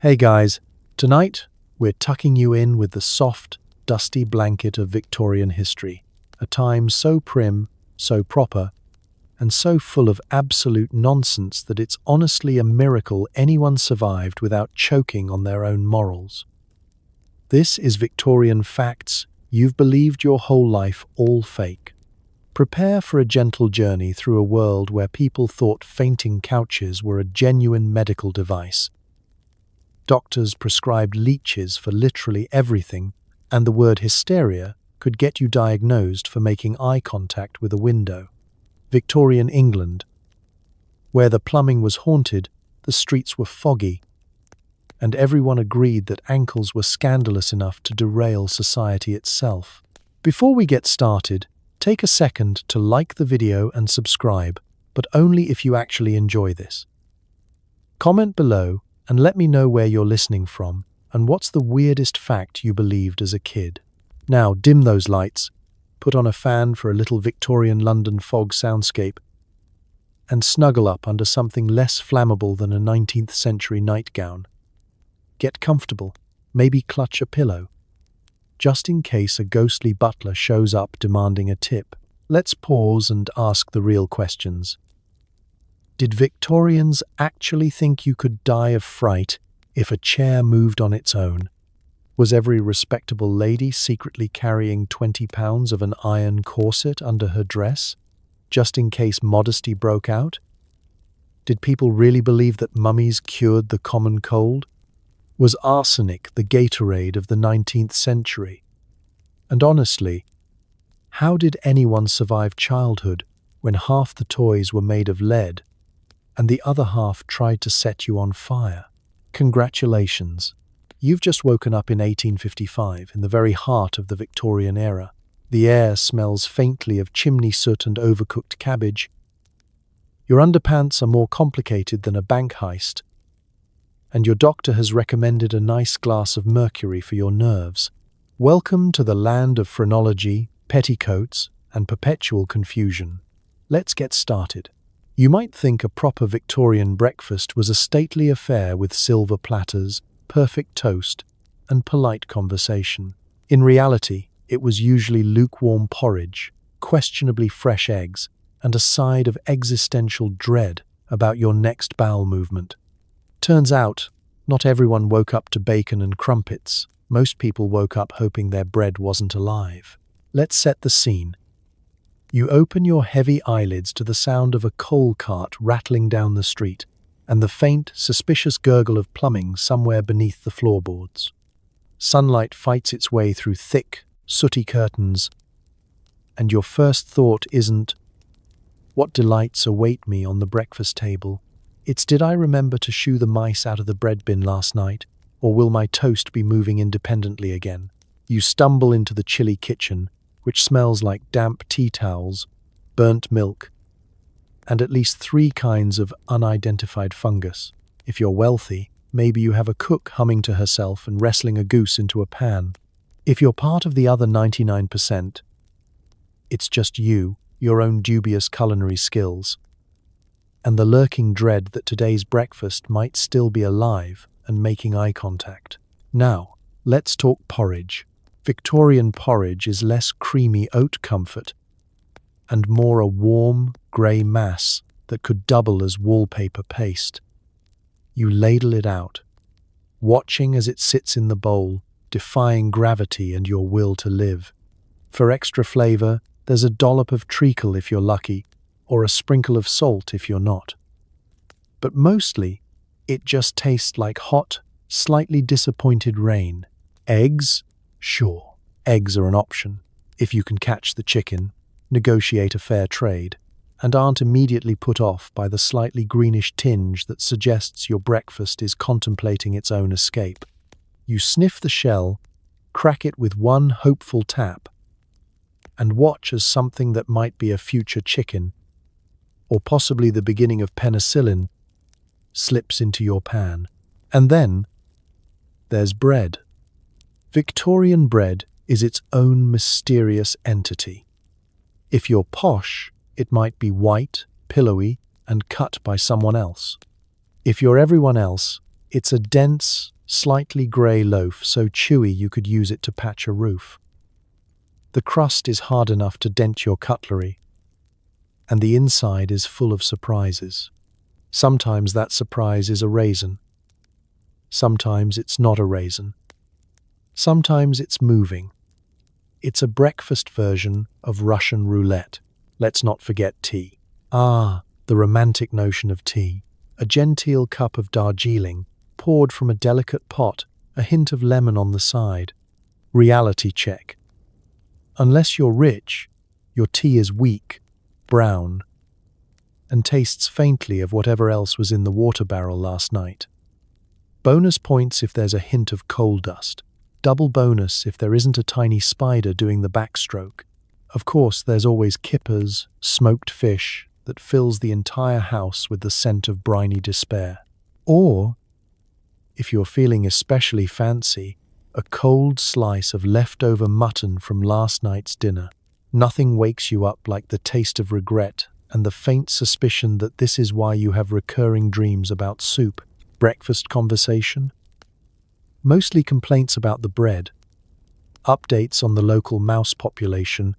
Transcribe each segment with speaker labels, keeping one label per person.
Speaker 1: Hey guys, tonight we're tucking you in with the soft, dusty blanket of Victorian history, a time so prim, so proper, and so full of absolute nonsense that it's honestly a miracle anyone survived without choking on their own morals. This is Victorian facts you've believed your whole life all fake. Prepare for a gentle journey through a world where people thought fainting couches were a genuine medical device. Doctors prescribed leeches for literally everything, and the word hysteria could get you diagnosed for making eye contact with a window. Victorian England, where the plumbing was haunted, the streets were foggy, and everyone agreed that ankles were scandalous enough to derail society itself. Before we get started, take a second to like the video and subscribe, but only if you actually enjoy this. Comment below and let me know where you're listening from and what's the weirdest fact you believed as a kid. Now dim those lights, put on a fan for a little Victorian London fog soundscape, and snuggle up under something less flammable than a 19th century nightgown. Get comfortable, maybe clutch a pillow, just in case a ghostly butler shows up demanding a tip. Let's pause and ask the real questions. Did Victorians actually think you could die of fright if a chair moved on its own? Was every respectable lady secretly carrying 20 pounds of an iron corset under her dress, just in case modesty broke out? Did people really believe that mummies cured the common cold? Was arsenic the Gatorade of the 19th century? And honestly, how did anyone survive childhood when half the toys were made of lead and the other half tried to set you on fire? Congratulations! You've just woken up in 1855, in the very heart of the Victorian era. The air smells faintly of chimney soot and overcooked cabbage. Your underpants are more complicated than a bank heist, and your doctor has recommended a nice glass of mercury for your nerves. Welcome to the land of phrenology, petticoats, and perpetual confusion. Let's get started. You might think a proper Victorian breakfast was a stately affair with silver platters, perfect toast, and polite conversation. In reality, it was usually lukewarm porridge, questionably fresh eggs, and a side of existential dread about your next bowel movement. Turns out, not everyone woke up to bacon and crumpets. Most people woke up hoping their bread wasn't alive. Let's set the scene. You open your heavy eyelids to the sound of a coal cart rattling down the street and the faint, suspicious gurgle of plumbing somewhere beneath the floorboards. Sunlight fights its way through thick, sooty curtains, and your first thought isn't, "What delights await me on the breakfast table?" It's, "Did I remember to shoo the mice out of the bread bin last night? Or will my toast be moving independently again?" You stumble into the chilly kitchen, which smells like damp tea towels, burnt milk, and at least 3 kinds of unidentified fungus. If you're wealthy, maybe you have a cook humming to herself and wrestling a goose into a pan. If you're part of the other 99%, it's just you, your own dubious culinary skills, and the lurking dread that today's breakfast might still be alive and making eye contact. Now, let's talk porridge. Victorian porridge is less creamy oat comfort and more a warm, grey mass that could double as wallpaper paste. You ladle it out, watching as it sits in the bowl, defying gravity and your will to live. For extra flavour, there's a dollop of treacle if you're lucky, or a sprinkle of salt if you're not. But mostly, it just tastes like hot, slightly disappointed rain. Eggs? Sure, eggs are an option, if you can catch the chicken, negotiate a fair trade, and aren't immediately put off by the slightly greenish tinge that suggests your breakfast is contemplating its own escape. You sniff the shell, crack it with one hopeful tap, and watch as something that might be a future chicken, or possibly the beginning of penicillin, slips into your pan. And then there's bread. Victorian bread is its own mysterious entity. If you're posh, it might be white, pillowy, and cut by someone else. If you're everyone else, it's a dense, Slightly grey loaf, so chewy you could use it to patch a roof. The crust is hard enough to dent your cutlery, and the inside is full of surprises. Sometimes that surprise is a raisin. Sometimes it's not a raisin. Sometimes it's moving. It's a breakfast version of Russian roulette. Let's not forget tea. Ah, the romantic notion of tea. A genteel cup of Darjeeling, poured from a delicate pot, a hint of lemon on the side. Reality check. Unless you're rich, your tea is weak, brown, and tastes faintly of whatever else was in the water barrel last night. Bonus points if there's a hint of coal dust. Double bonus if there isn't a tiny spider doing the backstroke. Of course, there's always kippers, smoked fish, that fills the entire house with the scent of briny despair. Or, if you're feeling especially fancy, a cold slice of leftover mutton from last night's dinner. Nothing wakes you up like the taste of regret and the faint suspicion that this is why you have recurring dreams about soup. Breakfast conversation? Mostly complaints about the bread, updates on the local mouse population,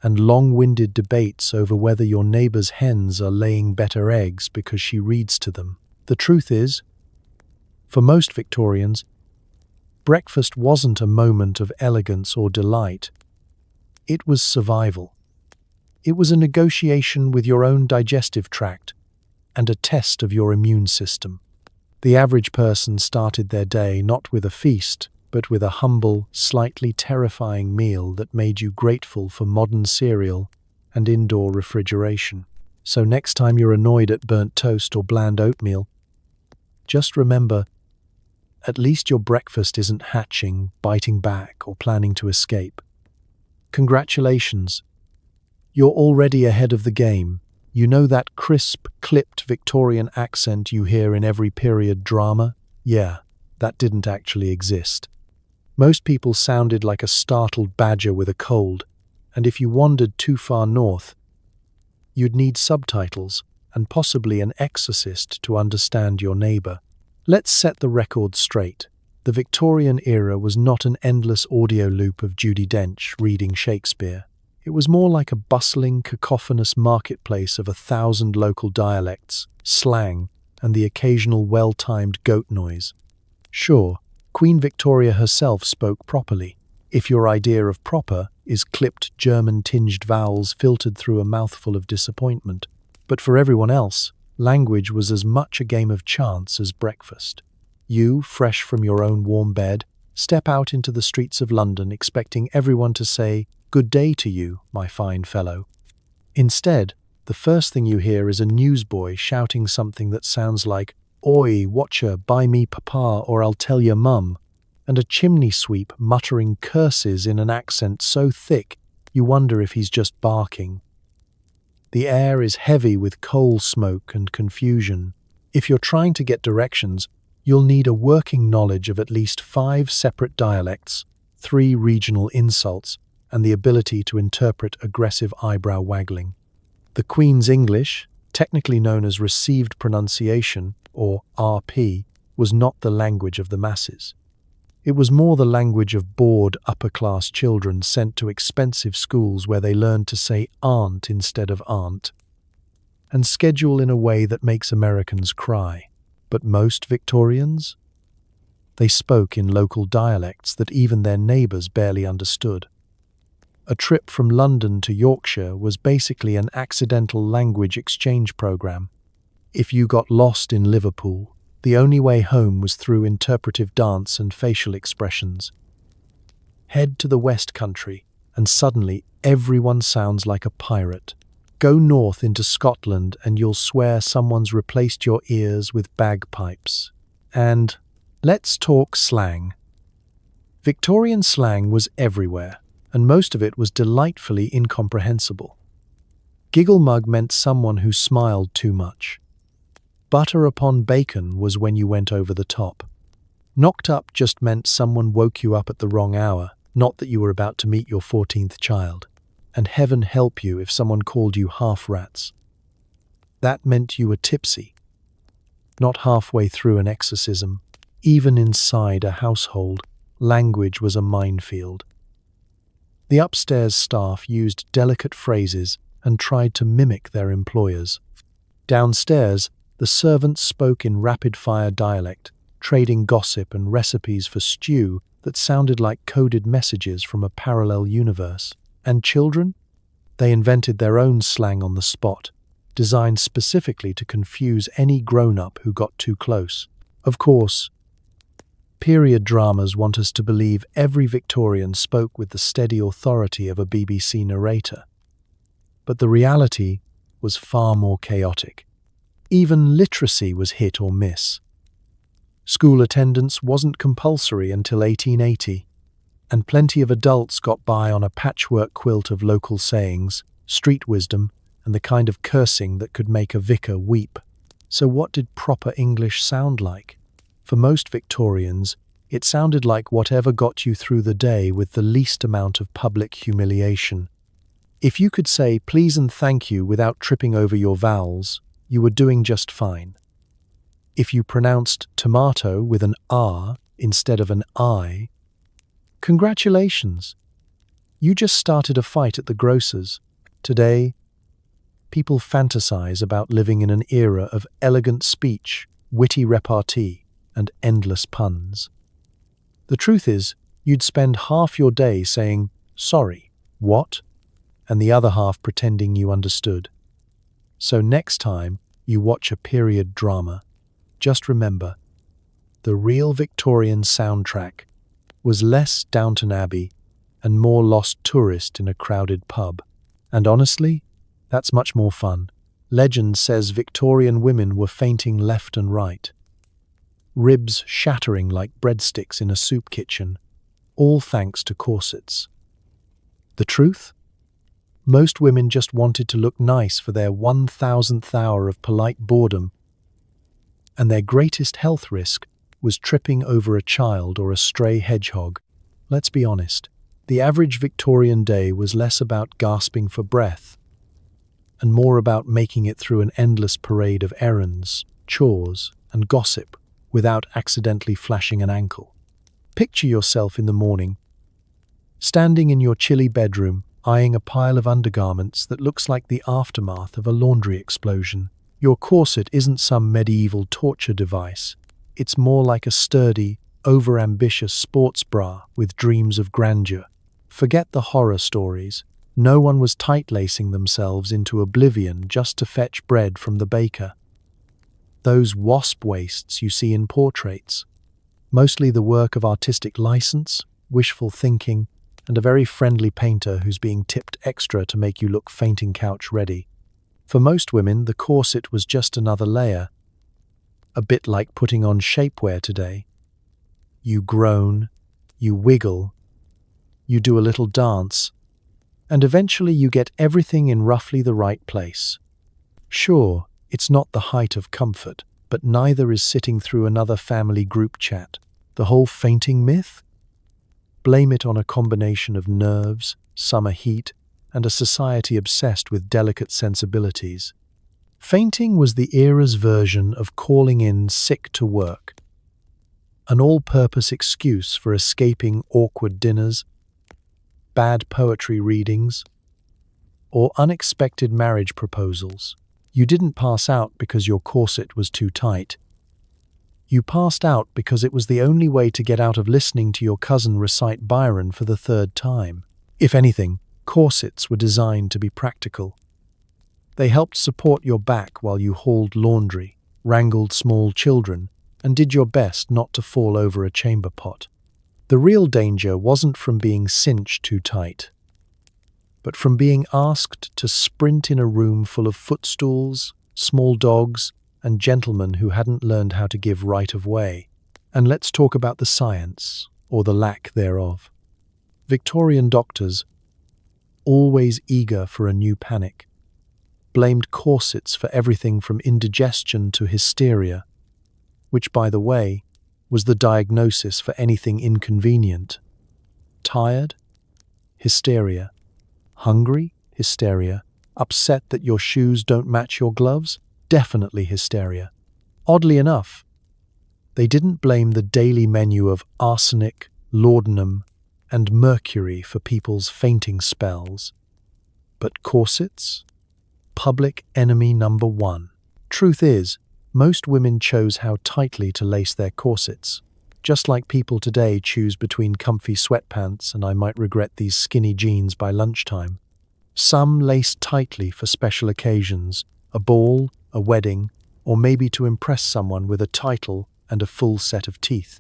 Speaker 1: and long-winded debates over whether your neighbor's hens are laying better eggs because she reads to them. The truth is, for most Victorians, breakfast wasn't a moment of elegance or delight. It was survival. It was a negotiation with your own digestive tract and a test of your immune system. The average person started their day not with a feast, but with a humble, slightly terrifying meal that made you grateful for modern cereal and indoor refrigeration. So next time you're annoyed at burnt toast or bland oatmeal, just remember, at least your breakfast isn't hatching, biting back, or planning to escape. Congratulations. You're already ahead of the game. You know that crisp, clipped Victorian accent you hear in every period drama? Yeah, that didn't actually exist. Most people sounded like a startled badger with a cold, and if you wandered too far north, you'd need subtitles and possibly an exorcist to understand your neighbor. Let's set the record straight. The Victorian era was not an endless audio loop of Judi Dench reading Shakespeare. It was more like a bustling, cacophonous marketplace of 1,000 local dialects, slang, and the occasional well-timed goat noise. Sure, Queen Victoria herself spoke properly, if your idea of proper is clipped German-tinged vowels filtered through a mouthful of disappointment. But for everyone else, language was as much a game of chance as breakfast. You, fresh from your own warm bed, step out into the streets of London expecting everyone to say, "Good day to you, my fine fellow." Instead, the first thing you hear is a newsboy shouting something that sounds like, "Oi, watcher, buy me papa or I'll tell your mum," and a chimney sweep muttering curses in an accent so thick you wonder if he's just barking. The air is heavy with coal smoke and confusion. If you're trying to get directions, you'll need a working knowledge of at least 5 separate dialects, 3 regional insults, and the ability to interpret aggressive eyebrow waggling. The Queen's English, technically known as Received Pronunciation, or RP, was not the language of the masses. It was more the language of bored upper-class children sent to expensive schools where they learned to say aunt instead of aunt, and schedule in a way that makes Americans cry. But most Victorians? They spoke in local dialects that even their neighbours barely understood. A trip from London to Yorkshire was basically an accidental language exchange program. If you got lost in Liverpool, the only way home was through interpretive dance and facial expressions. Head to the West Country, and suddenly everyone sounds like a pirate. Go north into Scotland and you'll swear someone's replaced your ears with bagpipes. And let's talk slang. Victorian slang was everywhere, and most of it was delightfully incomprehensible. Giggle mug meant someone who smiled too much. Butter upon bacon was when you went over the top. Knocked up just meant someone woke you up at the wrong hour, not that you were about to meet your 14th child. And heaven help you if someone called you half-rats. That meant you were tipsy, not halfway through an exorcism. Even inside a household, language was a minefield. The upstairs staff used delicate phrases and tried to mimic their employers. Downstairs, the servants spoke in rapid-fire dialect, trading gossip and recipes for stew that sounded like coded messages from a parallel universe. And children? They invented their own slang on the spot, designed specifically to confuse any grown-up who got too close. Of course, period dramas want us to believe every Victorian spoke with the steady authority of a BBC narrator. But the reality was far more chaotic. Even literacy was hit or miss. School attendance wasn't compulsory until 1880, and plenty of adults got by on a patchwork quilt of local sayings, street wisdom, and the kind of cursing that could make a vicar weep. So what did proper English sound like? For most Victorians, it sounded like whatever got you through the day with the least amount of public humiliation. If you could say please and thank you without tripping over your vowels, you were doing just fine. If you pronounced tomato with an R instead of an I, congratulations! You just started a fight at the grocer's. Today, people fantasize about living in an era of elegant speech, witty repartee, and endless puns. The truth is, you'd spend half your day saying, "Sorry, what?" and the other half pretending you understood. So next time you watch a period drama, just remember, the real Victorian soundtrack was less Downton Abbey and more Lost Tourist in a crowded pub. And honestly, that's much more fun. Legend says Victorian women were fainting left and right, ribs shattering like breadsticks in a soup kitchen, all thanks to corsets. The truth? Most women just wanted to look nice for their 1,000th hour of polite boredom, and their greatest health risk was tripping over a child or a stray hedgehog. Let's be honest, the average Victorian day was less about gasping for breath and more about making it through an endless parade of errands, chores, and gossip without accidentally flashing an ankle. Picture yourself in the morning, standing in your chilly bedroom, eyeing a pile of undergarments that looks like the aftermath of a laundry explosion. Your corset isn't some medieval torture device. It's more like a sturdy, over-ambitious sports bra with dreams of grandeur. Forget the horror stories. No one was tight-lacing themselves into oblivion just to fetch bread from the baker. Those wasp waists you see in portraits, mostly the work of artistic license, wishful thinking, and a very friendly painter who's being tipped extra to make you look fainting couch ready. For most women, the corset was just another layer, a bit like putting on shapewear today. You groan, you wiggle, you do a little dance, and eventually you get everything in roughly the right place. Sure, it's not the height of comfort, but neither is sitting through another family group chat. The whole fainting myth? Blame it on a combination of nerves, summer heat, and a society obsessed with delicate sensibilities. Fainting was the era's version of calling in sick to work, an all-purpose excuse for escaping awkward dinners, bad poetry readings, or unexpected marriage proposals. You didn't pass out because your corset was too tight. You passed out because it was the only way to get out of listening to your cousin recite Byron for the third time. If anything, corsets were designed to be practical. They helped support your back while you hauled laundry, wrangled small children, and did your best not to fall over a chamber pot. The real danger wasn't from being cinched too tight, but from being asked to sprint in a room full of footstools, small dogs, and gentlemen who hadn't learned how to give right of way. And let's talk about the science, or the lack thereof. Victorian doctors, always eager for a new panic, blamed corsets for everything from indigestion to hysteria, which, by the way, was the diagnosis for anything inconvenient. Tired? Hysteria. Hungry? Hysteria. Upset that your shoes don't match your gloves? Definitely hysteria. Oddly enough, They didn't blame the daily menu of arsenic, laudanum, and mercury for people's fainting spells. But corsets? Public enemy number one. Truth is, most women chose how tightly to lace their corsets, just like people today choose between comfy sweatpants and I might regret these skinny jeans by lunchtime. Some lace tightly for special occasions, a ball, a wedding, or maybe to impress someone with a title and a full set of teeth.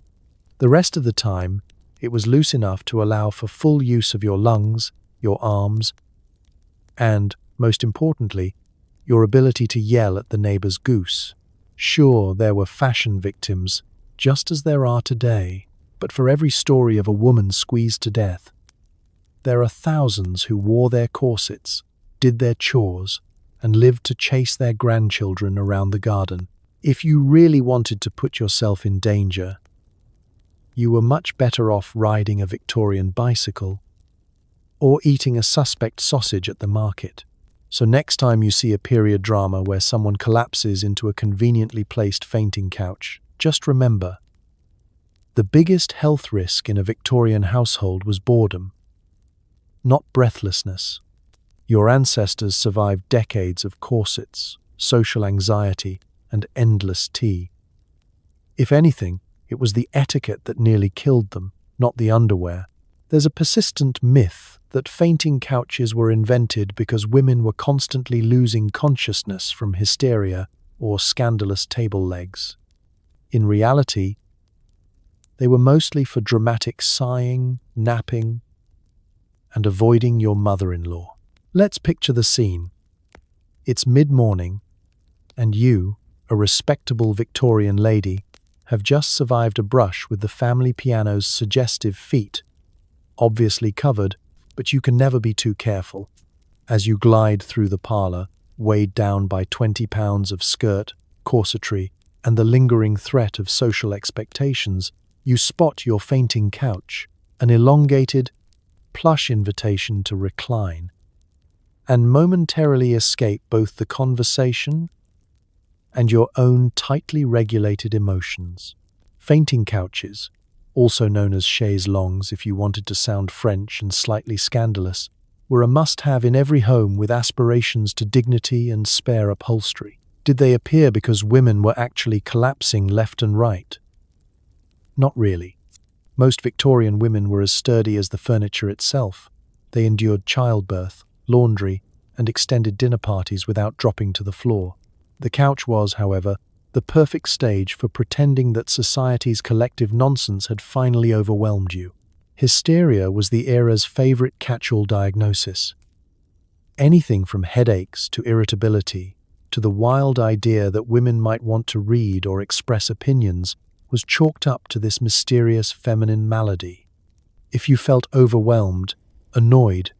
Speaker 1: The rest of the time, it was loose enough to allow for full use of your lungs, your arms, and, most importantly, your ability to yell at the neighbor's goose. Sure, there were fashion victims, just as there are today, but for every story of a woman squeezed to death, there are thousands who wore their corsets, did their chores, and lived to chase their grandchildren around the garden. If you really wanted to put yourself in danger, you were much better off riding a Victorian bicycle or eating a suspect sausage at the market. So next time you see a period drama where someone collapses into a conveniently placed fainting couch, just remember, the biggest health risk in a Victorian household was boredom, not breathlessness. Your ancestors survived decades of corsets, social anxiety, and endless tea. If anything, it was the etiquette that nearly killed them, not the underwear. There's a persistent myth that fainting couches were invented because women were constantly losing consciousness from hysteria or scandalous table legs. In reality, they were mostly for dramatic sighing, napping, and avoiding your mother-in-law. Let's picture the scene. It's mid-morning, and you, a respectable Victorian lady, have just survived a brush with the family piano's suggestive feet, obviously covered, but you can never be too careful. As you glide through the parlor, weighed down by 20 pounds of skirt, corsetry, and the lingering threat of social expectations, you spot your fainting couch, an elongated, plush invitation to recline, and momentarily escape both the conversation and your own tightly regulated emotions. Fainting couches, also known as chaises longues if you wanted to sound French and slightly scandalous, were a must-have in every home with aspirations to dignity and spare upholstery. Did they appear because women were actually collapsing left and right? Not really. Most Victorian women were as sturdy as the furniture itself. They endured childbirth, laundry, and extended dinner parties without dropping to the floor. The couch was, however, the perfect stage for pretending that society's collective nonsense had finally overwhelmed you. Hysteria was the era's favorite catch-all diagnosis. Anything from headaches to irritability to the wild idea that women might want to read or express opinions was chalked up to this mysterious feminine malady. If you felt overwhelmed, annoyed,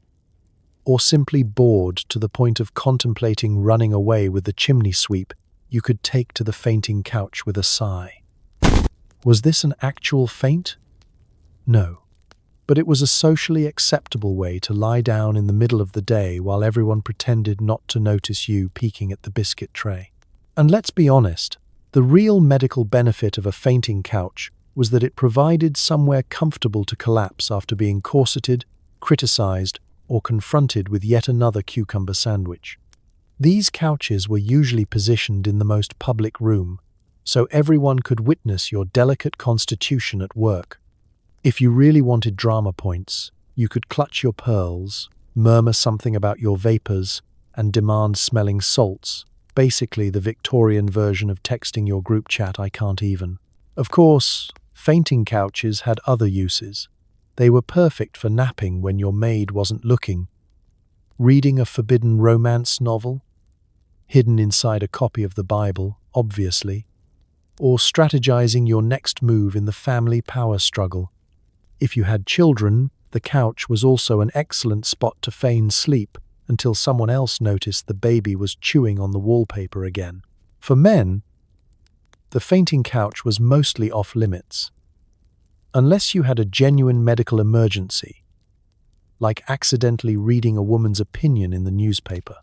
Speaker 1: or simply bored to the point of contemplating running away with the chimney sweep, you could take to the fainting couch with a sigh. Was this an actual faint? No. But it was a socially acceptable way to lie down in the middle of the day while everyone pretended not to notice you peeking at the biscuit tray. And let's be honest, the real medical benefit of a fainting couch was that it provided somewhere comfortable to collapse after being corseted, criticized, or confronted with yet another cucumber sandwich. These couches were usually positioned in the most public room, so everyone could witness your delicate constitution at work. If you really wanted drama points, you could clutch your pearls, murmur something about your vapors, and demand smelling salts, basically the Victorian version of texting your group chat I can't even. Of course, fainting couches had other uses. They were perfect for napping when your maid wasn't looking, reading a forbidden romance novel, hidden inside a copy of the Bible, obviously, or strategizing your next move in the family power struggle. If you had children, the couch was also an excellent spot to feign sleep until someone else noticed the baby was chewing on the wallpaper again. For men, the fainting couch was mostly off limits. Unless you had a genuine medical emergency, like accidentally reading a woman's opinion in the newspaper.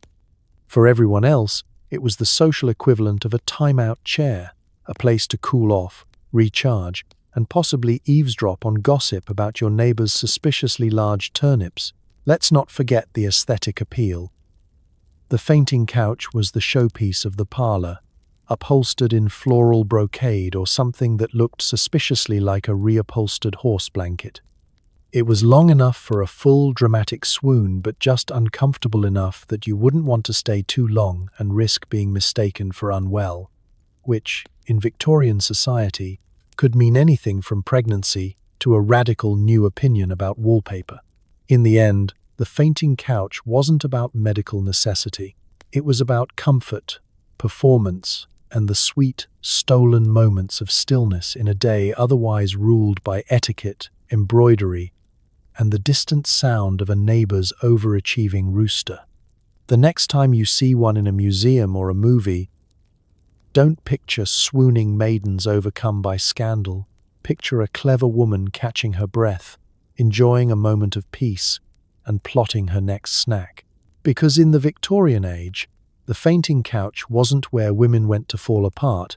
Speaker 1: For everyone else, it was the social equivalent of a timeout chair, a place to cool off, recharge, and possibly eavesdrop on gossip about your neighbor's suspiciously large turnips. Let's not forget the aesthetic appeal. The fainting couch was the showpiece of the parlor, upholstered in floral brocade or something that looked suspiciously like a reupholstered horse blanket. It was long enough for a full dramatic swoon, but just uncomfortable enough that you wouldn't want to stay too long and risk being mistaken for unwell, which, in Victorian society, could mean anything from pregnancy to a radical new opinion about wallpaper. In the end, the fainting couch wasn't about medical necessity. It was about comfort, performance, and the sweet, stolen moments of stillness in a day otherwise ruled by etiquette, embroidery, and the distant sound of a neighbor's overachieving rooster. The next time you see one in a museum or a movie, don't picture swooning maidens overcome by scandal. Picture a clever woman catching her breath, enjoying a moment of peace, and plotting her next snack. Because in the Victorian age, the fainting couch wasn't where women went to fall apart,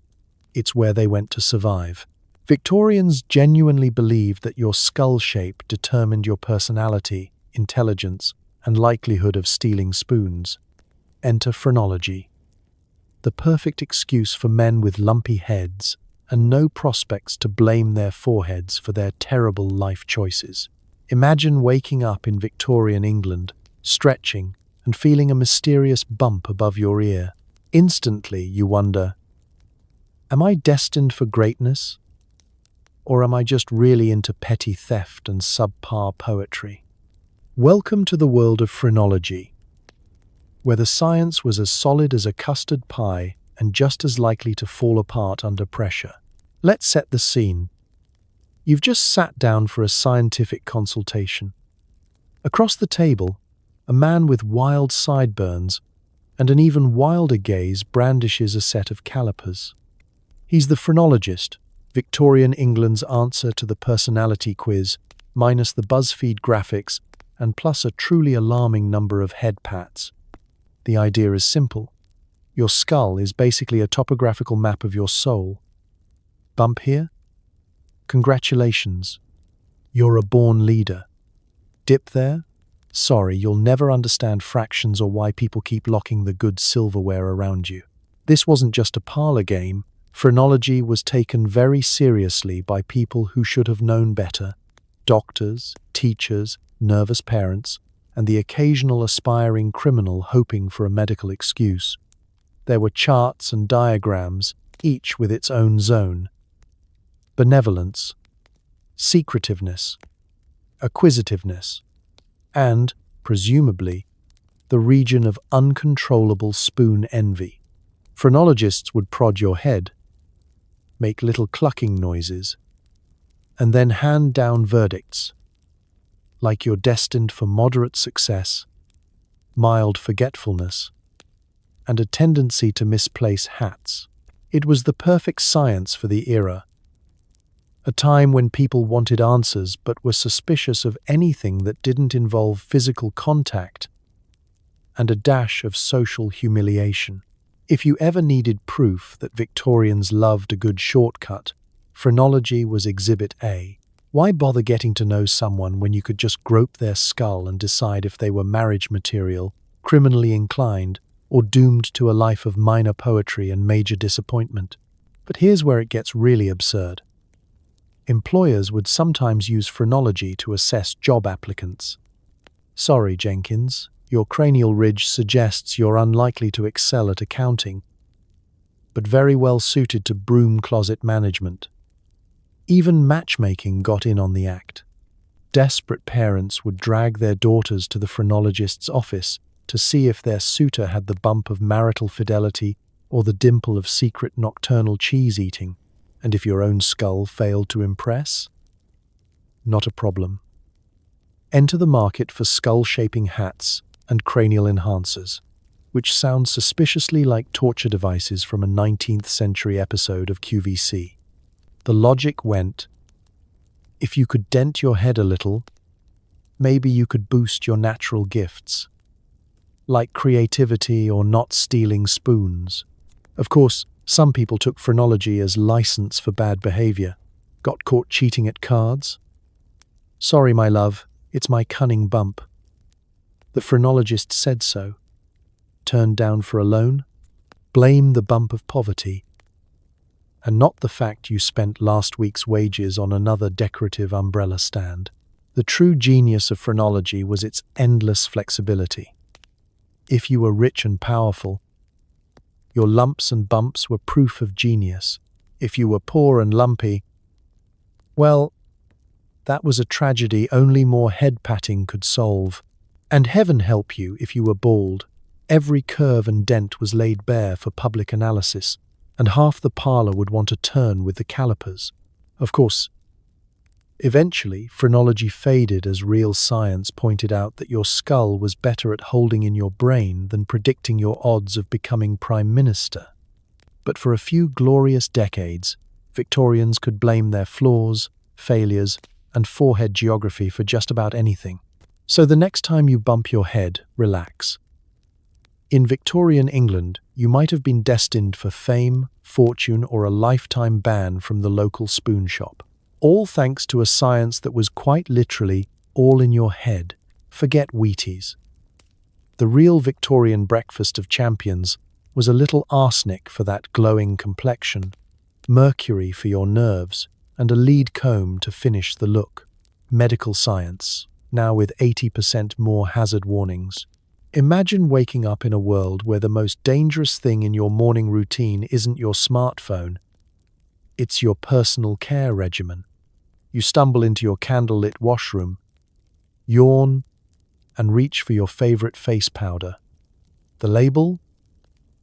Speaker 1: it's where they went to survive. Victorians genuinely believed that your skull shape determined your personality, intelligence, and likelihood of stealing spoons. Enter phrenology. The perfect excuse for men with lumpy heads and no prospects to blame their foreheads for their terrible life choices. Imagine waking up in Victorian England, stretching, and feeling a mysterious bump above your ear. Instantly, you wonder, am I destined for greatness? Or am I just really into petty theft and subpar poetry? Welcome to the world of phrenology, where the science was as solid as a custard pie and just as likely to fall apart under pressure. Let's set the scene. You've just sat down for a scientific consultation. Across the table, a man with wild sideburns and an even wilder gaze brandishes a set of calipers. He's the phrenologist, Victorian England's answer to the personality quiz, minus the BuzzFeed graphics and plus a truly alarming number of head pats. The idea is simple. Your skull is basically a topographical map of your soul. Bump here? Congratulations. You're a born leader. Dip there? Sorry, you'll never understand fractions or why people keep locking the good silverware around you. This wasn't just a parlor game. Phrenology was taken very seriously by people who should have known better. Doctors, teachers, nervous parents, and the occasional aspiring criminal hoping for a medical excuse. There were charts and diagrams, each with its own zone. Benevolence, secretiveness, acquisitiveness, and, presumably, the region of uncontrollable spoon envy. Phrenologists would prod your head, make little clucking noises, and then hand down verdicts, like you're destined for moderate success, mild forgetfulness, and a tendency to misplace hats. It was the perfect science for the era, a time when people wanted answers but were suspicious of anything that didn't involve physical contact and a dash of social humiliation. If you ever needed proof that Victorians loved a good shortcut, phrenology was Exhibit A. Why bother getting to know someone when you could just grope their skull and decide if they were marriage material, criminally inclined, or doomed to a life of minor poetry and major disappointment? But here's where it gets really absurd. Employers would sometimes use phrenology to assess job applicants. Sorry, Jenkins, your cranial ridge suggests you're unlikely to excel at accounting, but very well suited to broom closet management. Even matchmaking got in on the act. Desperate parents would drag their daughters to the phrenologist's office to see if their suitor had the bump of marital fidelity or the dimple of secret nocturnal cheese-eating. And if your own skull failed to impress? Not a problem. Enter the market for skull-shaping hats and cranial enhancers, which sound suspiciously like torture devices from a 19th century episode of QVC. The logic went, if you could dent your head a little, maybe you could boost your natural gifts, like creativity or not stealing spoons. Of course, Some people took phrenology as license for bad behavior. Got caught cheating at cards? Sorry, my love, it's my cunning bump. The phrenologist said so. Turned down for a loan? Blame the bump of poverty, and not the fact you spent last week's wages on another decorative umbrella stand. The true genius of phrenology was its endless flexibility. If you were rich and powerful, your lumps and bumps were proof of genius. If you were poor and lumpy, well, that was a tragedy only more head-patting could solve. And heaven help you if you were bald. Every curve and dent was laid bare for public analysis, and half the parlour would want to turn with the calipers. Of course, eventually, phrenology faded as real science pointed out that your skull was better at holding in your brain than predicting your odds of becoming Prime Minister. But for a few glorious decades, Victorians could blame their flaws, failures, and forehead geography for just about anything. So the next time you bump your head, relax. In Victorian England, you might have been destined for fame, fortune, or a lifetime ban from the local spoon shop. All thanks to a science that was quite literally all in your head. Forget Wheaties. The real Victorian breakfast of champions was a little arsenic for that glowing complexion, mercury for your nerves, and a lead comb to finish the look. Medical science, now with 80% more hazard warnings. Imagine waking up in a world where the most dangerous thing in your morning routine isn't your smartphone. It's your personal care regimen. You stumble into your candlelit washroom, yawn, and reach for your favorite face powder. The label?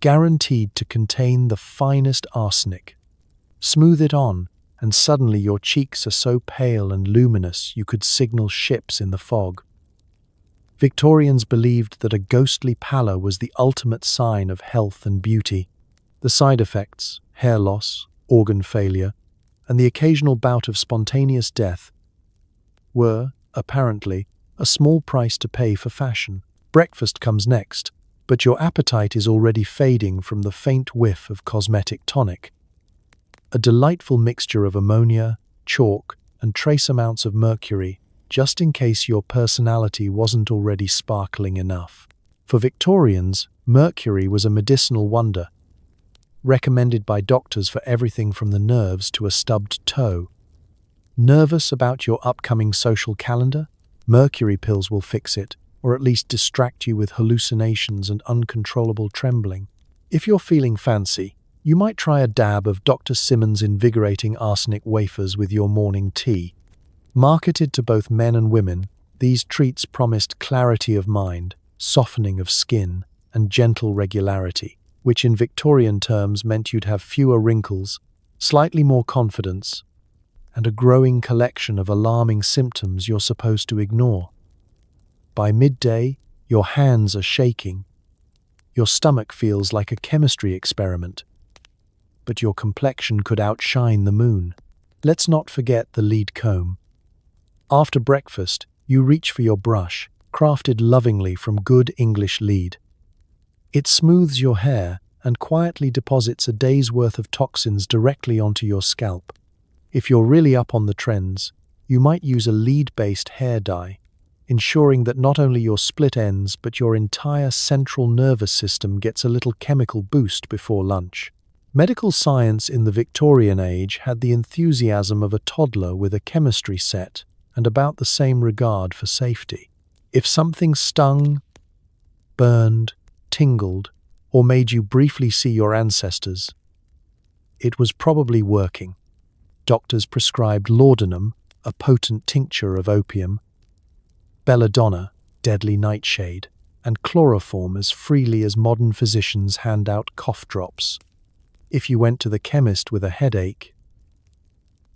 Speaker 1: Guaranteed to contain the finest arsenic. Smooth it on, and suddenly your cheeks are so pale and luminous you could signal ships in the fog. Victorians believed that a ghostly pallor was the ultimate sign of health and beauty. The side effects, hair loss, organ failure, and the occasional bout of spontaneous death were, apparently, a small price to pay for fashion. Breakfast comes next, but your appetite is already fading from the faint whiff of cosmetic tonic. A delightful mixture of ammonia, chalk, and trace amounts of mercury, just in case your personality wasn't already sparkling enough. For Victorians, mercury was a medicinal wonder, recommended by doctors for everything from the nerves to a stubbed toe. Nervous about your upcoming social calendar? Mercury pills will fix it, or at least distract you with hallucinations and uncontrollable trembling. If you're feeling fancy, you might try a dab of Dr. Simmons' invigorating arsenic wafers with your morning tea. Marketed to both men and women, these treats promised clarity of mind, softening of skin, and gentle regularity, which in Victorian terms meant you'd have fewer wrinkles, slightly more confidence, and a growing collection of alarming symptoms you're supposed to ignore. By midday, your hands are shaking. Your stomach feels like a chemistry experiment. But your complexion could outshine the moon. Let's not forget the lead comb. After breakfast, you reach for your brush, crafted lovingly from good English lead. It smooths your hair and quietly deposits a day's worth of toxins directly onto your scalp. If you're really up on the trends, you might use a lead-based hair dye, ensuring that not only your split ends but your entire central nervous system gets a little chemical boost before lunch. Medical science in the Victorian age had the enthusiasm of a toddler with a chemistry set and about the same regard for safety. If something stung, burned, tingled, or made you briefly see your ancestors, it was probably working. Doctors prescribed laudanum, a potent tincture of opium, belladonna, deadly nightshade, and chloroform as freely as modern physicians hand out cough drops. If you went to the chemist with a headache,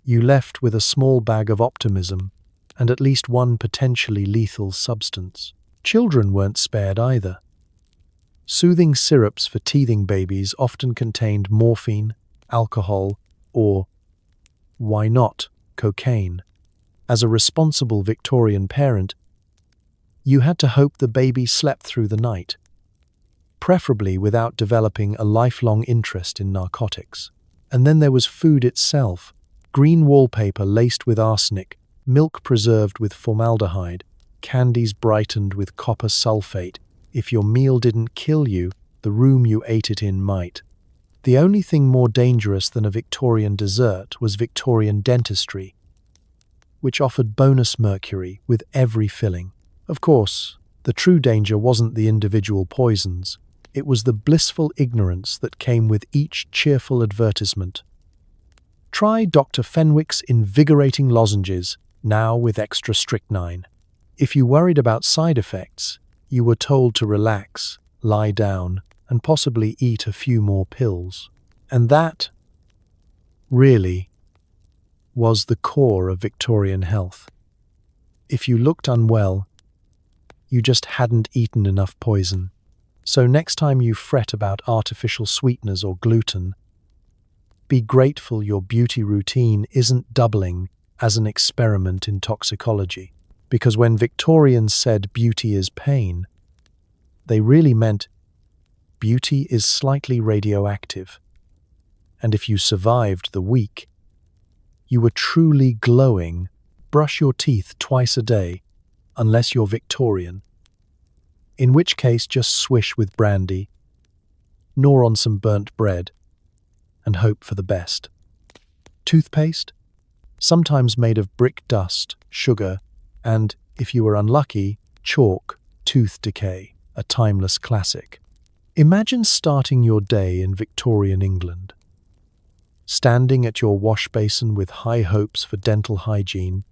Speaker 1: you left with a small bag of optimism and at least one potentially lethal substance. Children weren't spared either. Soothing syrups for teething babies often contained morphine, alcohol, or, why not, cocaine. As a responsible Victorian parent, you had to hope the baby slept through the night. preferably without developing a lifelong interest in narcotics. And then there was food itself: green wallpaper laced with arsenic, milk preserved with formaldehyde, candies brightened with copper sulfate. If your meal didn't kill you, the room you ate it in might. The only thing more dangerous than a Victorian dessert was Victorian dentistry, which offered bonus mercury with every filling. Of course, the true danger wasn't the individual poisons, it was the blissful ignorance that came with each cheerful advertisement. Try Dr. Fenwick's invigorating lozenges, now with extra strychnine. If you worried about side effects, you were told to relax, lie down, and possibly eat a few more pills. And that, really, was the core of Victorian health. If you looked unwell, you just hadn't eaten enough poison. So next time you fret about artificial sweeteners or gluten, be grateful your beauty routine isn't doubling as an experiment in toxicology. Because when Victorians said beauty is pain, they really meant beauty is slightly radioactive. And if you survived the week, you were truly glowing. Brush your teeth twice a day, unless you're Victorian. In which case, just swish with brandy, gnaw on some burnt bread, and hope for the best. Toothpaste? Sometimes made of brick dust, sugar, and, if you were unlucky, chalk. Tooth decay, a timeless classic. Imagine starting your day in Victorian England, standing at your wash basin with high hopes for dental hygiene,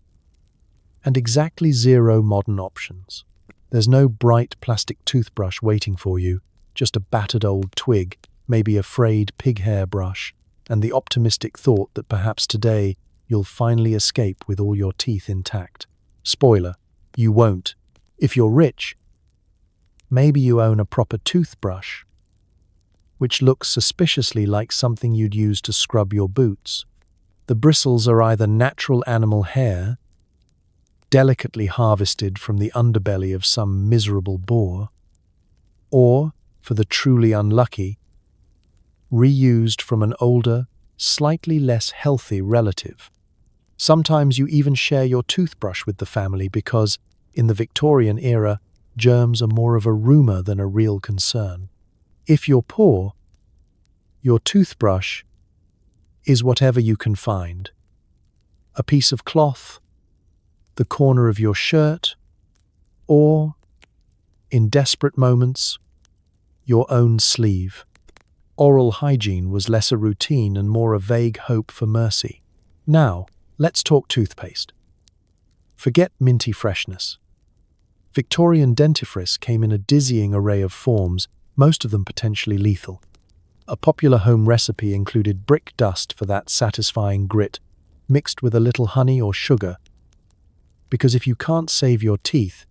Speaker 1: and exactly zero modern options. There's no bright plastic toothbrush waiting for you, just a battered old twig, maybe a frayed pig hair brush, and the optimistic thought that perhaps today you'll finally escape with all your teeth intact. Spoiler, you won't. If you're rich, maybe you own a proper toothbrush, which looks suspiciously like something you'd use to scrub your boots. The bristles are either natural animal hair, delicately harvested from the underbelly of some miserable boar, or, for the truly unlucky, reused from an older, slightly less healthy relative. Sometimes you even share your toothbrush with the family because, in the Victorian era, germs are more of a rumor than a real concern. If you're poor, your toothbrush is whatever you can find. A piece of cloth, the corner of your shirt, or, in desperate moments, your own sleeve. Oral hygiene was less a routine and more a vague hope for mercy. Now, let's talk toothpaste. Forget minty freshness. Victorian dentifrice came in a dizzying array of forms, most of them potentially lethal. A popular home recipe included brick dust for that satisfying grit, mixed with a little honey or sugar. Because if you can't save your teeth,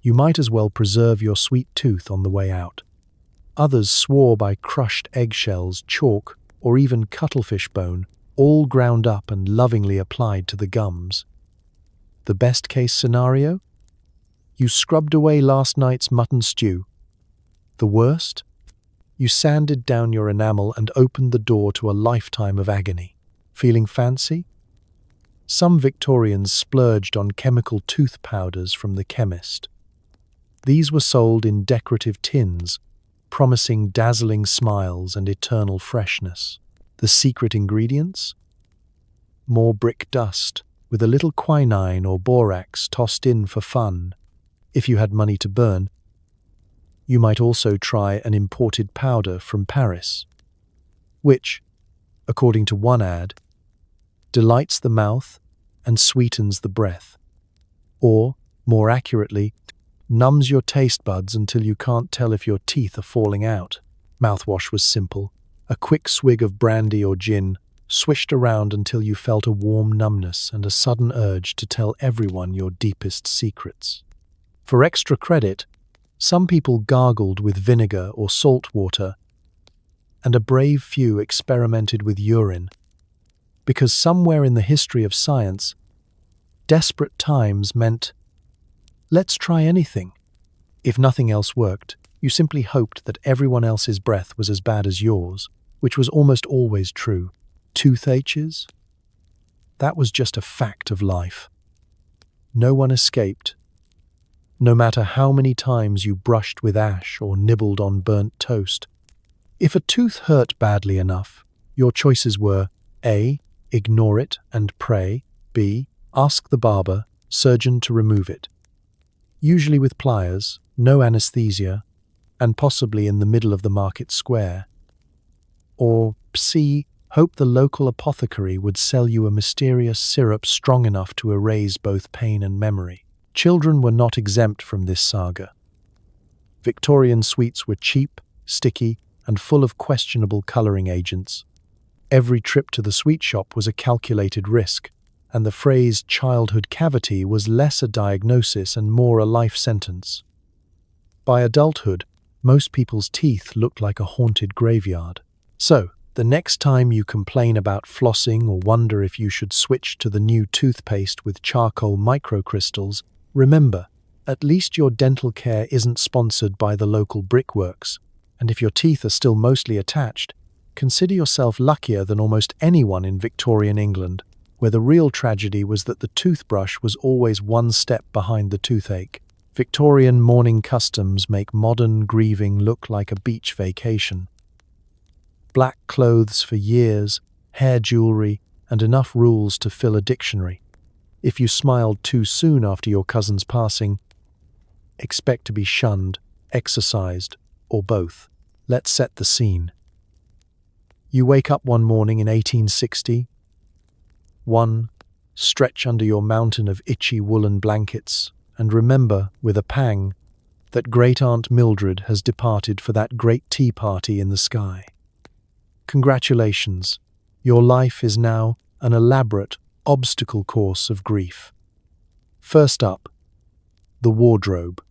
Speaker 1: you might as well preserve your sweet tooth on the way out. Others swore by crushed eggshells, chalk, or even cuttlefish bone, all ground up and lovingly applied to the gums. The best-case scenario? You scrubbed away last night's mutton stew. The worst? You sanded down your enamel and opened the door to a lifetime of agony. Feeling fancy? Some Victorians splurged on chemical tooth powders from the chemist. These were sold in decorative tins, promising dazzling smiles and eternal freshness. The secret ingredients? More brick dust, with a little quinine or borax tossed in for fun. If you had money to burn, you might also try an imported powder from Paris, which, according to one ad, delights the mouth and sweetens the breath. Or, more accurately, numbs your taste buds until you can't tell if your teeth are falling out. Mouthwash was simple. A quick swig of brandy or gin, swished around until you felt a warm numbness and a sudden urge to tell everyone your deepest secrets. For extra credit, some people gargled with vinegar or salt water, and a brave few experimented with urine, because somewhere in the history of science, desperate times meant, let's try anything. If nothing else worked, You simply hoped that everyone else's breath was as bad as yours, which was almost always true. Toothaches? That was just a fact of life. No one escaped. No matter how many times you brushed with ash or nibbled on burnt toast. If a tooth hurt badly enough, your choices were A. Ignore it and pray. B. Ask the barber, surgeon to remove it. Usually with pliers, no anesthesia, and possibly in the middle of the market square. Or C. Hope the local apothecary would sell you a mysterious syrup strong enough to erase both pain and memory. Children were not exempt from this saga. Victorian sweets were cheap, sticky, and full of questionable colouring agents. Every trip to the sweet shop was a calculated risk, and the phrase childhood cavity was less a diagnosis and more a life sentence. By adulthood, most people's teeth looked like a haunted graveyard. So, the next time you complain about flossing or wonder if you should switch to the new toothpaste with charcoal microcrystals, remember, at least your dental care isn't sponsored by the local brickworks, and if your teeth are still mostly attached, consider yourself luckier than almost anyone in Victorian England, where the real tragedy was that the toothbrush was always one step behind the toothache. Victorian mourning customs make modern grieving look like a beach vacation. Black clothes for years, hair jewellery, and enough rules to fill a dictionary. If you smiled too soon after your cousin's passing, expect to be shunned, exorcised, or both. Let's set the scene. You wake up one morning in 1860. 1. Stretch under your mountain of itchy woolen blankets and remember, with a pang, that Great-Aunt Mildred has departed for that great tea party in the sky. Congratulations, your life is now an elaborate obstacle course of grief. First up, the wardrobe.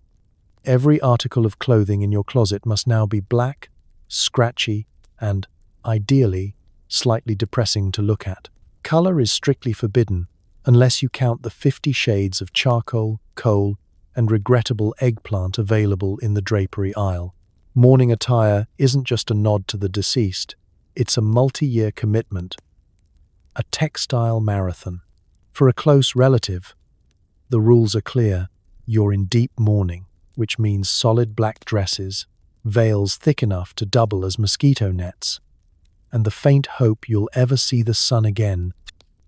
Speaker 1: Every article of clothing in your closet must now be black, scratchy, and, ideally, slightly depressing to look at. Color is strictly forbidden, unless you count the 50 shades of charcoal, coal, and regrettable eggplant available in the drapery aisle. Mourning attire isn't just a nod to the deceased, it's a multi-year commitment, a textile marathon. For a close relative, the rules are clear. You're in deep mourning, which means solid black dresses, veils thick enough to double as mosquito nets, and the faint hope you'll ever see the sun again.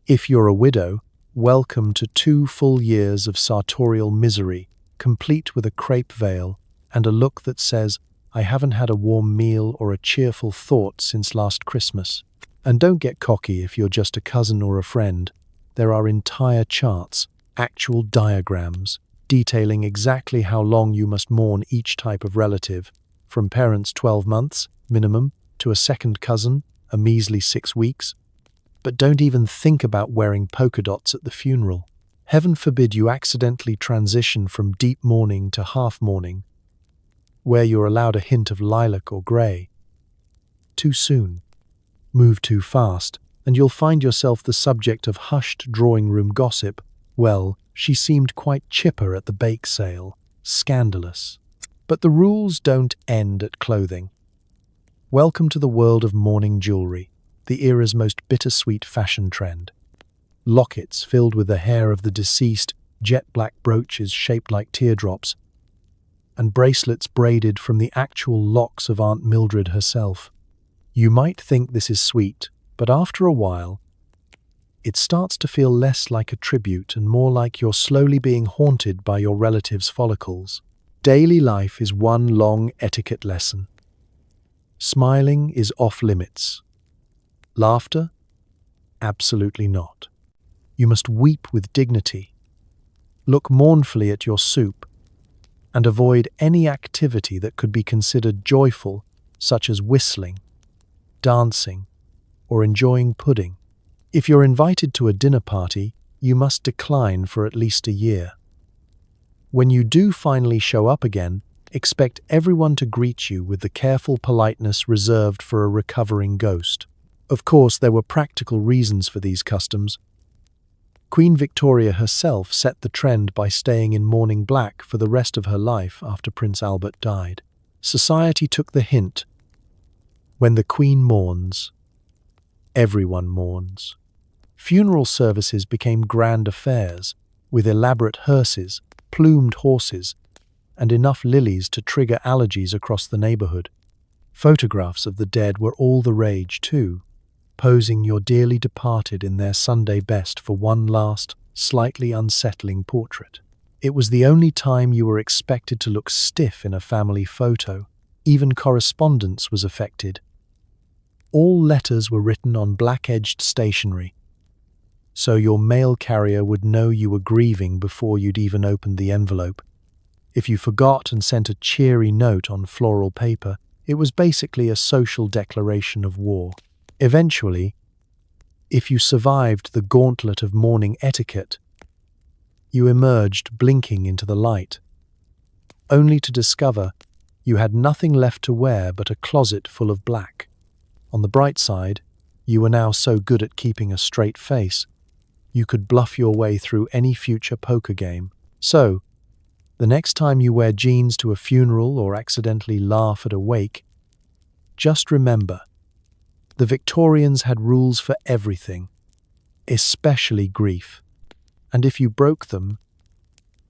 Speaker 1: If you're a widow, welcome to 2 full years of sartorial misery, complete with a crepe veil and a look that says, I haven't had a warm meal or a cheerful thought since last Christmas. And don't get cocky if you're just a cousin or a friend. There are entire charts, actual diagrams, detailing exactly how long you must mourn each type of relative, from parents 12 months, minimum, to a second cousin, a measly 6 weeks. But don't even think about wearing polka dots at the funeral. Heaven forbid you accidentally transition from deep mourning to half mourning, where you're allowed a hint of lilac or grey. Too soon. Move too fast, and you'll find yourself the subject of hushed drawing room gossip. Well, she seemed quite chipper at the bake sale. Scandalous. But the rules don't end at clothing. Welcome to the world of mourning jewellery, the era's most bittersweet fashion trend. Lockets filled with the hair of the deceased, jet-black brooches shaped like teardrops, and bracelets braided from the actual locks of Aunt Mildred herself. You might think this is sweet, but after a while, it starts to feel less like a tribute and more like you're slowly being haunted by your relatives' follicles. Daily life is one long etiquette lesson. Smiling is off limits. Laughter? Absolutely not. You must weep with dignity, look mournfully at your soup, and avoid any activity that could be considered joyful, such as whistling, dancing, or enjoying pudding. If you're invited to a dinner party, you must decline for at least a year. When you do finally show up again, expect everyone to greet you with the careful politeness reserved for a recovering ghost. Of course, there were practical reasons for these customs. Queen Victoria herself set the trend by staying in mourning black for the rest of her life after Prince Albert died. Society took the hint. When the Queen mourns, everyone mourns. Funeral services became grand affairs, with elaborate hearses, plumed horses, and enough lilies to trigger allergies across the neighborhood. Photographs of the dead were all the rage, too, posing your dearly departed in their Sunday best for one last, slightly unsettling portrait. It was the only time you were expected to look stiff in a family photo. Even correspondence was affected. All letters were written on black-edged stationery, so your mail carrier would know you were grieving before you'd even opened the envelope. If you forgot and sent a cheery note on floral paper, it was basically a social declaration of war. Eventually, if you survived the gauntlet of mourning etiquette, you emerged blinking into the light, only to discover you had nothing left to wear but a closet full of black. On the bright side, you were now so good at keeping a straight face, you could bluff your way through any future poker game. So, the next time you wear jeans to a funeral or accidentally laugh at a wake, just remember, the Victorians had rules for everything, especially grief. And if you broke them,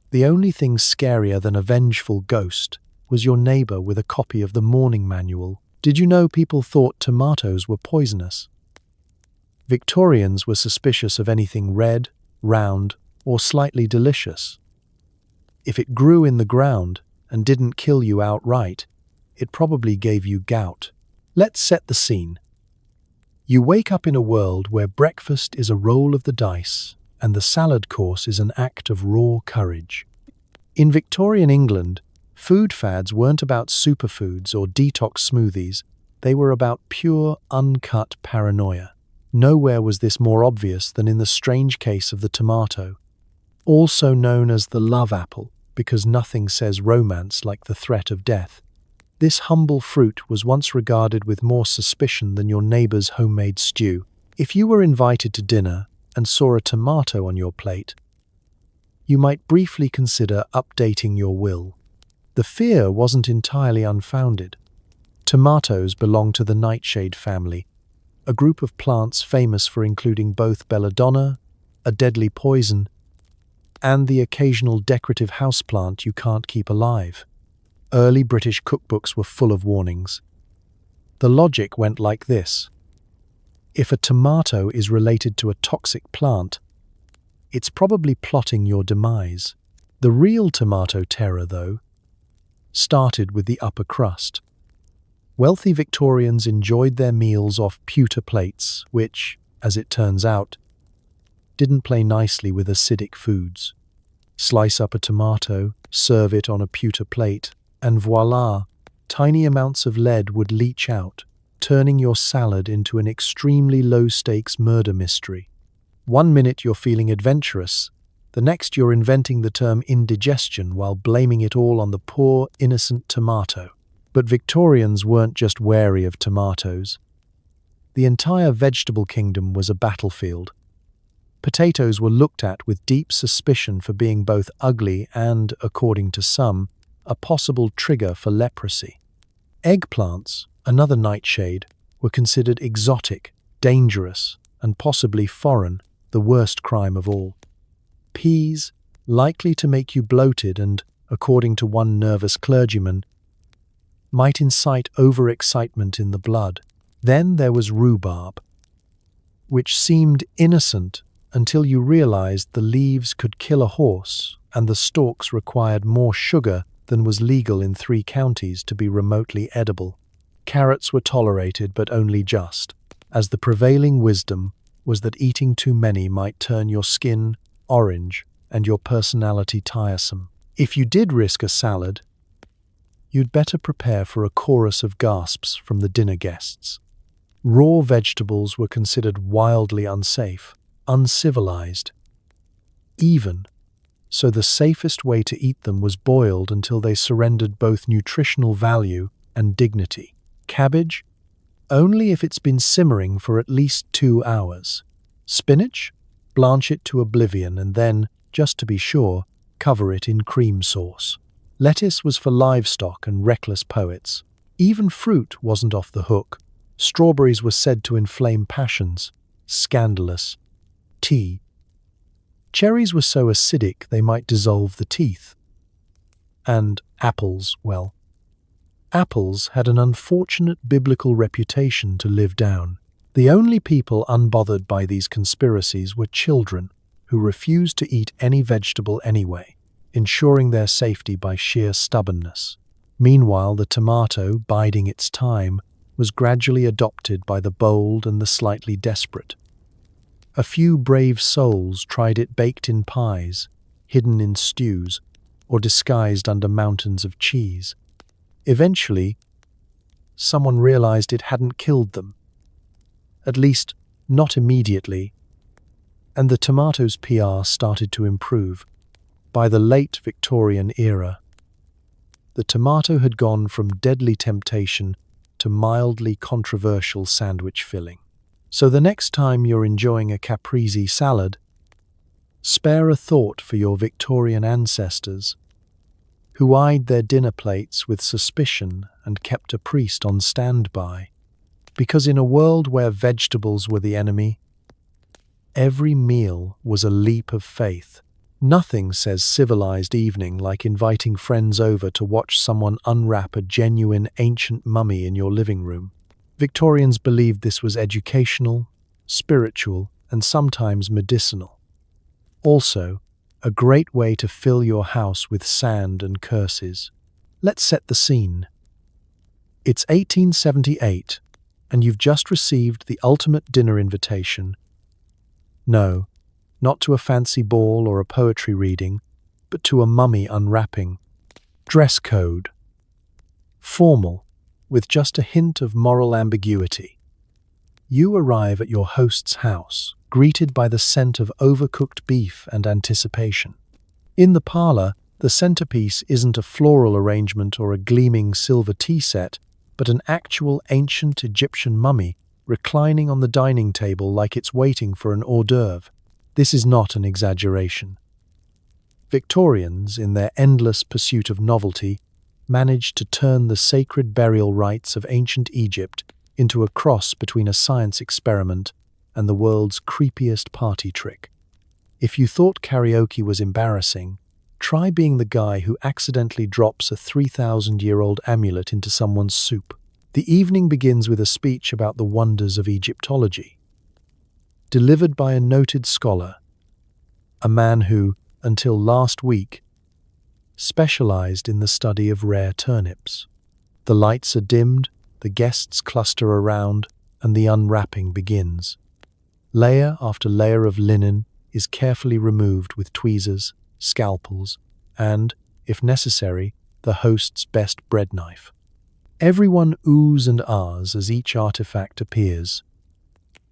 Speaker 1: the only thing scarier than a vengeful ghost was your neighbor with a copy of the mourning manual. Did you know people thought tomatoes were poisonous? Victorians were suspicious of anything red, round, or slightly delicious. If it grew in the ground and didn't kill you outright, it probably gave you gout. Let's set the scene. You wake up in a world where breakfast is a roll of the dice and the salad course is an act of raw courage. In Victorian England, food fads weren't about superfoods or detox smoothies. They were about pure, uncut paranoia. Nowhere was this more obvious than in the strange case of the tomato, also known as the love apple, because nothing says romance like the threat of death. This humble fruit was once regarded with more suspicion than your neighbor's homemade stew. If you were invited to dinner and saw a tomato on your plate, you might briefly consider updating your will. The fear wasn't entirely unfounded. Tomatoes belong to the nightshade family, a group of plants famous for including both belladonna, a deadly poison, and the occasional decorative houseplant you can't keep alive. Early British cookbooks were full of warnings. The logic went like this. If a tomato is related to a toxic plant, it's probably plotting your demise. The real tomato terror, though, started with the upper crust. Wealthy Victorians enjoyed their meals off pewter plates, which, as it turns out, didn't play nicely with acidic foods. Slice up a tomato, serve it on a pewter plate, and voila, tiny amounts of lead would leach out, turning your salad into an extremely low-stakes murder mystery. One minute you're feeling adventurous, the next you're inventing the term indigestion while blaming it all on the poor, innocent tomato. But Victorians weren't just wary of tomatoes. The entire vegetable kingdom was a battlefield. Potatoes were looked at with deep suspicion for being both ugly and, according to some, a possible trigger for leprosy. Eggplants, another nightshade, were considered exotic, dangerous, and possibly foreign, the worst crime of all. Peas, likely to make you bloated and, according to one nervous clergyman, might incite overexcitement in the blood. Then there was rhubarb, which seemed innocent until you realized the leaves could kill a horse and the stalks required more sugar than was legal in 3 counties to be remotely edible. Carrots were tolerated, but only just, as the prevailing wisdom was that eating too many might turn your skin orange and your personality tiresome. If you did risk a salad, you'd better prepare for a chorus of gasps from the dinner guests. Raw vegetables were considered wildly unsafe, uncivilized, even, so the safest way to eat them was boiled until they surrendered both nutritional value and dignity. Cabbage? Only if it's been simmering for at least 2 hours. Spinach? Blanch it to oblivion and then, just to be sure, cover it in cream sauce. Lettuce was for livestock and reckless poets. Even fruit wasn't off the hook. Strawberries were said to inflame passions. Scandalous. Tea. Cherries were so acidic they might dissolve the teeth. And apples, well, apples had an unfortunate biblical reputation to live down. The only people unbothered by these conspiracies were children, who refused to eat any vegetable anyway, ensuring their safety by sheer stubbornness. Meanwhile, the tomato, biding its time, was gradually adopted by the bold and the slightly desperate. A few brave souls tried it baked in pies, hidden in stews, or disguised under mountains of cheese. Eventually, someone realized it hadn't killed them. At least, not immediately, and the tomato's PR started to improve. By the late Victorian era, the tomato had gone from deadly temptation to mildly controversial sandwich filling. So the next time you're enjoying a caprese salad, spare a thought for your Victorian ancestors, who eyed their dinner plates with suspicion and kept a priest on standby. Because in a world where vegetables were the enemy, every meal was a leap of faith. Nothing says civilized evening like inviting friends over to watch someone unwrap a genuine ancient mummy in your living room. Victorians believed this was educational, spiritual, and sometimes medicinal. Also, a great way to fill your house with sand and curses. Let's set the scene. It's 1878, and you've just received the ultimate dinner invitation. No, not to a fancy ball or a poetry reading, but to a mummy unwrapping. Dress code. Formal, with just a hint of moral ambiguity. You arrive at your host's house, greeted by the scent of overcooked beef and anticipation. In the parlor, the centerpiece isn't a floral arrangement or a gleaming silver tea set, but an actual ancient Egyptian mummy reclining on the dining table like it's waiting for an hors d'oeuvre. This is not an exaggeration. Victorians, in their endless pursuit of novelty, managed to turn the sacred burial rites of ancient Egypt into a cross between a science experiment and the world's creepiest party trick. If you thought karaoke was embarrassing, try being the guy who accidentally drops a 3,000-year-old amulet into someone's soup. The evening begins with a speech about the wonders of Egyptology, delivered by a noted scholar, a man who, until last week, specialized in the study of rare turnips. The lights are dimmed, the guests cluster around, and the unwrapping begins. Layer after layer of linen is carefully removed with tweezers, scalpels, and, if necessary, the host's best bread knife. Everyone oohs and ahs as each artifact appears.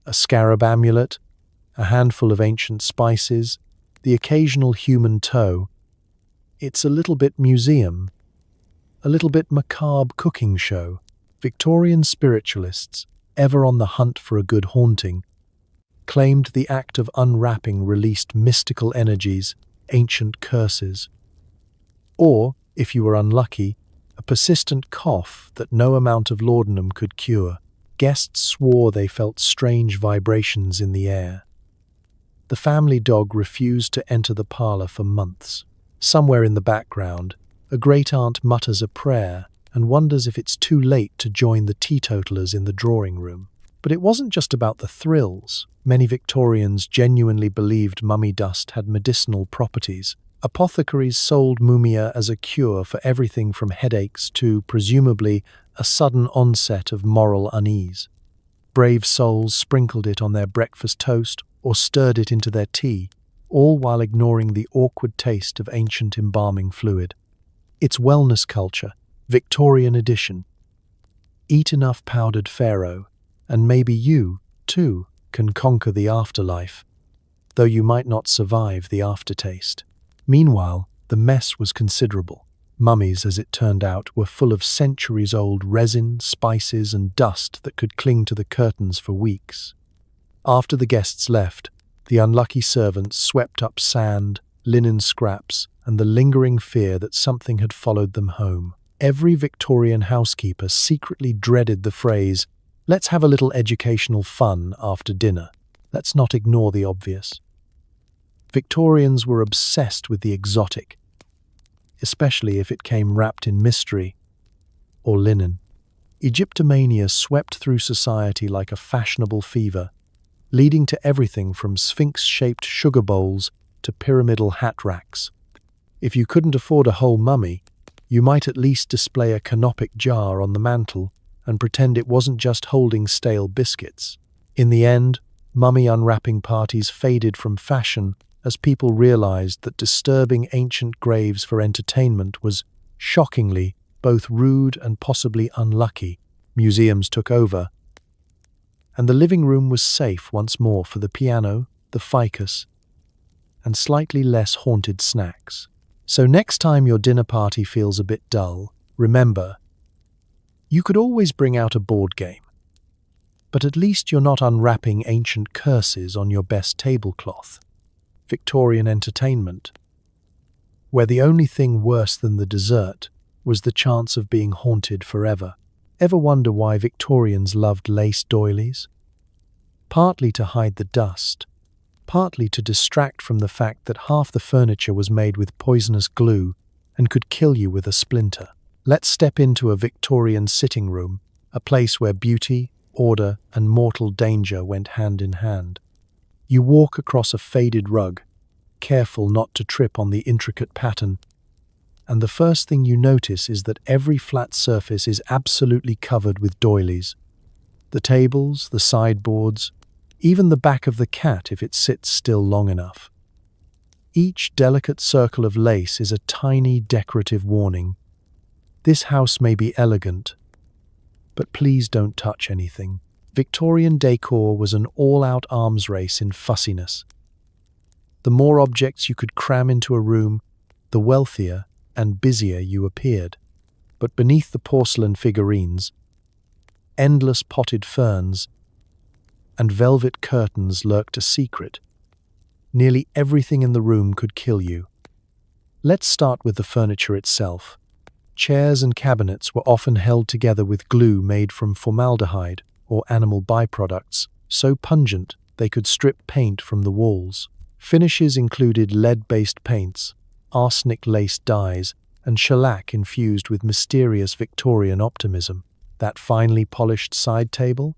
Speaker 1: A scarab amulet, a handful of ancient spices, the occasional human toe. It's a little bit museum, a little bit macabre cooking show. Victorian spiritualists, ever on the hunt for a good haunting, claimed the act of unwrapping released mystical energies, ancient curses, or, if you were unlucky, a persistent cough that no amount of laudanum could cure. Guests swore they felt strange vibrations in the air. The family dog refused to enter the parlor for months. Somewhere in the background, a great-aunt mutters a prayer and wonders if it's too late to join the teetotalers in the drawing room. But it wasn't just about the thrills. Many Victorians genuinely believed mummy dust had medicinal properties. Apothecaries sold mumia as a cure for everything from headaches to, presumably, a sudden onset of moral unease. Brave souls sprinkled it on their breakfast toast or stirred it into their tea, all while ignoring the awkward taste of ancient embalming fluid. It's wellness culture, Victorian edition. Eat enough powdered Pharaoh, and maybe you, too, can conquer the afterlife, though you might not survive the aftertaste. Meanwhile, the mess was considerable. Mummies, as it turned out, were full of centuries-old resin, spices, and dust that could cling to the curtains for weeks. After the guests left, the unlucky servants swept up sand, linen scraps, and the lingering fear that something had followed them home. Every Victorian housekeeper secretly dreaded the phrase, "Let's have a little educational fun after dinner." Let's not ignore the obvious. Victorians were obsessed with the exotic, especially if it came wrapped in mystery or linen. Egyptomania swept through society like a fashionable fever, leading to everything from sphinx-shaped sugar bowls to pyramidal hat racks. If you couldn't afford a whole mummy, you might at least display a canopic jar on the mantel and pretend it wasn't just holding stale biscuits. In the end, mummy unwrapping parties faded from fashion as people realized that disturbing ancient graves for entertainment was, shockingly, both rude and possibly unlucky. Museums took over, and the living room was safe once more for the piano, the ficus, and slightly less haunted snacks. So next time your dinner party feels a bit dull, remember, you could always bring out a board game. But at least you're not unwrapping ancient curses on your best tablecloth. Victorian entertainment, where the only thing worse than the dessert was the chance of being haunted forever. Ever wonder why Victorians loved lace doilies? Partly to hide the dust, partly to distract from the fact that half the furniture was made with poisonous glue and could kill you with a splinter. Let's step into a Victorian sitting room, a place where beauty, order, and mortal danger went hand in hand. You walk across a faded rug, careful not to trip on the intricate pattern, and the first thing you notice is that every flat surface is absolutely covered with doilies. The tables, the sideboards, even the back of the cat if it sits still long enough. Each delicate circle of lace is a tiny decorative warning. This house may be elegant, but please don't touch anything. Victorian decor was an all-out arms race in fussiness. The more objects you could cram into a room, the wealthier and busier you appeared. But beneath the porcelain figurines, endless potted ferns and velvet curtains lurked a secret. Nearly everything in the room could kill you. Let's start with the furniture itself. Chairs and cabinets were often held together with glue made from formaldehyde or animal byproducts, so pungent they could strip paint from the walls. Finishes included lead-based paints, arsenic-laced dyes, and shellac infused with mysterious Victorian optimism. That finely polished side table?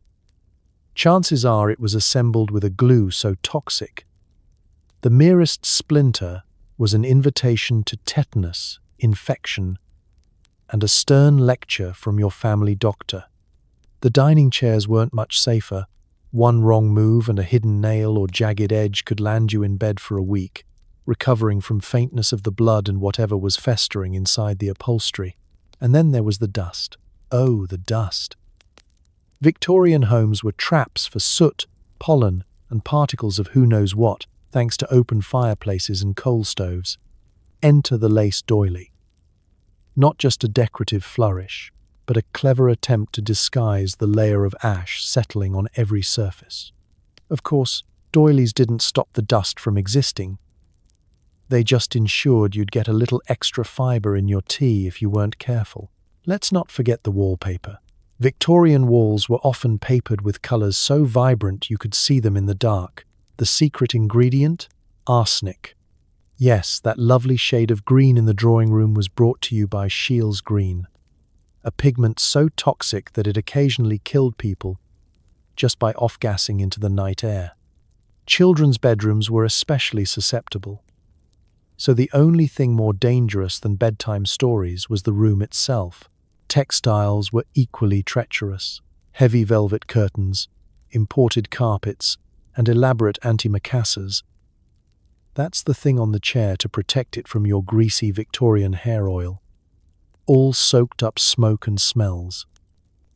Speaker 1: Chances are it was assembled with a glue so toxic. The merest splinter was an invitation to tetanus, infection, and a stern lecture from your family doctor. The dining chairs weren't much safer. One wrong move and a hidden nail or jagged edge could land you in bed for a week, recovering from faintness of the blood and whatever was festering inside the upholstery. And then there was the dust. Oh, the dust. Victorian homes were traps for soot, pollen, and particles of who knows what, thanks to open fireplaces and coal stoves. Enter the lace doily. Not just a decorative flourish, but a clever attempt to disguise the layer of ash settling on every surface. Of course, doilies didn't stop the dust from existing. They just ensured you'd get a little extra fibre in your tea if you weren't careful. Let's not forget the wallpaper. Victorian walls were often papered with colours so vibrant you could see them in the dark. The secret ingredient? Arsenic. Yes, that lovely shade of green in the drawing room was brought to you by Scheele's green, a pigment so toxic that it occasionally killed people just by off-gassing into the night air. Children's bedrooms were especially susceptible. So the only thing more dangerous than bedtime stories was the room itself. Textiles were equally treacherous. Heavy velvet curtains, imported carpets, and elaborate antimacassars. That's the thing on the chair to protect it from your greasy Victorian hair oil. All soaked up smoke and smells.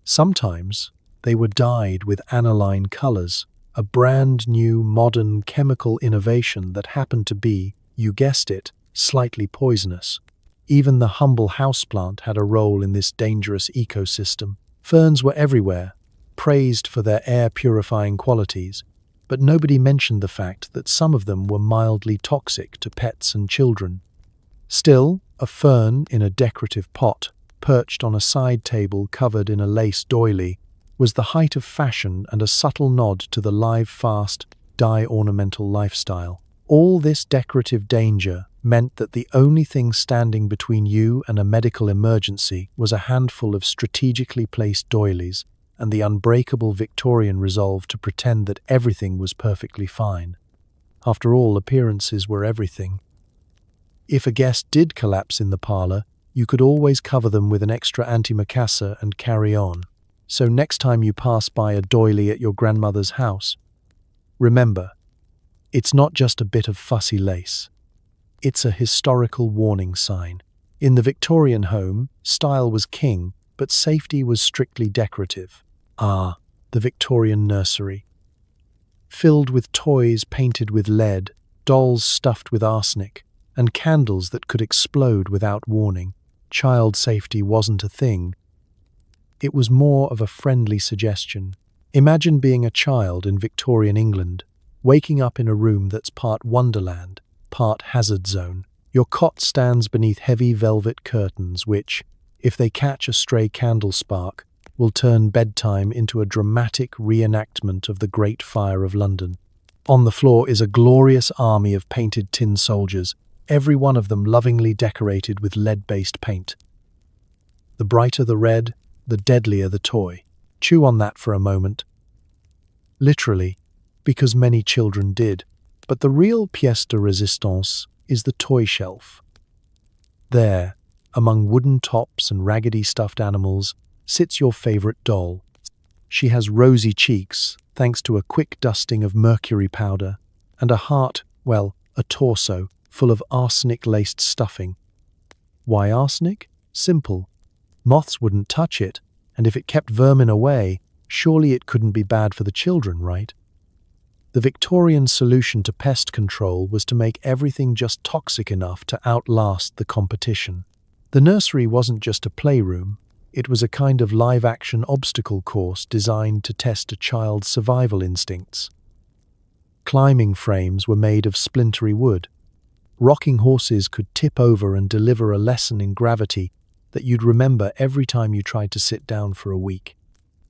Speaker 1: Sometimes they were dyed with aniline colours, a brand new modern chemical innovation that happened to be, you guessed it, slightly poisonous. Even the humble houseplant had a role in this dangerous ecosystem. Ferns were everywhere, praised for their air-purifying qualities, but nobody mentioned the fact that some of them were mildly toxic to pets and children. Still, a fern in a decorative pot, perched on a side table covered in a lace doily, was the height of fashion and a subtle nod to the live, fast, dye-ornamental lifestyle. All this decorative danger meant that the only thing standing between you and a medical emergency was a handful of strategically placed doilies and the unbreakable Victorian resolve to pretend that everything was perfectly fine. After all, appearances were everything. If a guest did collapse in the parlor, you could always cover them with an extra antimacassar and carry on. So next time you pass by a doily at your grandmother's house, remember, it's not just a bit of fussy lace. It's a historical warning sign. In the Victorian home, style was king, but safety was strictly decorative. Ah, the Victorian nursery. Filled with toys painted with lead, dolls stuffed with arsenic, and candles that could explode without warning, child safety wasn't a thing. It was more of a friendly suggestion. Imagine being a child in Victorian England, waking up in a room that's part wonderland, part hazard zone. Your cot stands beneath heavy velvet curtains which, if they catch a stray candle spark, will turn bedtime into a dramatic reenactment of the Great Fire of London. On the floor is a glorious army of painted tin soldiers, every one of them lovingly decorated with lead-based paint. The brighter the red, the deadlier the toy. Chew on that for a moment. Literally, because many children did. But the real pièce de résistance is the toy shelf. There, among wooden tops and raggedy stuffed animals, sits your favorite doll. She has rosy cheeks, thanks to a quick dusting of mercury powder, and a heart, well, a torso, full of arsenic-laced stuffing. Why arsenic? Simple. Moths wouldn't touch it, and if it kept vermin away, surely it couldn't be bad for the children, right? The Victorian solution to pest control was to make everything just toxic enough to outlast the competition. The nursery wasn't just a playroom, it was a kind of live-action obstacle course designed to test a child's survival instincts. Climbing frames were made of splintery wood. Rocking horses could tip over and deliver a lesson in gravity that you'd remember every time you tried to sit down for a week.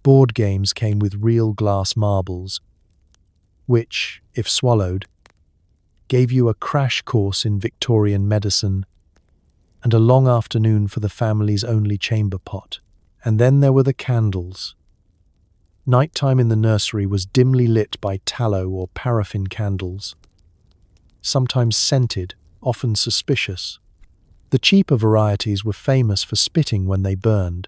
Speaker 1: Board games came with real glass marbles, which, if swallowed, gave you a crash course in Victorian medicine and a long afternoon for the family's only chamber pot. And then there were the candles. Nighttime in the nursery was dimly lit by tallow or paraffin candles, sometimes scented, often suspicious. The cheaper varieties were famous for spitting when they burned.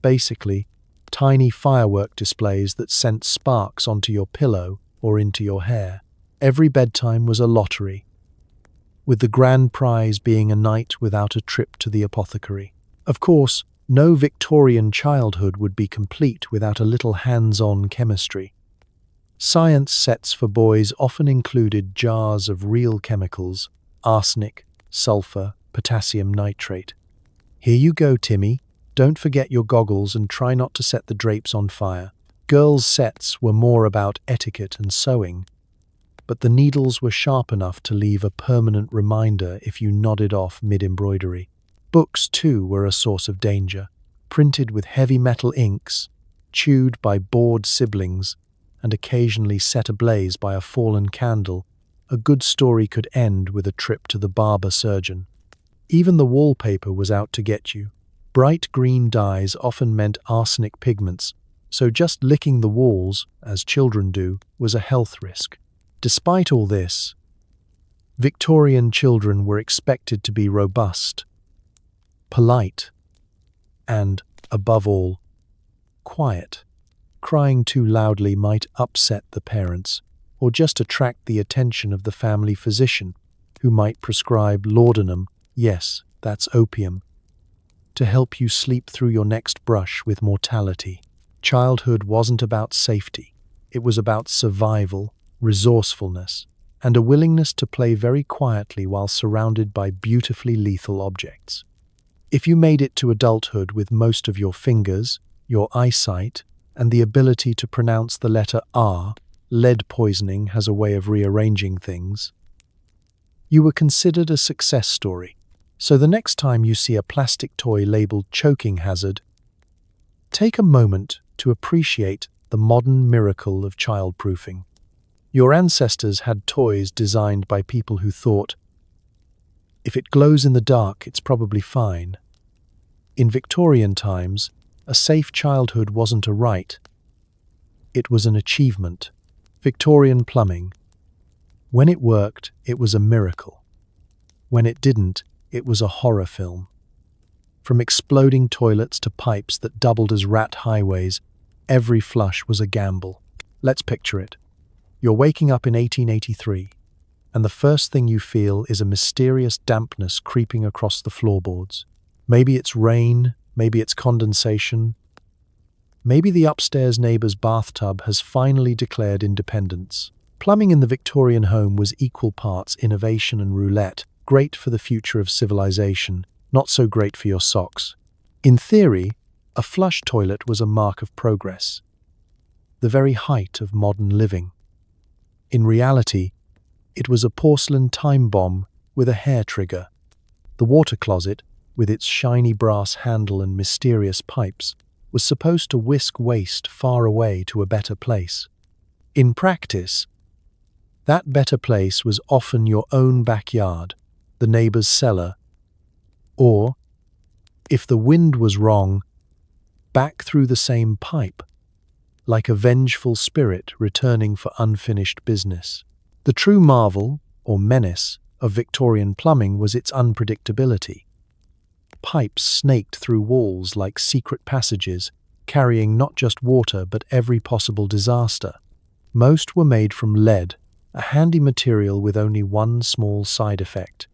Speaker 1: Basically, tiny firework displays that sent sparks onto your pillow or into your hair. Every bedtime was a lottery, with the grand prize being a night without a trip to the apothecary. Of course, no Victorian childhood would be complete without a little hands-on chemistry. Science sets for boys often included jars of real chemicals, arsenic, sulfur, potassium nitrate. Here you go, Timmy. Don't forget your goggles and try not to set the drapes on fire. Girls' sets were more about etiquette and sewing, but the needles were sharp enough to leave a permanent reminder if you nodded off mid-embroidery. Books, too, were a source of danger, printed with heavy metal inks, chewed by bored siblings, and occasionally set ablaze by a fallen candle. A good story could end with a trip to the barber surgeon. Even the wallpaper was out to get you. Bright green dyes often meant arsenic pigments, so just licking the walls, as children do, was a health risk. Despite all this, Victorian children were expected to be robust, polite, and, above all, quiet. Crying too loudly might upset the parents, or just attract the attention of the family physician, who might prescribe laudanum, yes, that's opium, to help you sleep through your next brush with mortality. Childhood wasn't about safety. It was about survival, resourcefulness, and a willingness to play very quietly while surrounded by beautifully lethal objects. If you made it to adulthood with most of your fingers, your eyesight, and the ability to pronounce the letter R, lead poisoning has a way of rearranging things, you were considered a success story. So the next time you see a plastic toy labeled choking hazard, take a moment to appreciate the modern miracle of childproofing. Your ancestors had toys designed by people who thought, if it glows in the dark, it's probably fine. In Victorian times, a safe childhood wasn't a right. It was an achievement. Victorian plumbing. When it worked, it was a miracle. When it didn't, it was a horror film. From exploding toilets to pipes that doubled as rat highways, every flush was a gamble. Let's picture it. You're waking up in 1883, and the first thing you feel is a mysterious dampness creeping across the floorboards. Maybe it's rain, maybe it's condensation, maybe the upstairs neighbor's bathtub has finally declared independence. Plumbing in the Victorian home was equal parts innovation and roulette, great for the future of civilization, not so great for your socks. In theory, a flush toilet was a mark of progress, the very height of modern living. In reality, it was a porcelain time bomb with a hair trigger. The water closet, with its shiny brass handle and mysterious pipes, was supposed to whisk waste far away to a better place. In practice, that better place was often your own backyard, the neighbor's cellar, or, if the wind was wrong, back through the same pipe, like a vengeful spirit returning for unfinished business. The true marvel, or menace, of Victorian plumbing was its unpredictability. Pipes snaked through walls like secret passages, carrying not just water but every possible disaster. Most were made from lead, a handy material with only one small side effect.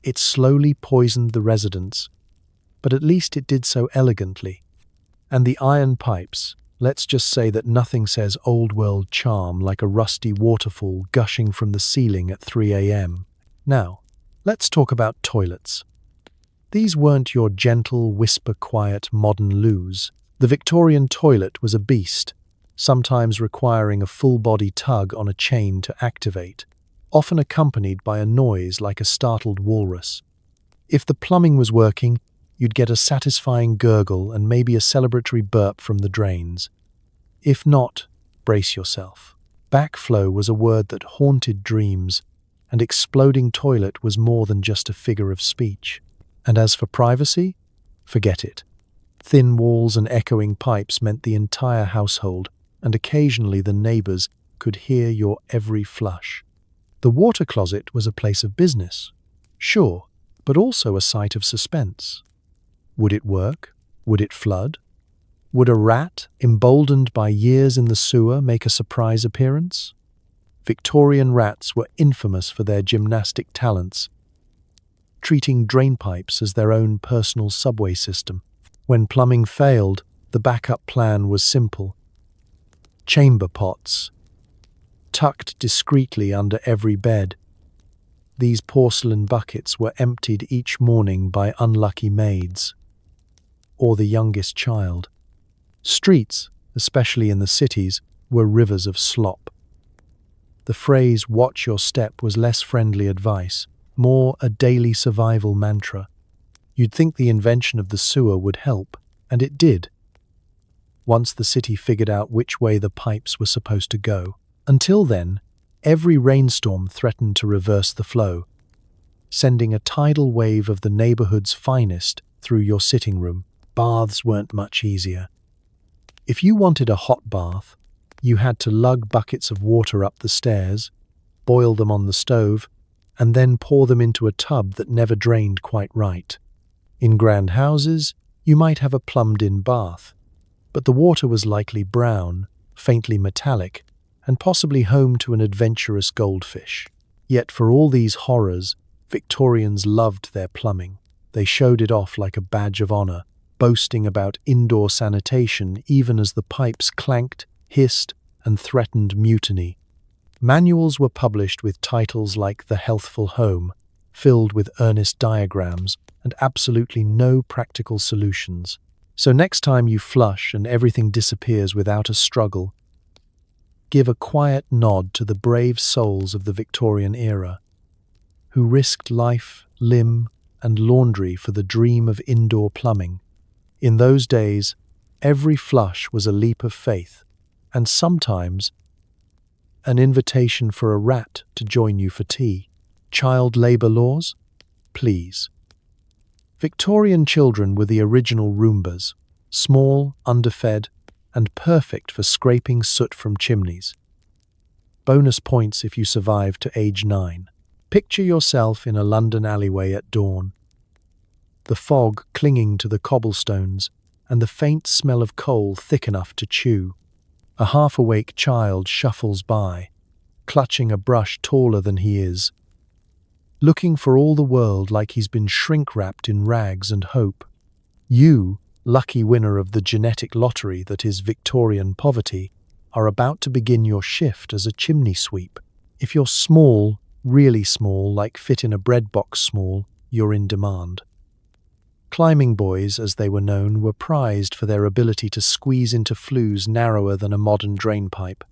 Speaker 1: It slowly poisoned the residents, but at least it did so elegantly. And the iron pipes, let's just say that nothing says old-world charm like a rusty waterfall gushing from the ceiling at 3 a.m. Now, let's talk about toilets. These weren't your gentle, whisper-quiet modern loos. The Victorian toilet was a beast, sometimes requiring a full-body tug on a chain to activate, often accompanied by a noise like a startled walrus. If the plumbing was working, you'd get a satisfying gurgle and maybe a celebratory burp from the drains. If not, brace yourself. Backflow was a word that haunted dreams, and exploding toilet was more than just a figure of speech. And as for privacy, forget it. Thin walls and echoing pipes meant the entire household, and occasionally the neighbors could hear your every flush. The water closet was a place of business, sure, but also a site of suspense. Would it work? Would it flood? Would a rat, emboldened by years in the sewer, make a surprise appearance? Victorian rats were infamous for their gymnastic talents, treating drainpipes as their own personal subway system. When plumbing failed, the backup plan was simple. Chamber pots, tucked discreetly under every bed. These porcelain buckets were emptied each morning by unlucky maids, or the youngest child. Streets, especially in the cities, were rivers of slop. The phrase "watch your step" was less friendly advice, more a daily survival mantra. You'd think the invention of the sewer would help, and it did, once the city figured out which way the pipes were supposed to go. Until then, every rainstorm threatened to reverse the flow, sending a tidal wave of the neighborhood's finest through your sitting room. Baths weren't much easier. If you wanted a hot bath, you had to lug buckets of water up the stairs, boil them on the stove, and then pour them into a tub that never drained quite right. In grand houses, you might have a plumbed-in bath, but the water was likely brown, faintly metallic, and possibly home to an adventurous goldfish. Yet for all these horrors, Victorians loved their plumbing. They showed it off like a badge of honor, boasting about indoor sanitation even as the pipes clanked, hissed, and threatened mutiny. Manuals were published with titles like The Healthful Home, filled with earnest diagrams and absolutely no practical solutions. So next time you flush and everything disappears without a struggle, give a quiet nod to the brave souls of the Victorian era, who risked life, limb, and laundry for the dream of indoor plumbing. In those days, every flush was a leap of faith, and sometimes an invitation for a rat to join you for tea. Child labour laws? Please. Victorian children were the original Roombas, small, underfed, and perfect for scraping soot from chimneys. Bonus points if you survived to age 9. Picture yourself in a London alleyway at dawn. The fog clinging to the cobblestones and the faint smell of coal thick enough to chew. A half-awake child shuffles by, clutching a brush taller than he is, looking for all the world like he's been shrink-wrapped in rags and hope. You, lucky winner of the genetic lottery that is Victorian poverty, are about to begin your shift as a chimney sweep. If you're small, really small, like fit in a bread box small, you're in demand. Climbing boys, as they were known, were prized for their ability to squeeze into flues narrower than a modern drainpipe.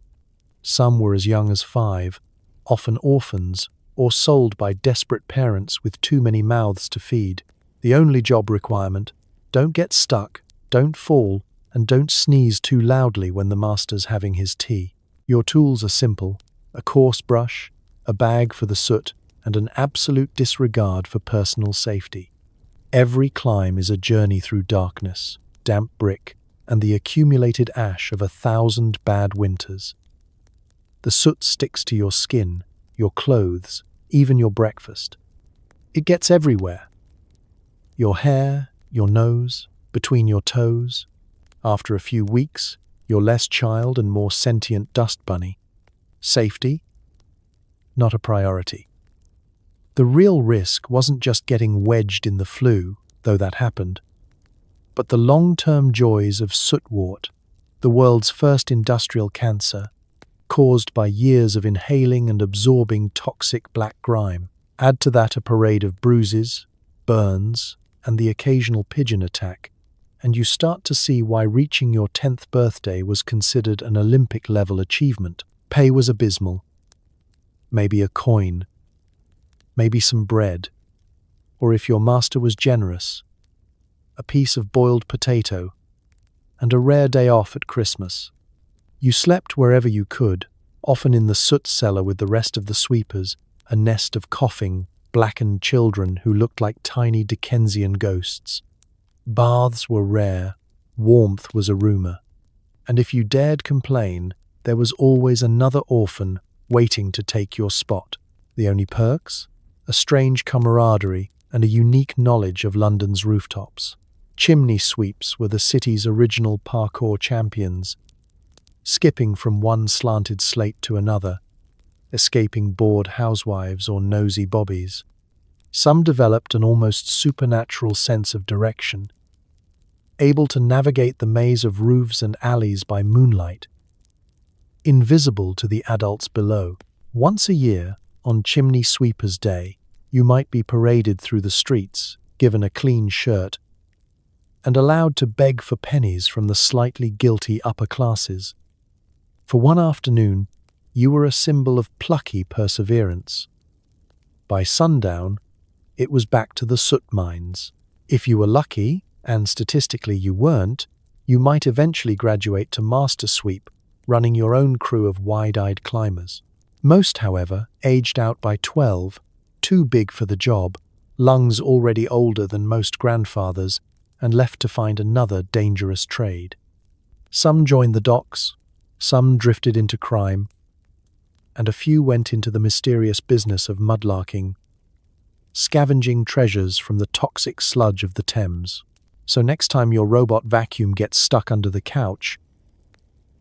Speaker 1: Some were as young as 5, often orphans, or sold by desperate parents with too many mouths to feed. The only job requirement: don't get stuck, don't fall, and don't sneeze too loudly when the master's having his tea. Your tools are simple: a coarse brush, a bag for the soot, and an absolute disregard for personal safety. Every climb is a journey through darkness, damp brick, and the accumulated ash of 1,000 bad winters. The soot sticks to your skin, your clothes, even your breakfast. It gets everywhere. Your hair, your nose, between your toes. After a few weeks, you're less child and more sentient dust bunny. Safety? Not a priority. The real risk wasn't just getting wedged in the flue, though that happened, but the long-term joys of sootwort, the world's first industrial cancer, caused by years of inhaling and absorbing toxic black grime. Add to that a parade of bruises, burns, and the occasional pigeon attack, and you start to see why reaching your 10th birthday was considered an Olympic-level achievement. Pay was abysmal. Maybe a coin, maybe some bread, or if your master was generous, a piece of boiled potato, and a rare day off at Christmas. You slept wherever you could, often in the soot cellar with the rest of the sweepers, a nest of coughing, blackened children who looked like tiny Dickensian ghosts. Baths were rare, warmth was a rumour, and if you dared complain, there was always another orphan waiting to take your spot. The only perks? A strange camaraderie and a unique knowledge of London's rooftops. Chimney sweeps were the city's original parkour champions, skipping from one slanted slate to another, escaping bored housewives or nosy bobbies. Some developed an almost supernatural sense of direction, able to navigate the maze of roofs and alleys by moonlight, invisible to the adults below. Once a year, on Chimney Sweepers' Day, you might be paraded through the streets, given a clean shirt, and allowed to beg for pennies from the slightly guilty upper classes. For one afternoon, you were a symbol of plucky perseverance. By sundown, it was back to the soot mines. If you were lucky, and statistically you weren't, you might eventually graduate to master sweep, running your own crew of wide-eyed climbers. Most, however, aged out by 12, too big for the job, lungs already older than most grandfathers, and left to find another dangerous trade. Some joined the docks, some drifted into crime, and a few went into the mysterious business of mudlarking, scavenging treasures from the toxic sludge of the Thames. So next time your robot vacuum gets stuck under the couch,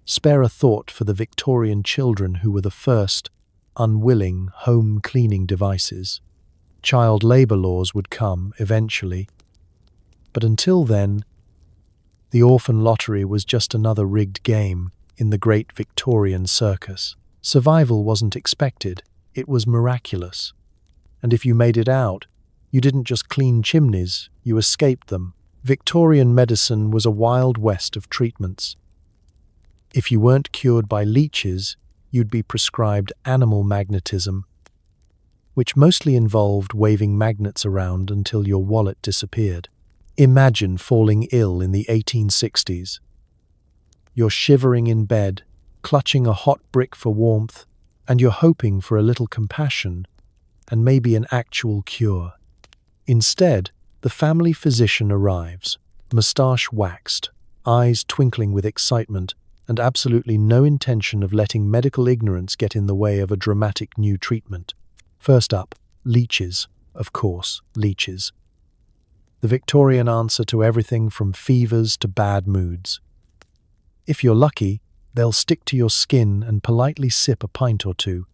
Speaker 1: spare a thought for the Victorian children who were the first unwilling home cleaning devices. Child labour laws would come eventually, but until then, the orphan lottery was just another rigged game in the great Victorian circus. Survival wasn't expected, it was miraculous. And if you made it out, you didn't just clean chimneys, you escaped them. Victorian medicine was a wild west of treatments. If you weren't cured by leeches, you'd be prescribed animal magnetism, which mostly involved waving magnets around until your wallet disappeared. Imagine falling ill in the 1860s. You're shivering in bed, clutching a hot brick for warmth, and you're hoping for a little compassion and maybe an actual cure. Instead, the family physician arrives, mustache waxed, eyes twinkling with excitement, and absolutely no intention of letting medical ignorance get in the way of a dramatic new treatment. First up, leeches. Of course, leeches. The Victorian answer to everything from fevers to bad moods. If you're lucky, they'll stick to your skin and politely sip a pint or two.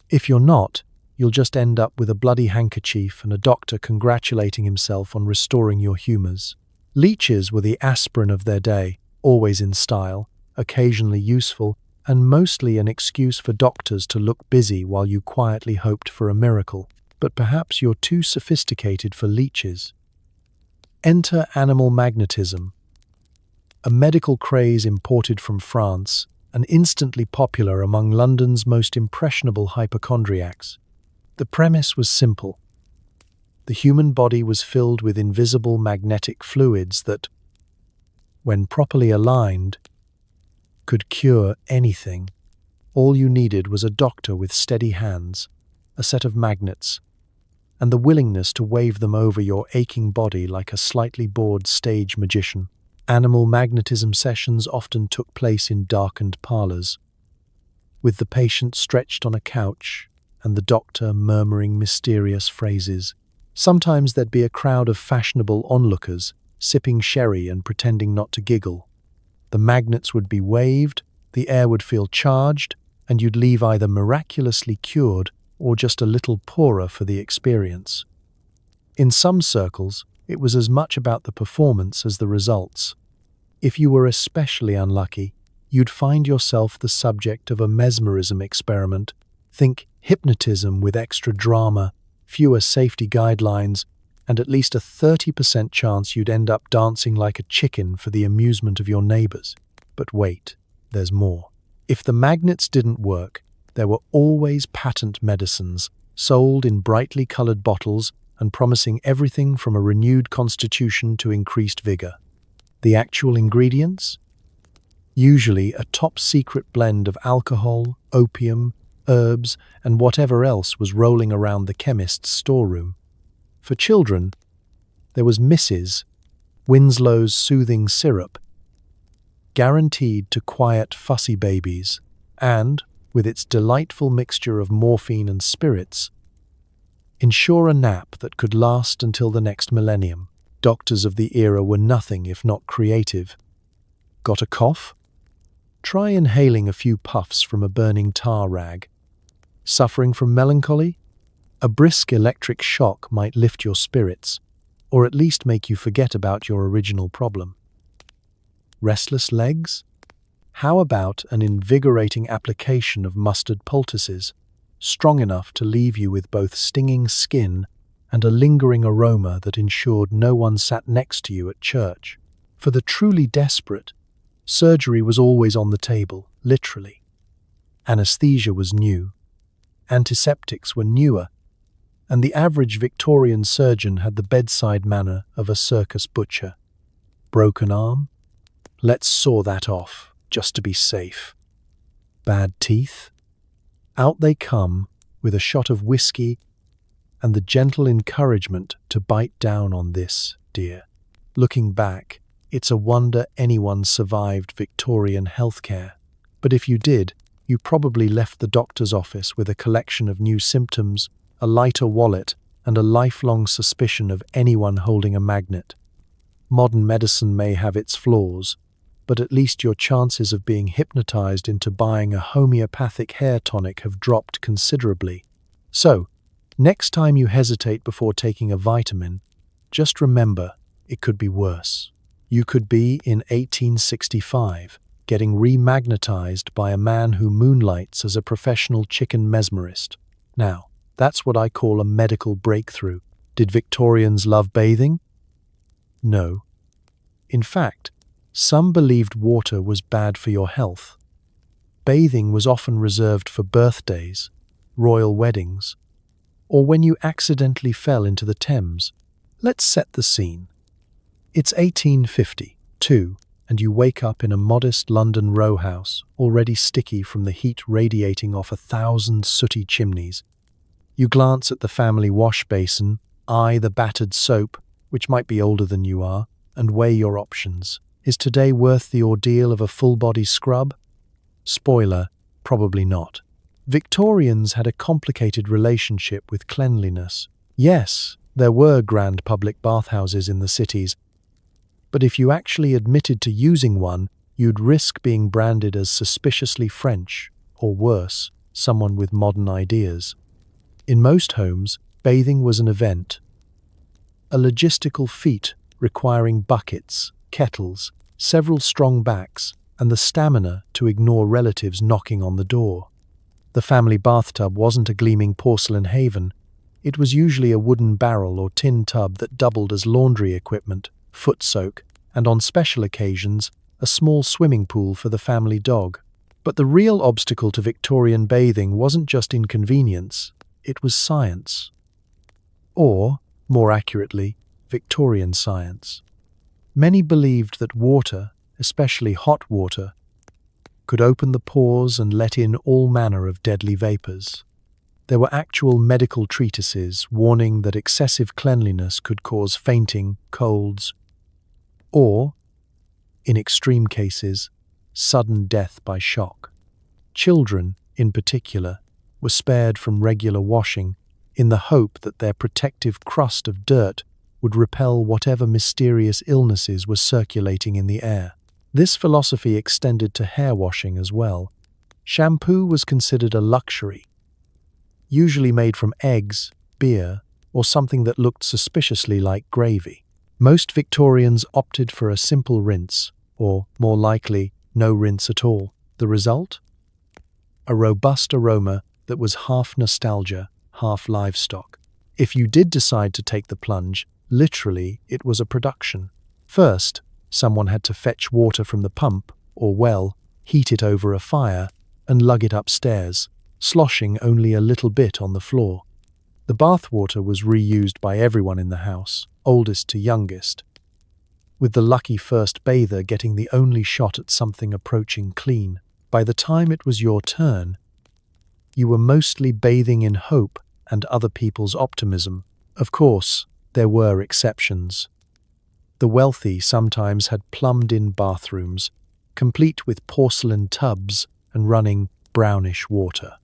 Speaker 1: If you're not, you'll just end up with a bloody handkerchief and a doctor congratulating himself on restoring your humours. Leeches were the aspirin of their day, always in style, occasionally useful, and mostly an excuse for doctors to look busy while you quietly hoped for a miracle. But perhaps you're too sophisticated for leeches. Enter animal magnetism, a medical craze imported from France and instantly popular among London's most impressionable hypochondriacs. The premise was simple. The human body was filled with invisible magnetic fluids that, when properly aligned, could cure anything. All you needed was a doctor with steady hands, a set of magnets, and the willingness to wave them over your aching body like a slightly bored stage magician. Animal magnetism sessions often took place in darkened parlours, with the patient stretched on a couch and the doctor murmuring mysterious phrases. Sometimes there'd be a crowd of fashionable onlookers, sipping sherry and pretending not to giggle. The magnets would be waved, the air would feel charged, and you'd leave either miraculously cured or just a little poorer for the experience. In some circles, it was as much about the performance as the results. If you were especially unlucky, you'd find yourself the subject of a mesmerism experiment. Think hypnotism with extra drama, fewer safety guidelines, and at least a 30% chance you'd end up dancing like a chicken for the amusement of your neighbors. But wait, there's more. If the magnets didn't work, there were always patent medicines, sold in brightly colored bottles and promising everything from a renewed constitution to increased vigor. The actual ingredients? Usually a top-secret blend of alcohol, opium, herbs, and whatever else was rolling around the chemist's storeroom. For children, there was Mrs. Winslow's soothing syrup, guaranteed to quiet fussy babies, and, with its delightful mixture of morphine and spirits, ensure a nap that could last until the next millennium. Doctors of the era were nothing if not creative. Got a cough? Try inhaling a few puffs from a burning tar rag. Suffering from melancholy? A brisk electric shock might lift your spirits, or at least make you forget about your original problem. Restless legs? How about an invigorating application of mustard poultices, strong enough to leave you with both stinging skin and a lingering aroma that ensured no one sat next to you at church? For the truly desperate, surgery was always on the table, literally. Anesthesia was new. Antiseptics were newer, and the average Victorian surgeon had the bedside manner of a circus butcher. Broken arm? Let's saw that off, just to be safe. Bad teeth? Out they come, with a shot of whiskey and the gentle encouragement to bite down on this, dear. Looking back, it's a wonder anyone survived Victorian healthcare. But if you did, you probably left the doctor's office with a collection of new symptoms, a lighter wallet, and a lifelong suspicion of anyone holding a magnet. Modern medicine may have its flaws, but at least your chances of being hypnotized into buying a homeopathic hair tonic have dropped considerably. So, next time you hesitate before taking a vitamin, just remember it could be worse. You could be in 1865, getting remagnetized by a man who moonlights as a professional chicken mesmerist. Now, that's what I call a medical breakthrough. Did Victorians love bathing? No. In fact, some believed water was bad for your health. Bathing was often reserved for birthdays, royal weddings, or when you accidentally fell into the Thames. Let's set the scene. It's 1852, and you wake up in a modest London row house, already sticky from the heat radiating off 1,000 sooty chimneys. You glance at the family wash basin, eye the battered soap, which might be older than you are, and weigh your options. Is today worth the ordeal of a full-body scrub? Spoiler, probably not. Victorians had a complicated relationship with cleanliness. Yes, there were grand public bathhouses in the cities, but if you actually admitted to using one, you'd risk being branded as suspiciously French, or worse, someone with modern ideas. In most homes, bathing was an event, a logistical feat requiring buckets, kettles, several strong backs, and the stamina to ignore relatives knocking on the door. The family bathtub wasn't a gleaming porcelain haven. It was usually a wooden barrel or tin tub that doubled as laundry equipment, foot soak, and on special occasions, a small swimming pool for the family dog. But the real obstacle to Victorian bathing wasn't just inconvenience, it was science. Or, more accurately, Victorian science. Many believed that water, especially hot water, could open the pores and let in all manner of deadly vapors. There were actual medical treatises warning that excessive cleanliness could cause fainting, colds, or, in extreme cases, sudden death by shock. Children, in particular, were spared from regular washing in the hope that their protective crust of dirt would repel whatever mysterious illnesses were circulating in the air. This philosophy extended to hair washing as well. Shampoo was considered a luxury, usually made from eggs, beer, or something that looked suspiciously like gravy. Most Victorians opted for a simple rinse, or, more likely, no rinse at all. The result? A robust aroma that was half nostalgia, half livestock. If you did decide to take the plunge, literally, it was a production. First, someone had to fetch water from the pump, or well, heat it over a fire, and lug it upstairs, sloshing only a little bit on the floor. The bath water was reused by everyone in the house, oldest to youngest, with the lucky first bather getting the only shot at something approaching clean. By the time it was your turn, you were mostly bathing in hope and other people's optimism. Of course, there were exceptions. The wealthy sometimes had plumbed-in bathrooms, complete with porcelain tubs and running brownish water.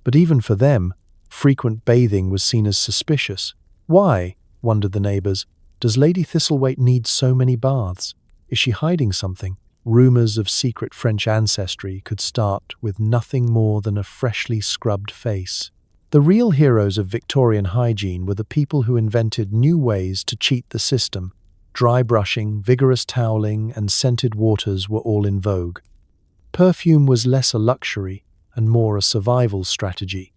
Speaker 1: But even for them, frequent bathing was seen as suspicious. Why, wondered the neighbours, does Lady Thistlethwaite need so many baths? Is she hiding something? Rumours of secret French ancestry could start with nothing more than a freshly scrubbed face. The real heroes of Victorian hygiene were the people who invented new ways to cheat the system. Dry brushing, vigorous toweling, and scented waters were all in vogue. Perfume was less a luxury and more a survival strategy,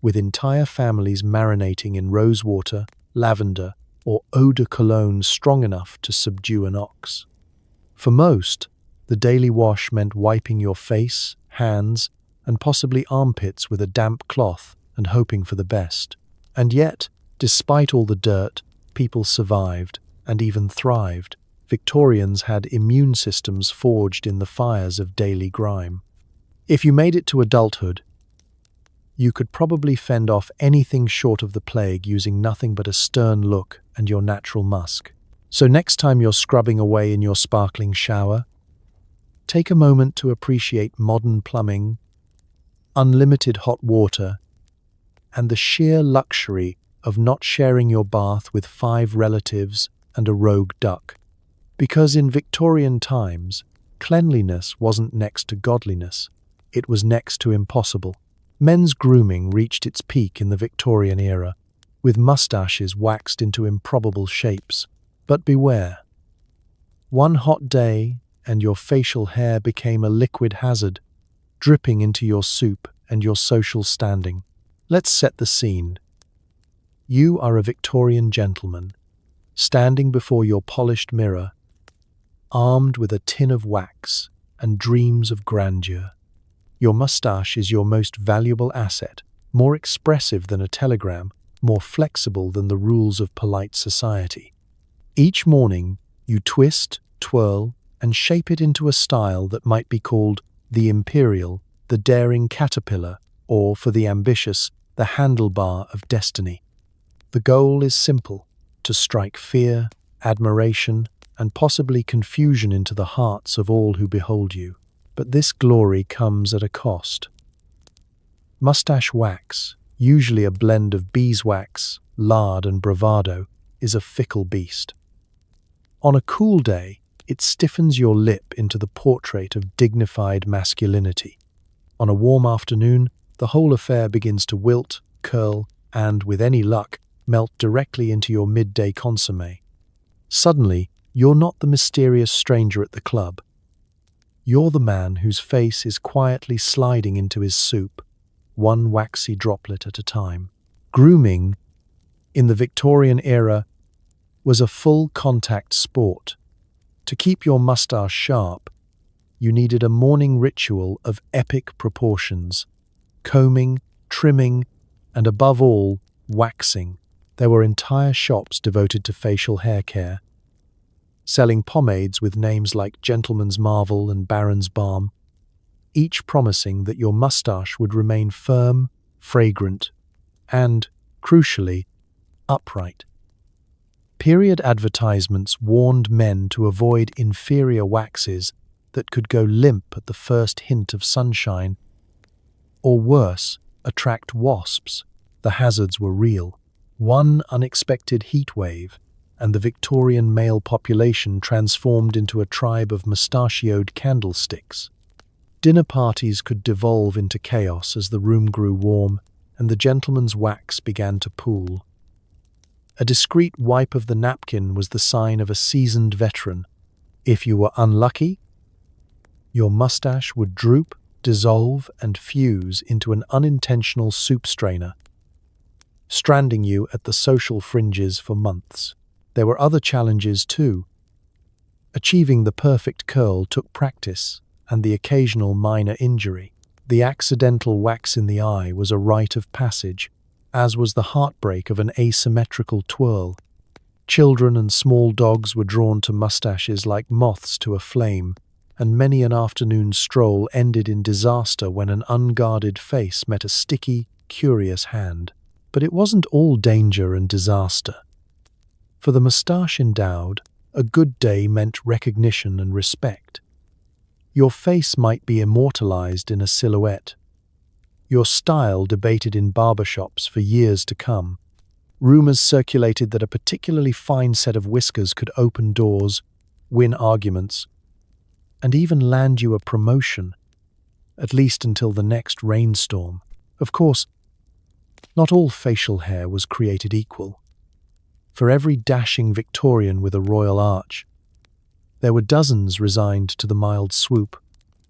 Speaker 1: with entire families marinating in rosewater, lavender, or eau de cologne strong enough to subdue an ox. For most, the daily wash meant wiping your face, hands, and possibly armpits with a damp cloth and hoping for the best. And yet, despite all the dirt, people survived and even thrived. Victorians had immune systems forged in the fires of daily grime. If you made it to adulthood, you could probably fend off anything short of the plague using nothing but a stern look and your natural musk. So next time you're scrubbing away in your sparkling shower, take a moment to appreciate modern plumbing, unlimited hot water, and the sheer luxury of not sharing your bath with 5 relatives and a rogue duck. Because in Victorian times, cleanliness wasn't next to godliness, it was next to impossible. Men's grooming reached its peak in the Victorian era, with mustaches waxed into improbable shapes. But beware. One hot day, and your facial hair became a liquid hazard, dripping into your soup and your social standing. Let's set the scene. You are a Victorian gentleman, standing before your polished mirror, armed with a tin of wax and dreams of grandeur. Your mustache is your most valuable asset, more expressive than a telegram, more flexible than the rules of polite society. Each morning, you twist, twirl, and shape it into a style that might be called the imperial, the daring caterpillar, or, for the ambitious, the handlebar of destiny. The goal is simple: to strike fear, admiration, and possibly confusion into the hearts of all who behold you. But this glory comes at a cost. Mustache wax, usually a blend of beeswax, lard, and bravado, is a fickle beast. On a cool day, it stiffens your lip into the portrait of dignified masculinity. On a warm afternoon, the whole affair begins to wilt, curl, and, with any luck, melt directly into your midday consommé. Suddenly, you're not the mysterious stranger at the club. You're the man whose face is quietly sliding into his soup, one waxy droplet at a time. Grooming, in the Victorian era, was a full-contact sport. To keep your mustache sharp, you needed a morning ritual of epic proportions: combing, trimming, and above all, waxing. There were entire shops devoted to facial hair care, selling pomades with names like Gentleman's Marvel and Baron's Balm, each promising that your mustache would remain firm, fragrant, and, crucially, upright. Period advertisements warned men to avoid inferior waxes that could go limp at the first hint of sunshine, or worse, attract wasps. The hazards were real. One unexpected heat wave, and the Victorian male population transformed into a tribe of mustachioed candlesticks. Dinner parties could devolve into chaos as the room grew warm and the gentleman's wax began to pool. A discreet wipe of the napkin was the sign of a seasoned veteran. If you were unlucky, your mustache would droop, dissolve, and fuse into an unintentional soup strainer, stranding you at the social fringes for months. There were other challenges too. Achieving the perfect curl took practice and the occasional minor injury. The accidental wax in the eye was a rite of passage, as was the heartbreak of an asymmetrical twirl. Children and small dogs were drawn to mustaches like moths to a flame, and many an afternoon stroll ended in disaster when an unguarded face met a sticky, curious hand. But it wasn't all danger and disaster. For the mustache endowed, a good day meant recognition and respect. Your face might be immortalized in a silhouette, your style debated in barbershops for years to come. Rumors circulated that a particularly fine set of whiskers could open doors, win arguments, and even land you a promotion, at least until the next rainstorm. Of course, not all facial hair was created equal. For every dashing Victorian with a royal arch, there were dozens resigned to the mild swoop,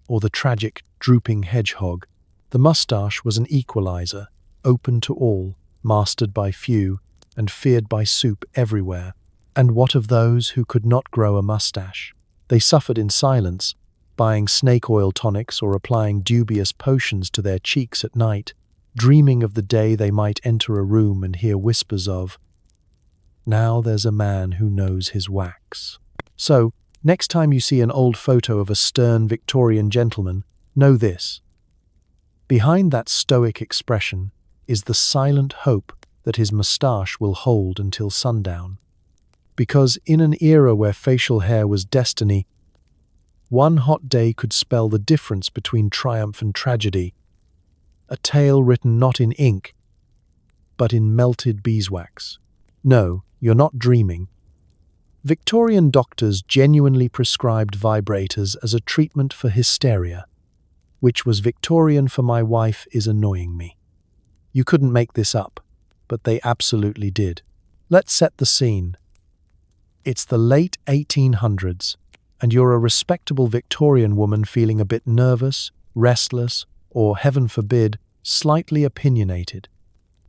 Speaker 1: or the tragic, drooping hedgehog. The mustache was an equalizer, open to all, mastered by few, and feared by soup everywhere. And what of those who could not grow a mustache? They suffered in silence, buying snake oil tonics or applying dubious potions to their cheeks at night, dreaming of the day they might enter a room and hear whispers of, "Now there's a man who knows his wax." So, next time you see an old photo of a stern Victorian gentleman, know this: behind that stoic expression is the silent hope that his moustache will hold until sundown. Because in an era where facial hair was destiny, one hot day could spell the difference between triumph and tragedy, a tale written not in ink, but in melted beeswax. No, you're not dreaming. Victorian doctors genuinely prescribed vibrators as a treatment for hysteria, which was Victorian for my wife is annoying me. You couldn't make this up, but they absolutely did. Let's set the scene. It's the late 1800s, and you're a respectable Victorian woman feeling a bit nervous, restless, or, heaven forbid, slightly opinionated.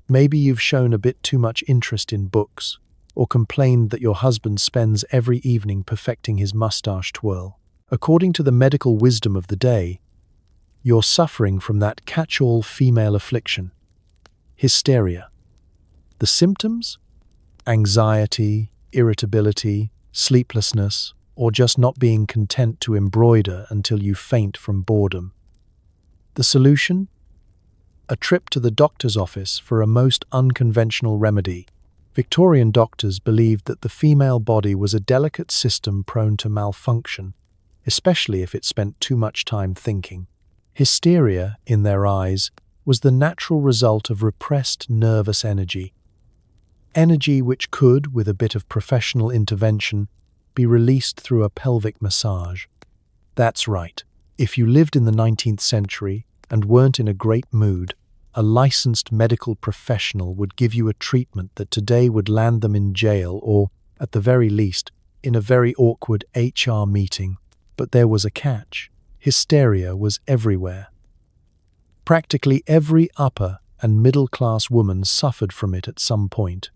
Speaker 1: Maybe you've shown a bit too much interest in books, or complained that your husband spends every evening perfecting his mustache twirl. According to the medical wisdom of the day, you're suffering from that catch-all female affliction. Hysteria. The symptoms? Anxiety, irritability, sleeplessness, or just not being content to embroider until you faint from boredom. The solution? A trip to the doctor's office for a most unconventional remedy. Victorian doctors believed that the female body was a delicate system prone to malfunction, especially if it spent too much time thinking. Hysteria, in their eyes, was the natural result of repressed nervous energy. Energy which could, with a bit of professional intervention, be released through a pelvic massage. That's right. If you lived in the 19th century and weren't in a great mood, a licensed medical professional would give you a treatment that today would land them in jail or, at the very least, in a very awkward HR meeting. But there was a catch. Hysteria was everywhere. Practically every upper and middle-class woman suffered from it at some point,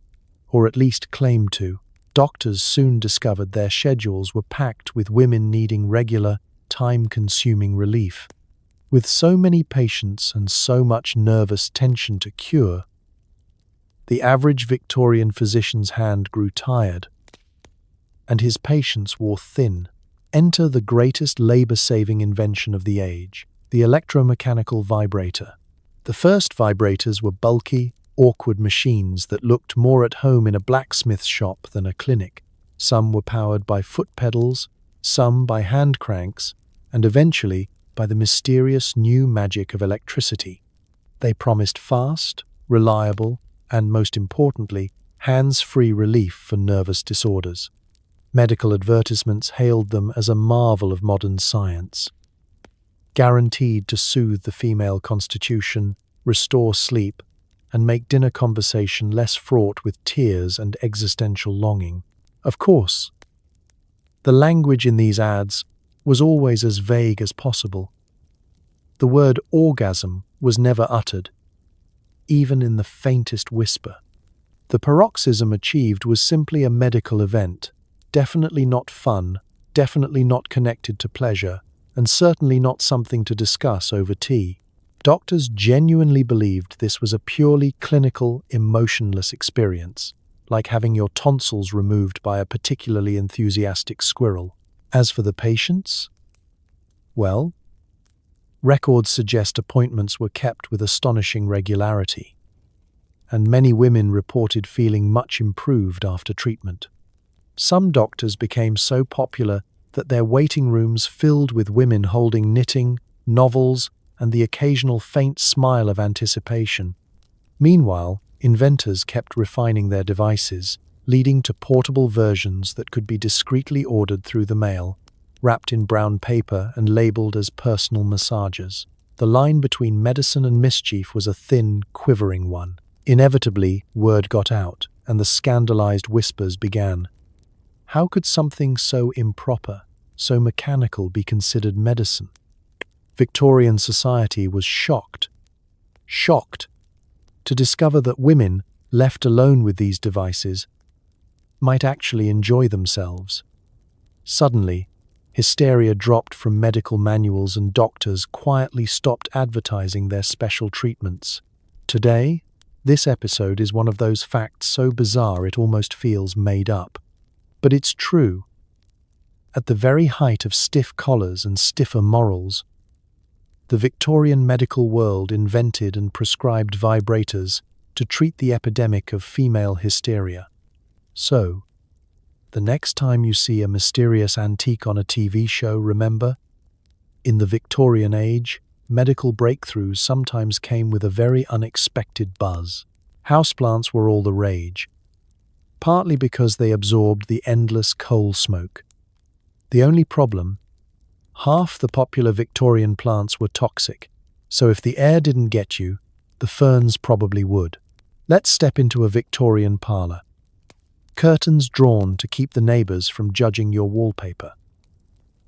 Speaker 1: or at least claimed to. Doctors soon discovered their schedules were packed with women needing regular, time-consuming relief. With so many patients and so much nervous tension to cure, the average Victorian physician's hand grew tired, and his patients wore thin. Enter the greatest labor-saving invention of the age, the electromechanical vibrator. The first vibrators were bulky, awkward machines that looked more at home in a blacksmith's shop than a clinic. Some were powered by foot pedals, some by hand cranks, and eventually by the mysterious new magic of electricity. They promised fast, reliable, and most importantly, hands-free relief for nervous disorders. Medical advertisements hailed them as a marvel of modern science, guaranteed to soothe the female constitution, restore sleep, and make dinner conversation less fraught with tears and existential longing. Of course, the language in these ads was always as vague as possible. The word orgasm was never uttered, even in the faintest whisper. The paroxysm achieved was simply a medical event, definitely not fun, definitely not connected to pleasure, and certainly not something to discuss over tea. Doctors genuinely believed this was a purely clinical, emotionless experience, like having your tonsils removed by a particularly enthusiastic squirrel. As for the patients, well, records suggest appointments were kept with astonishing regularity, and many women reported feeling much improved after treatment. Some doctors became so popular that their waiting rooms filled with women holding knitting, novels, and the occasional faint smile of anticipation. Meanwhile, inventors kept refining their devices, leading to portable versions that could be discreetly ordered through the mail, wrapped in brown paper and labeled as personal massagers. The line between medicine and mischief was a thin, quivering one. Inevitably, word got out, and the scandalized whispers began. How could something so improper, so mechanical be considered medicine? Victorian society was shocked to discover that women, left alone with these devices, might actually enjoy themselves. Suddenly, hysteria dropped from medical manuals and doctors quietly stopped advertising their special treatments. Today, this episode is one of those facts so bizarre it almost feels made up. But it's true. At the very height of stiff collars and stiffer morals, the Victorian medical world invented and prescribed vibrators to treat the epidemic of female hysteria. So, the next time you see a mysterious antique on a TV show, remember, in the Victorian age, medical breakthroughs sometimes came with a very unexpected buzz. Houseplants were all the rage, partly because they absorbed the endless coal smoke. The only problem, half the popular Victorian plants were toxic, so if the air didn't get you, the ferns probably would. Let's step into a Victorian parlour. Curtains drawn to keep the neighbours from judging your wallpaper.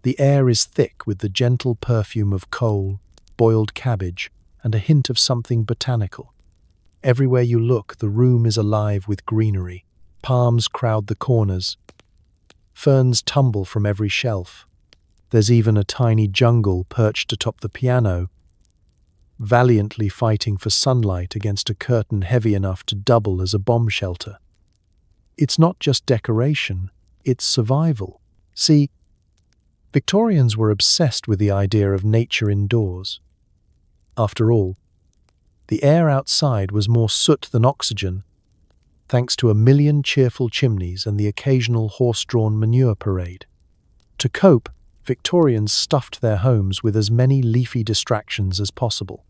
Speaker 1: The air is thick with the gentle perfume of coal, boiled cabbage, and a hint of something botanical. Everywhere you look, the room is alive with greenery. Palms crowd the corners. Ferns tumble from every shelf. There's even a tiny jungle perched atop the piano. valiantly fighting for sunlight against a curtain heavy enough to double as a bomb shelter. It's not just decoration, it's survival. See, Victorians were obsessed with the idea of nature indoors. After all, the air outside was more soot than oxygen, thanks to a million cheerful chimneys and the occasional horse-drawn manure parade. To cope, Victorians stuffed their homes with as many leafy distractions as possible.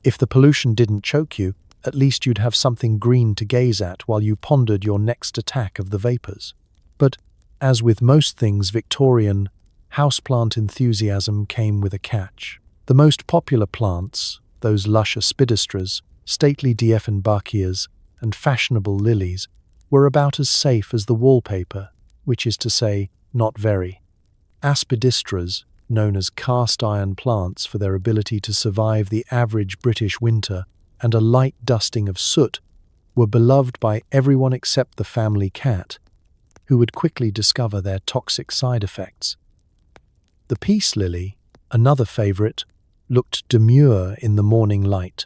Speaker 1: If the pollution didn't choke you, at least you'd have something green to gaze at while you pondered your next attack of the vapors. But, as with most things Victorian, houseplant enthusiasm came with a catch. The most popular plants, those lush aspidistras, stately Dieffenbachias, and fashionable lilies, were about as safe as the wallpaper, which is to say, not very. Aspidistras, known as cast-iron plants for their ability to survive the average British winter and a light dusting of soot, were beloved by everyone except the family cat, who would quickly discover their toxic side effects. The peace lily, another favourite, looked demure in the morning light.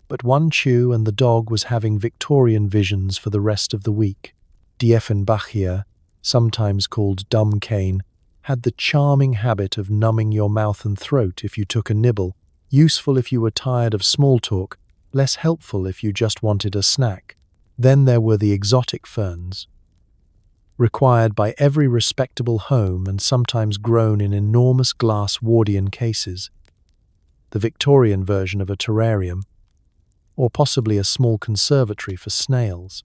Speaker 1: But one chew and the dog was having Victorian visions for the rest of the week. Dieffenbachia, sometimes called dumb cane, had the charming habit of numbing your mouth and throat if you took a nibble, useful if you were tired of small talk, less helpful if you just wanted a snack. Then there were the exotic ferns, required by every respectable home and sometimes grown in enormous glass Wardian cases. The Victorian version of a terrarium, or possibly a small conservatory for snails.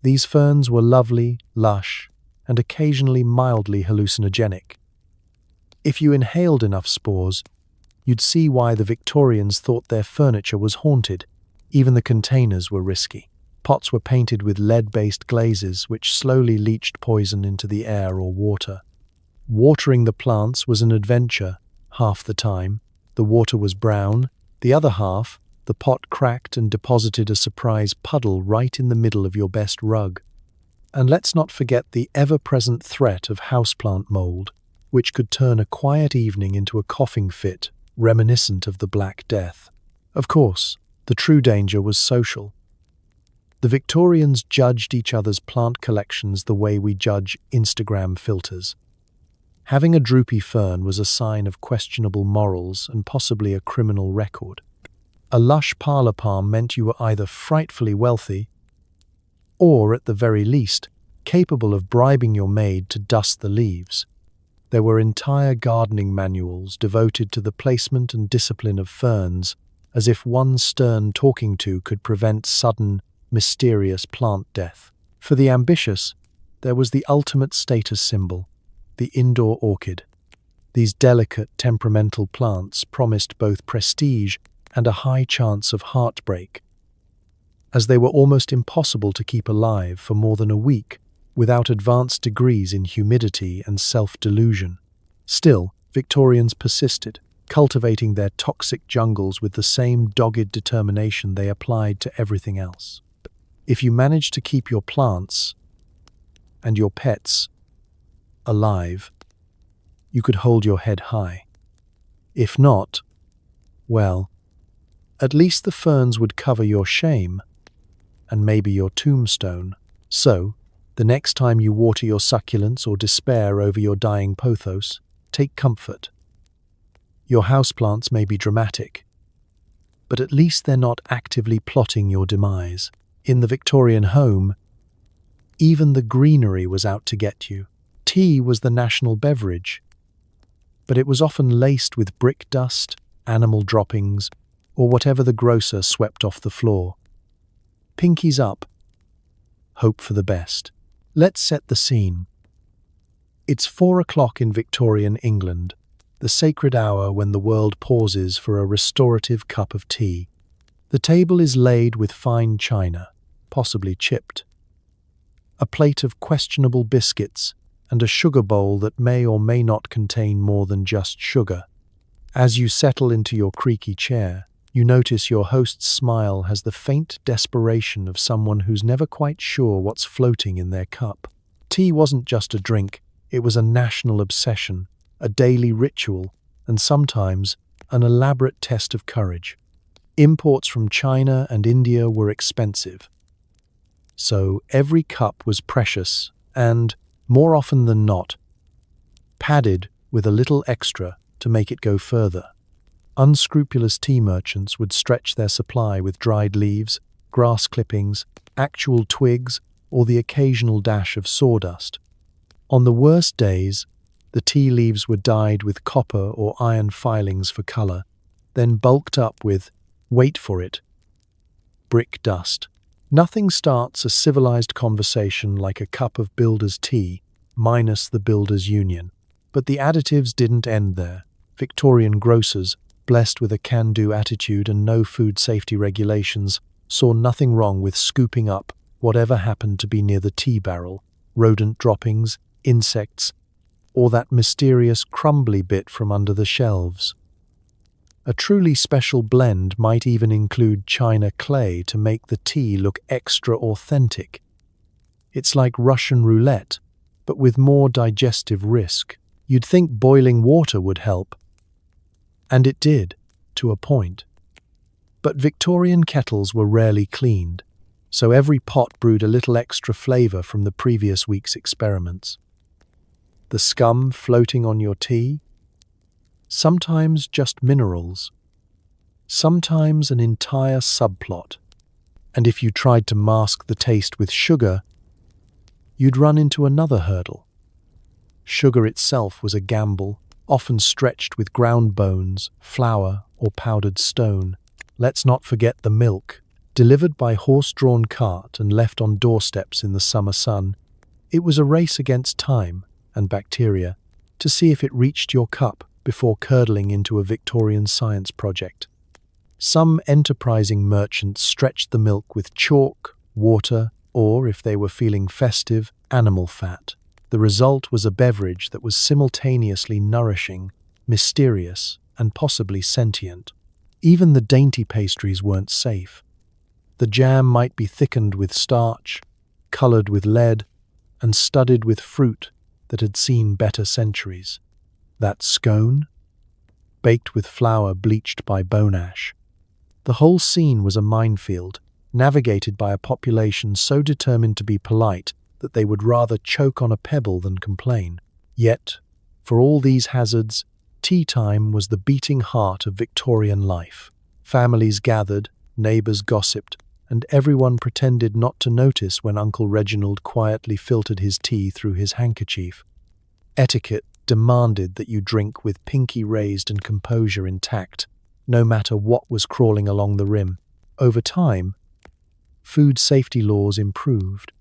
Speaker 1: These ferns were lovely, lush, and occasionally mildly hallucinogenic. If you inhaled enough spores, you'd see why the Victorians thought their furniture was haunted. Even the containers were risky. Pots were painted with lead-based glazes which slowly leached poison into the air or water. Watering the plants was an adventure. Half the time, the water was brown. The other half, the pot cracked and deposited a surprise puddle right in the middle of your best rug. And let's not forget the ever-present threat of houseplant mold, which could turn a quiet evening into a coughing fit, reminiscent of the Black Death. Of course, the true danger was social. The Victorians judged each other's plant collections the way we judge Instagram filters. Having a droopy fern was a sign of questionable morals and possibly a criminal record. A lush parlour palm meant you were either frightfully wealthy or, at the very least, capable of bribing your maid to dust the leaves. There were entire gardening manuals devoted to the placement and discipline of ferns, as if one stern talking to could prevent sudden, mysterious plant death. For the ambitious, there was the ultimate status symbol, the indoor orchid. These delicate, temperamental plants promised both prestige and a high chance of heartbreak, as they were almost impossible to keep alive for more than a week without advanced degrees in humidity and self-delusion. Still, Victorians persisted, cultivating their toxic jungles with the same dogged determination they applied to everything else. If you managed to keep your plants and your pets alive, you could hold your head high. If not, well, at least the ferns would cover your shame and maybe your tombstone. So, the next time you water your succulents or despair over your dying pothos, take comfort. Your houseplants may be dramatic, but at least they're not actively plotting your demise. In the Victorian home, even the greenery was out to get you. Tea was the national beverage, but it was often laced with brick dust, animal droppings, or whatever the grocer swept off the floor. Pinkies up. Hope for the best. Let's set the scene. It's 4 o'clock in Victorian England, the sacred hour when the world pauses for a restorative cup of tea. The table is laid with fine china, possibly chipped. A plate of questionable biscuits and a sugar bowl that may or may not contain more than just sugar. As you settle into your creaky chair, you notice your host's smile has the faint desperation of someone who's never quite sure what's floating in their cup. Tea wasn't just a drink, it was a national obsession, a daily ritual, and sometimes an elaborate test of courage. Imports from China and India were expensive, so every cup was precious and, more often than not, padded with a little extra to make it go further. Unscrupulous tea merchants would stretch their supply with dried leaves, grass clippings, actual twigs, or the occasional dash of sawdust. On the worst days, the tea leaves were dyed with copper or iron filings for color, then bulked up with, wait for it, brick dust. Nothing starts a civilized conversation like a cup of builder's tea, minus the builders' union. But the additives didn't end there. Victorian grocers, blessed with a can-do attitude and no food safety regulations, saw nothing wrong with scooping up whatever happened to be near the tea barrel, rodent droppings, insects, or that mysterious crumbly bit from under the shelves. A truly special blend might even include china clay to make the tea look extra authentic. It's like Russian roulette, but with more digestive risk. You'd think boiling water would help. And it did, to a point. But Victorian kettles were rarely cleaned, so every pot brewed a little extra flavor from the previous week's experiments. The scum floating on your tea? Sometimes just minerals. Sometimes an entire subplot. And if you tried to mask the taste with sugar, you'd run into another hurdle. Sugar itself was a gamble, often stretched with ground bones, flour, or powdered stone. Let's not forget the milk, delivered by horse-drawn cart and left on doorsteps in the summer sun. It was a race against time and bacteria to see if it reached your cup before curdling into a Victorian science project. Some enterprising merchants stretched the milk with chalk, water, or, if they were feeling festive, animal fat. The result was a beverage that was simultaneously nourishing, mysterious, and possibly sentient. Even the dainty pastries weren't safe. The jam might be thickened with starch, colored with lead, and studded with fruit that had seen better centuries. That scone? Baked with flour bleached by bone ash. The whole scene was a minefield, navigated by a population so determined to be polite that they would rather choke on a pebble than complain. Yet, for all these hazards, tea time was the beating heart of Victorian life. Families gathered, neighbours gossiped, and everyone pretended not to notice when Uncle Reginald quietly filtered his tea through his handkerchief. Etiquette demanded that you drink with pinky raised and composure intact, no matter what was crawling along the rim. Over time, food safety laws improved.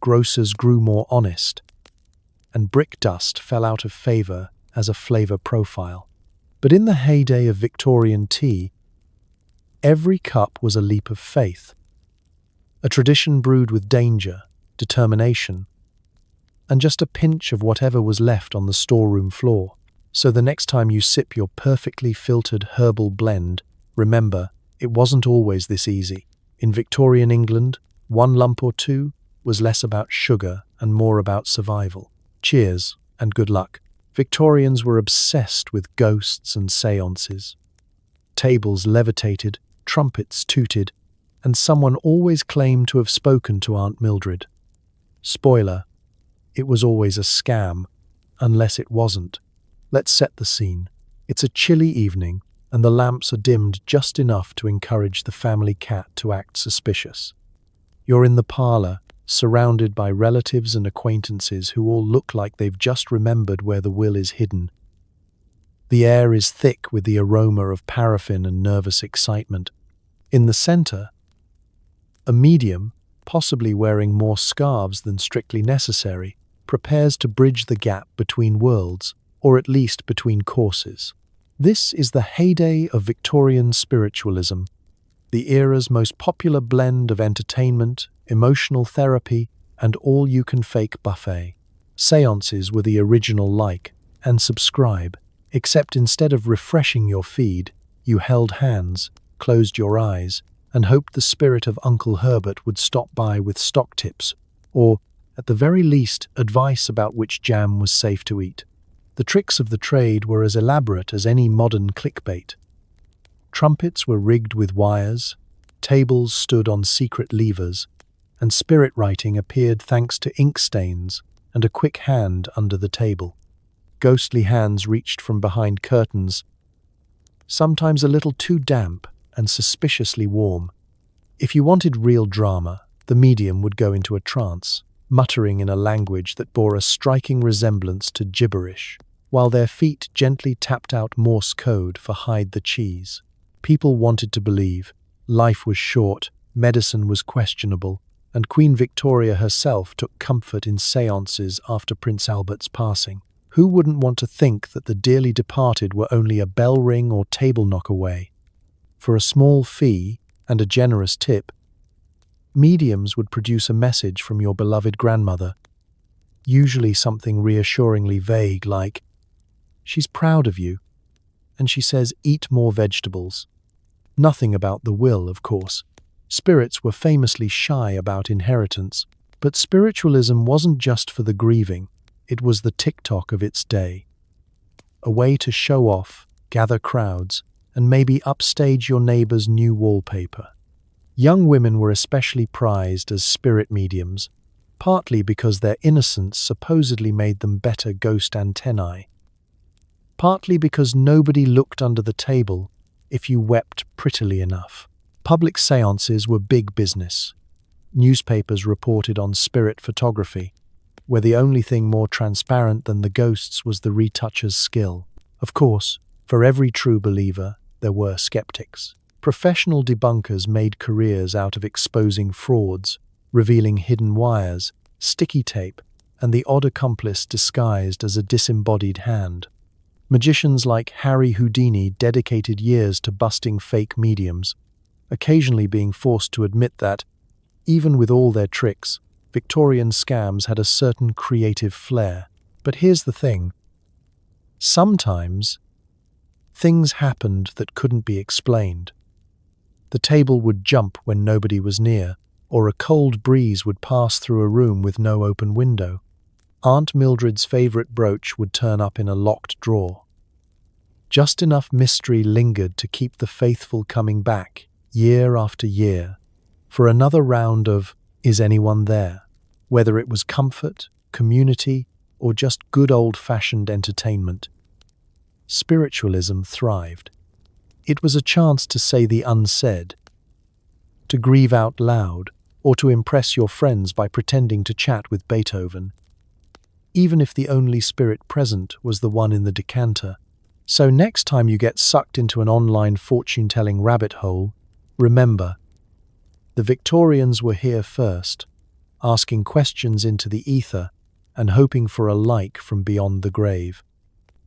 Speaker 1: Grocers grew more honest, and brick dust fell out of favour as a flavour profile. But in the heyday of Victorian tea, every cup was a leap of faith, a tradition brewed with danger, determination, and just a pinch of whatever was left on the storeroom floor. So the next time you sip your perfectly filtered herbal blend, remember, it wasn't always this easy. In Victorian England, one lump or two was less about sugar and more about survival. Cheers, and good luck. Victorians were obsessed with ghosts and seances. Tables levitated, trumpets tooted, and someone always claimed to have spoken to Aunt Mildred. Spoiler, it was always a scam, unless it wasn't. Let's set the scene. It's a chilly evening, and the lamps are dimmed just enough to encourage the family cat to act suspicious. You're in the parlour, surrounded by relatives and acquaintances who all look like they've just remembered where the will is hidden. The air is thick with the aroma of paraffin and nervous excitement. In the centre, a medium, possibly wearing more scarves than strictly necessary, prepares to bridge the gap between worlds, or at least between courses. This is the heyday of Victorian spiritualism, the era's most popular blend of entertainment, emotional therapy, and all-you-can-fake buffet. Seances were the original like and subscribe, except instead of refreshing your feed, you held hands, closed your eyes, and hoped the spirit of Uncle Herbert would stop by with stock tips, or, at the very least, advice about which jam was safe to eat. The tricks of the trade were as elaborate as any modern clickbait. Trumpets were rigged with wires, tables stood on secret levers, and spirit writing appeared thanks to ink stains and a quick hand under the table. Ghostly hands reached from behind curtains, sometimes a little too damp and suspiciously warm. If you wanted real drama, the medium would go into a trance, muttering in a language that bore a striking resemblance to gibberish, while their feet gently tapped out Morse code for hide the cheese. People wanted to believe. Life was short, medicine was questionable, and Queen Victoria herself took comfort in seances after Prince Albert's passing. Who wouldn't want to think that the dearly departed were only a bell ring or table knock away? For a small fee and a generous tip, mediums would produce a message from your beloved grandmother, usually something reassuringly vague like, "She's proud of you, and she says eat more vegetables." Nothing about the will, of course. Spirits were famously shy about inheritance, but spiritualism wasn't just for the grieving, it was the TikTok of its day. A way to show off, gather crowds, and maybe upstage your neighbor's new wallpaper. Young women were especially prized as spirit mediums, partly because their innocence supposedly made them better ghost antennae, partly because nobody looked under the table if you wept prettily enough. Public seances were big business. Newspapers reported on spirit photography, where the only thing more transparent than the ghosts was the retoucher's skill. Of course, for every true believer, there were skeptics. Professional debunkers made careers out of exposing frauds, revealing hidden wires, sticky tape, and the odd accomplice disguised as a disembodied hand. Magicians like Harry Houdini dedicated years to busting fake mediums, occasionally being forced to admit that, even with all their tricks, Victorian scams had a certain creative flair. But here's the thing. Sometimes, things happened that couldn't be explained. The table would jump when nobody was near, or a cold breeze would pass through a room with no open window. Aunt Mildred's favorite brooch would turn up in a locked drawer. Just enough mystery lingered to keep the faithful coming back, year after year, for another round of "Is anyone there?" Whether it was comfort, community, or just good old-fashioned entertainment. Spiritualism thrived. It was a chance to say the unsaid, to grieve out loud, or to impress your friends by pretending to chat with Beethoven, even if the only spirit present was the one in the decanter. So next time you get sucked into an online fortune-telling rabbit hole, remember, the Victorians were here first, asking questions into the ether and hoping for a like from beyond the grave.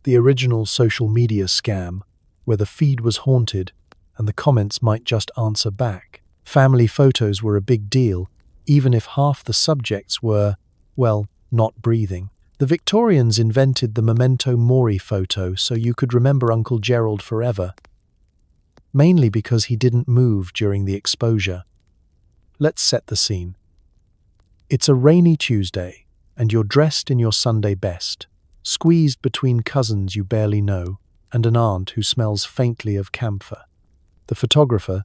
Speaker 1: The original social media scam, where the feed was haunted and the comments might just answer back. Family photos were a big deal, even if half the subjects were, well, not breathing. The Victorians invented the Momento mory photo so you could remember Uncle Gerald forever, mainly because he didn't move during the exposure. Let's set the scene. It's a rainy Tuesday, and you're dressed in your Sunday best, squeezed between cousins you barely know and an aunt who smells faintly of camphor. The photographer,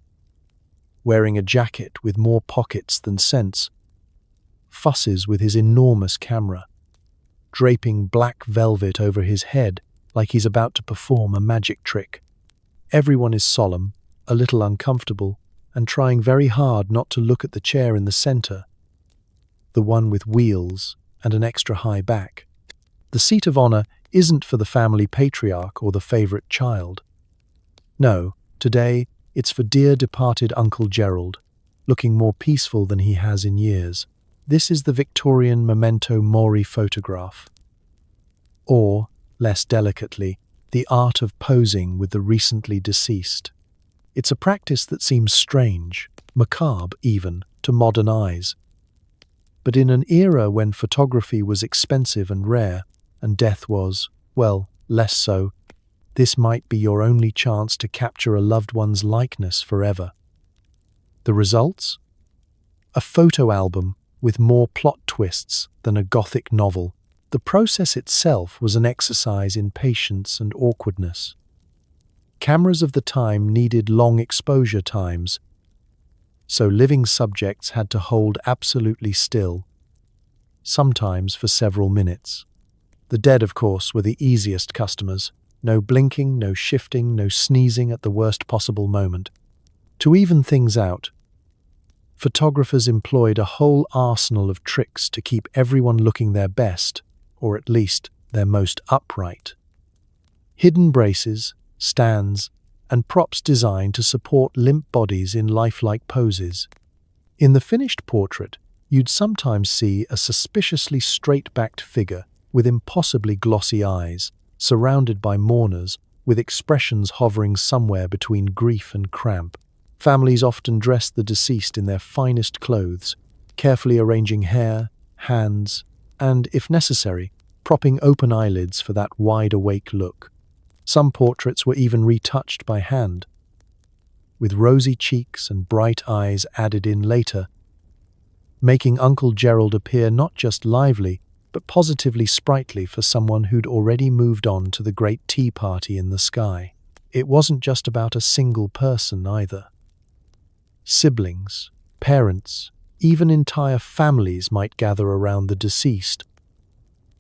Speaker 1: wearing a jacket with more pockets than sense, fusses with his enormous camera, draping black velvet over his head like he's about to perform a magic trick. Everyone is solemn, a little uncomfortable, and trying very hard not to look at the chair in the center, the one with wheels and an extra high back. The seat of honor isn't for the family patriarch or the favorite child. No, today it's for dear departed Uncle Gerald, looking more peaceful than he has in years. This is the Victorian Memento Mori photograph. Or, less delicately, the art of posing with the recently deceased. It's a practice that seems strange, macabre even, to modern eyes. But in an era when photography was expensive and rare, and death was, well, less so, this might be your only chance to capture a loved one's likeness forever. The results? A photo album with more plot twists than a Gothic novel. The process itself was an exercise in patience and awkwardness. Cameras of the time needed long exposure times, so living subjects had to hold absolutely still, sometimes for several minutes. The dead, of course, were the easiest customers. No blinking, no shifting, no sneezing at the worst possible moment. To even things out, photographers employed a whole arsenal of tricks to keep everyone looking their best, or at least their most upright. Hidden braces, stands, and props designed to support limp bodies in lifelike poses. In the finished portrait, you'd sometimes see a suspiciously straight-backed figure with impossibly glossy eyes, surrounded by mourners with expressions hovering somewhere between grief and cramp. Families often dressed the deceased in their finest clothes, carefully arranging hair, hands, and, if necessary, propping open eyelids for that wide-awake look. Some portraits were even retouched by hand, with rosy cheeks and bright eyes added in later, making Uncle Gerald appear not just lively, but positively sprightly for someone who'd already moved on to the great tea party in the sky. It wasn't just about a single person either. Siblings, parents, even entire families might gather around the deceased,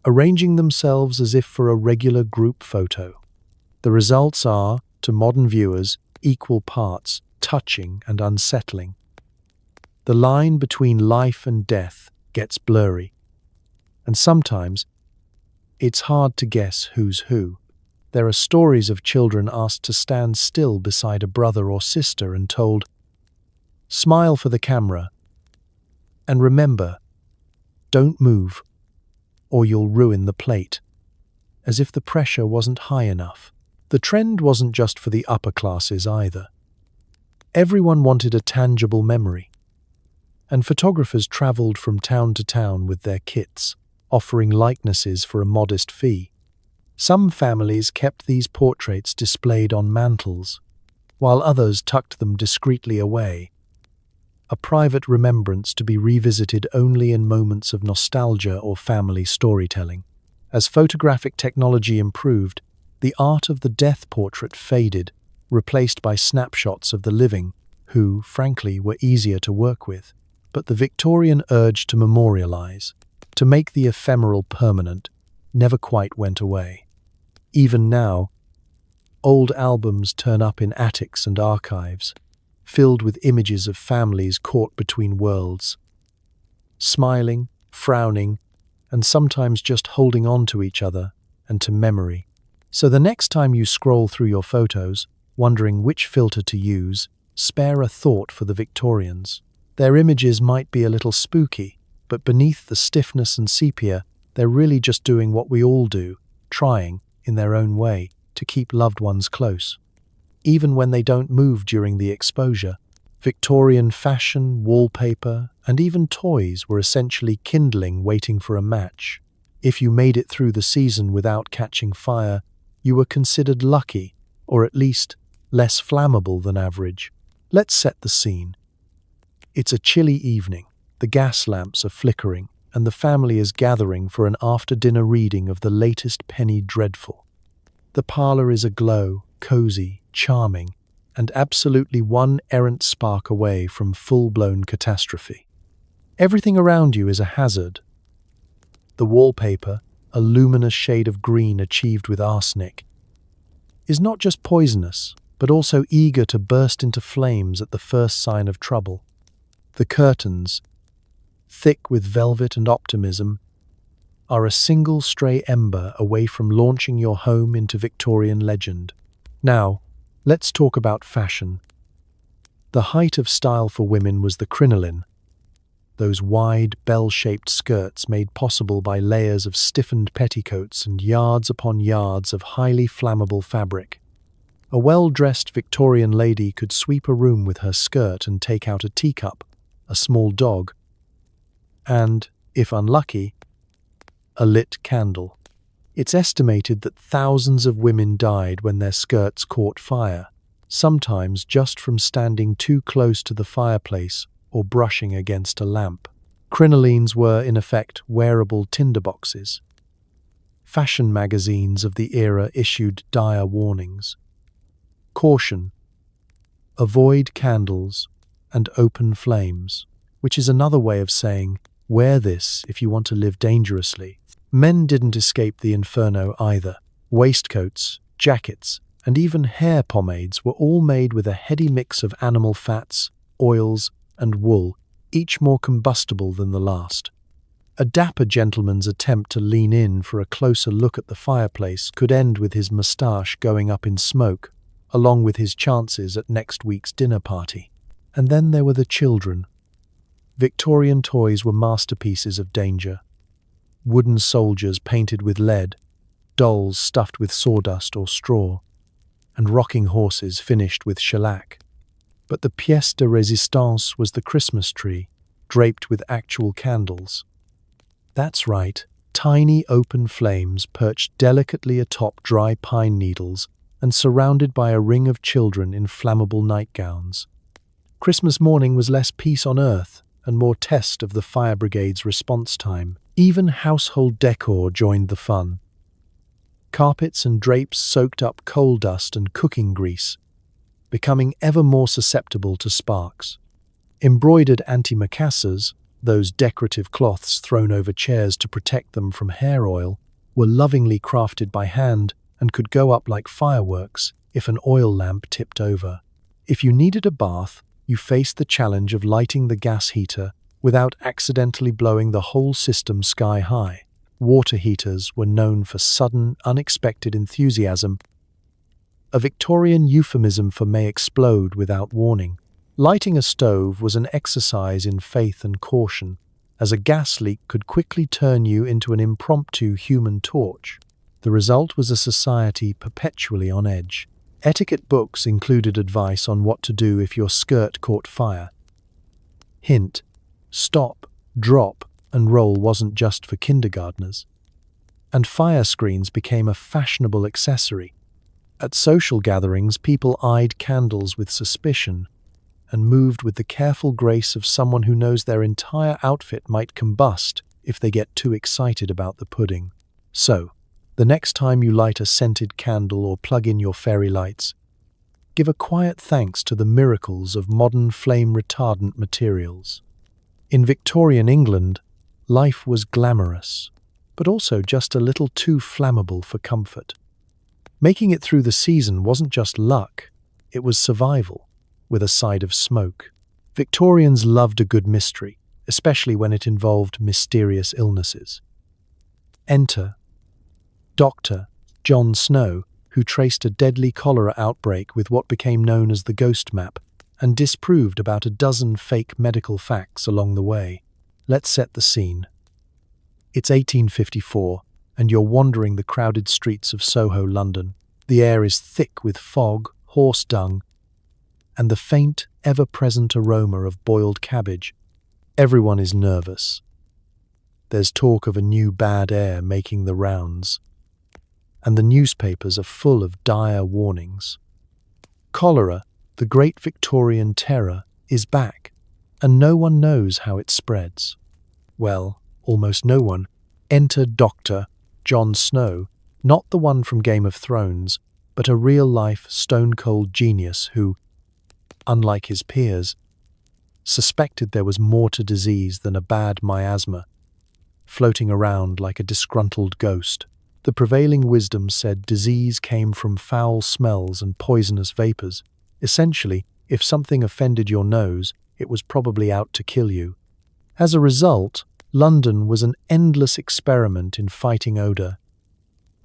Speaker 1: arranging themselves as if for a regular group photo. The results are, to modern viewers, equal parts touching and unsettling. The line between life and death gets blurry, and sometimes it's hard to guess who's who. There are stories of children asked to stand still beside a brother or sister and told, "Smile for the camera, and remember, don't move, or you'll ruin the plate," as if the pressure wasn't high enough. The trend wasn't just for the upper classes either. Everyone wanted a tangible memory, and photographers traveled from town to town with their kits, offering likenesses for a modest fee. Some families kept these portraits displayed on mantels, while others tucked them discreetly away, a private remembrance to be revisited only in moments of nostalgia or family storytelling. As photographic technology improved, the art of the death portrait faded, replaced by snapshots of the living, who, frankly, were easier to work with. But the Victorian urge to memorialize, to make the ephemeral permanent, never quite went away. Even now, old albums turn up in attics and archives, filled with images of families caught between worlds, smiling, frowning, and sometimes just holding on to each other and to memory. So the next time you scroll through your photos, wondering which filter to use, spare a thought for the Victorians. Their images might be a little spooky, but beneath the stiffness and sepia, they're really just doing what we all do, trying, in their own way, to keep loved ones close. Even when they don't move during the exposure, Victorian fashion, wallpaper, and even toys were essentially kindling waiting for a match. If you made it through the season without catching fire, you were considered lucky, or at least less flammable than average. Let's set the scene. It's a chilly evening, the gas lamps are flickering, and the family is gathering for an after-dinner reading of the latest penny dreadful. The parlour is aglow, cozy, charming, and absolutely one errant spark away from full-blown catastrophe. Everything around you is a hazard. The wallpaper, a luminous shade of green achieved with arsenic, is not just poisonous, but also eager to burst into flames at the first sign of trouble. The curtains, thick with velvet and optimism, are a single stray ember away from launching your home into Victorian legend. Now, let's talk about fashion. The height of style for women was the crinoline, those wide, bell-shaped skirts made possible by layers of stiffened petticoats and yards upon yards of highly flammable fabric. A well-dressed Victorian lady could sweep a room with her skirt and take out a teacup, a small dog, and, if unlucky, a lit candle. It's estimated that thousands of women died when their skirts caught fire, sometimes just from standing too close to the fireplace or brushing against a lamp. Crinolines were, in effect, wearable tinderboxes. Fashion magazines of the era issued dire warnings. Caution: avoid candles and open flames, which is another way of saying, wear this if you want to live dangerously. Men didn't escape the inferno either. Waistcoats, jackets, and even hair pomades were all made with a heady mix of animal fats, oils, and wool, each more combustible than the last. A dapper gentleman's attempt to lean in for a closer look at the fireplace could end with his moustache going up in smoke, along with his chances at next week's dinner party. And then there were the children. Victorian toys were masterpieces of danger. Wooden soldiers painted with lead, dolls stuffed with sawdust or straw, and rocking horses finished with shellac. But the pièce de résistance was the Christmas tree, draped with actual candles. That's right, tiny open flames perched delicately atop dry pine needles and surrounded by a ring of children in flammable nightgowns. Christmas morning was less peace on earth and more test of the fire brigade's response time. Even household decor joined the fun. Carpets and drapes soaked up coal dust and cooking grease, becoming ever more susceptible to sparks. Embroidered antimacassars, those decorative cloths thrown over chairs to protect them from hair oil, were lovingly crafted by hand and could go up like fireworks if an oil lamp tipped over. If you needed a bath, you faced the challenge of lighting the gas heater without accidentally blowing the whole system sky high. Water heaters were known for sudden, unexpected enthusiasm, a Victorian euphemism for may explode without warning. Lighting a stove was an exercise in faith and caution, as a gas leak could quickly turn you into an impromptu human torch. The result was a society perpetually on edge. Etiquette books included advice on what to do if your skirt caught fire. Hint: stop, drop, and roll wasn't just for kindergartners. And fire screens became a fashionable accessory. At social gatherings, people eyed candles with suspicion and moved with the careful grace of someone who knows their entire outfit might combust if they get too excited about the pudding. So, the next time you light a scented candle or plug in your fairy lights, give a quiet thanks to the miracles of modern flame-retardant materials. In Victorian England, life was glamorous, but also just a little too flammable for comfort. Making it through the season wasn't just luck, it was survival, with a side of smoke. Victorians loved a good mystery, especially when it involved mysterious illnesses. Enter Dr. John Snow, who traced a deadly cholera outbreak with what became known as the Ghost Map, and disproved about a dozen fake medical facts along the way. Let's set the scene. It's 1854, and you're wandering the crowded streets of Soho, London. The air is thick with fog, horse dung, and the faint, ever-present aroma of boiled cabbage. Everyone is nervous. There's talk of a new bad air making the rounds, and the newspapers are full of dire warnings. Cholera, the great Victorian terror, is back, and no one knows how it spreads. Well, almost no one. Enter Dr. John Snow, not the one from Game of Thrones, but a real-life stone-cold genius who, unlike his peers, suspected there was more to disease than a bad miasma, floating around like a disgruntled ghost. The prevailing wisdom said disease came from foul smells and poisonous vapors. Essentially, if something offended your nose, it was probably out to kill you. As a result, London was an endless experiment in fighting odor.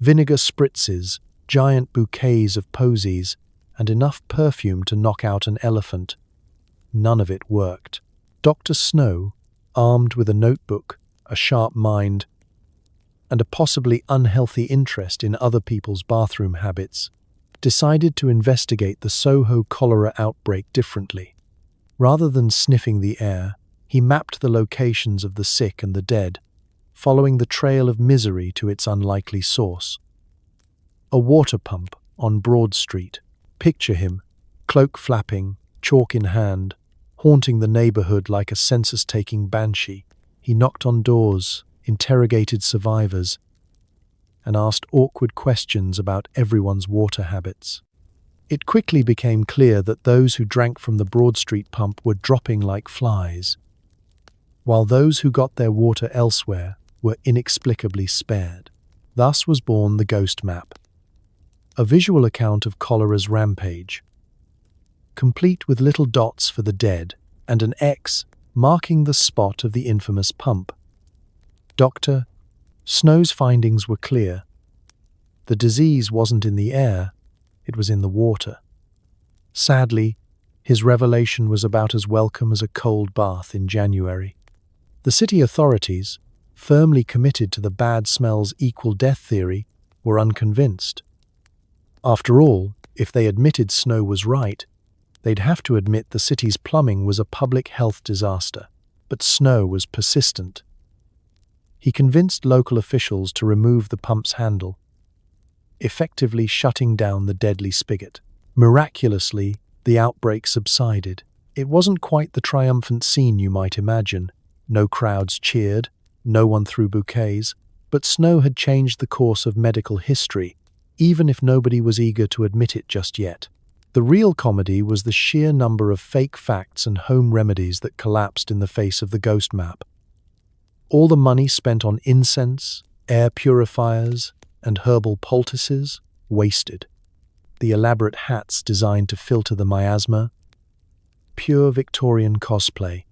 Speaker 1: Vinegar spritzes, giant bouquets of posies, and enough perfume to knock out an elephant. None of it worked. Dr. Snow, armed with a notebook, a sharp mind, and a possibly unhealthy interest in other people's bathroom habits, decided to investigate the Soho cholera outbreak differently. Rather than sniffing the air, he mapped the locations of the sick and the dead, following the trail of misery to its unlikely source. A water pump on Broad Street. Picture him, cloak flapping, chalk in hand, haunting the neighborhood like a census-taking banshee. He knocked on doors, interrogated survivors, and asked awkward questions about everyone's water habits. It quickly became clear that those who drank from the Broad Street pump were dropping like flies, while those who got their water elsewhere were inexplicably spared. Thus was born the Ghost Map, a visual account of cholera's rampage, complete with little dots for the dead and an X marking the spot of the infamous pump. Dr. Snow's findings were clear. The disease wasn't in the air, it was in the water. Sadly, his revelation was about as welcome as a cold bath in January. The city authorities, firmly committed to the bad smells equal death theory, were unconvinced. After all, if they admitted Snow was right, they'd have to admit the city's plumbing was a public health disaster. But Snow was persistent. He convinced local officials to remove the pump's handle, effectively shutting down the deadly spigot. Miraculously, the outbreak subsided. It wasn't quite the triumphant scene you might imagine. No crowds cheered, no one threw bouquets, but Snow had changed the course of medical history, even if nobody was eager to admit it just yet. The real comedy was the sheer number of fake facts and home remedies that collapsed in the face of the Ghost Map. All the money spent on incense, air purifiers, and herbal poultices, wasted. The elaborate hats designed to filter the miasma, pure Victorian cosplay.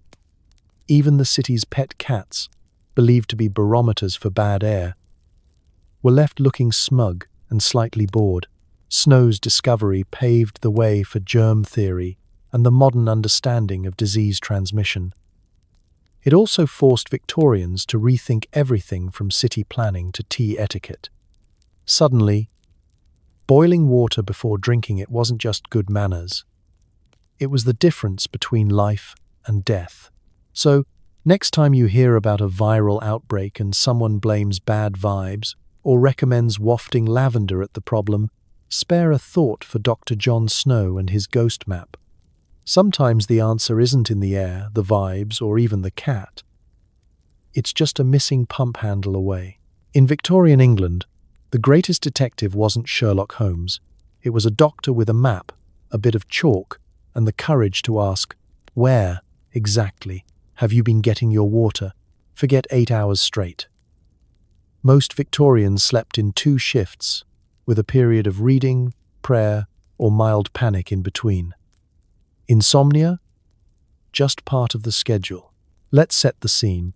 Speaker 1: Even the city's pet cats, believed to be barometers for bad air, were left looking smug and slightly bored. Snow's discovery paved the way for germ theory and the modern understanding of disease transmission. It also forced Victorians to rethink everything from city planning to tea etiquette. Suddenly, boiling water before drinking it wasn't just good manners. It was the difference between life and death. So, next time you hear about a viral outbreak and someone blames bad vibes or recommends wafting lavender at the problem, spare a thought for Dr. John Snow and his Ghost Map. Sometimes the answer isn't in the air, the vibes, or even the cat. It's just a missing pump handle away. In Victorian England, the greatest detective wasn't Sherlock Holmes. It was a doctor with a map, a bit of chalk, and the courage to ask, "Where, exactly, have you been getting your water? Forget 8 hours straight." Most Victorians slept in 2 shifts, with a period of reading, prayer, or mild panic in between. Insomnia? Just part of the schedule. Let's set the scene.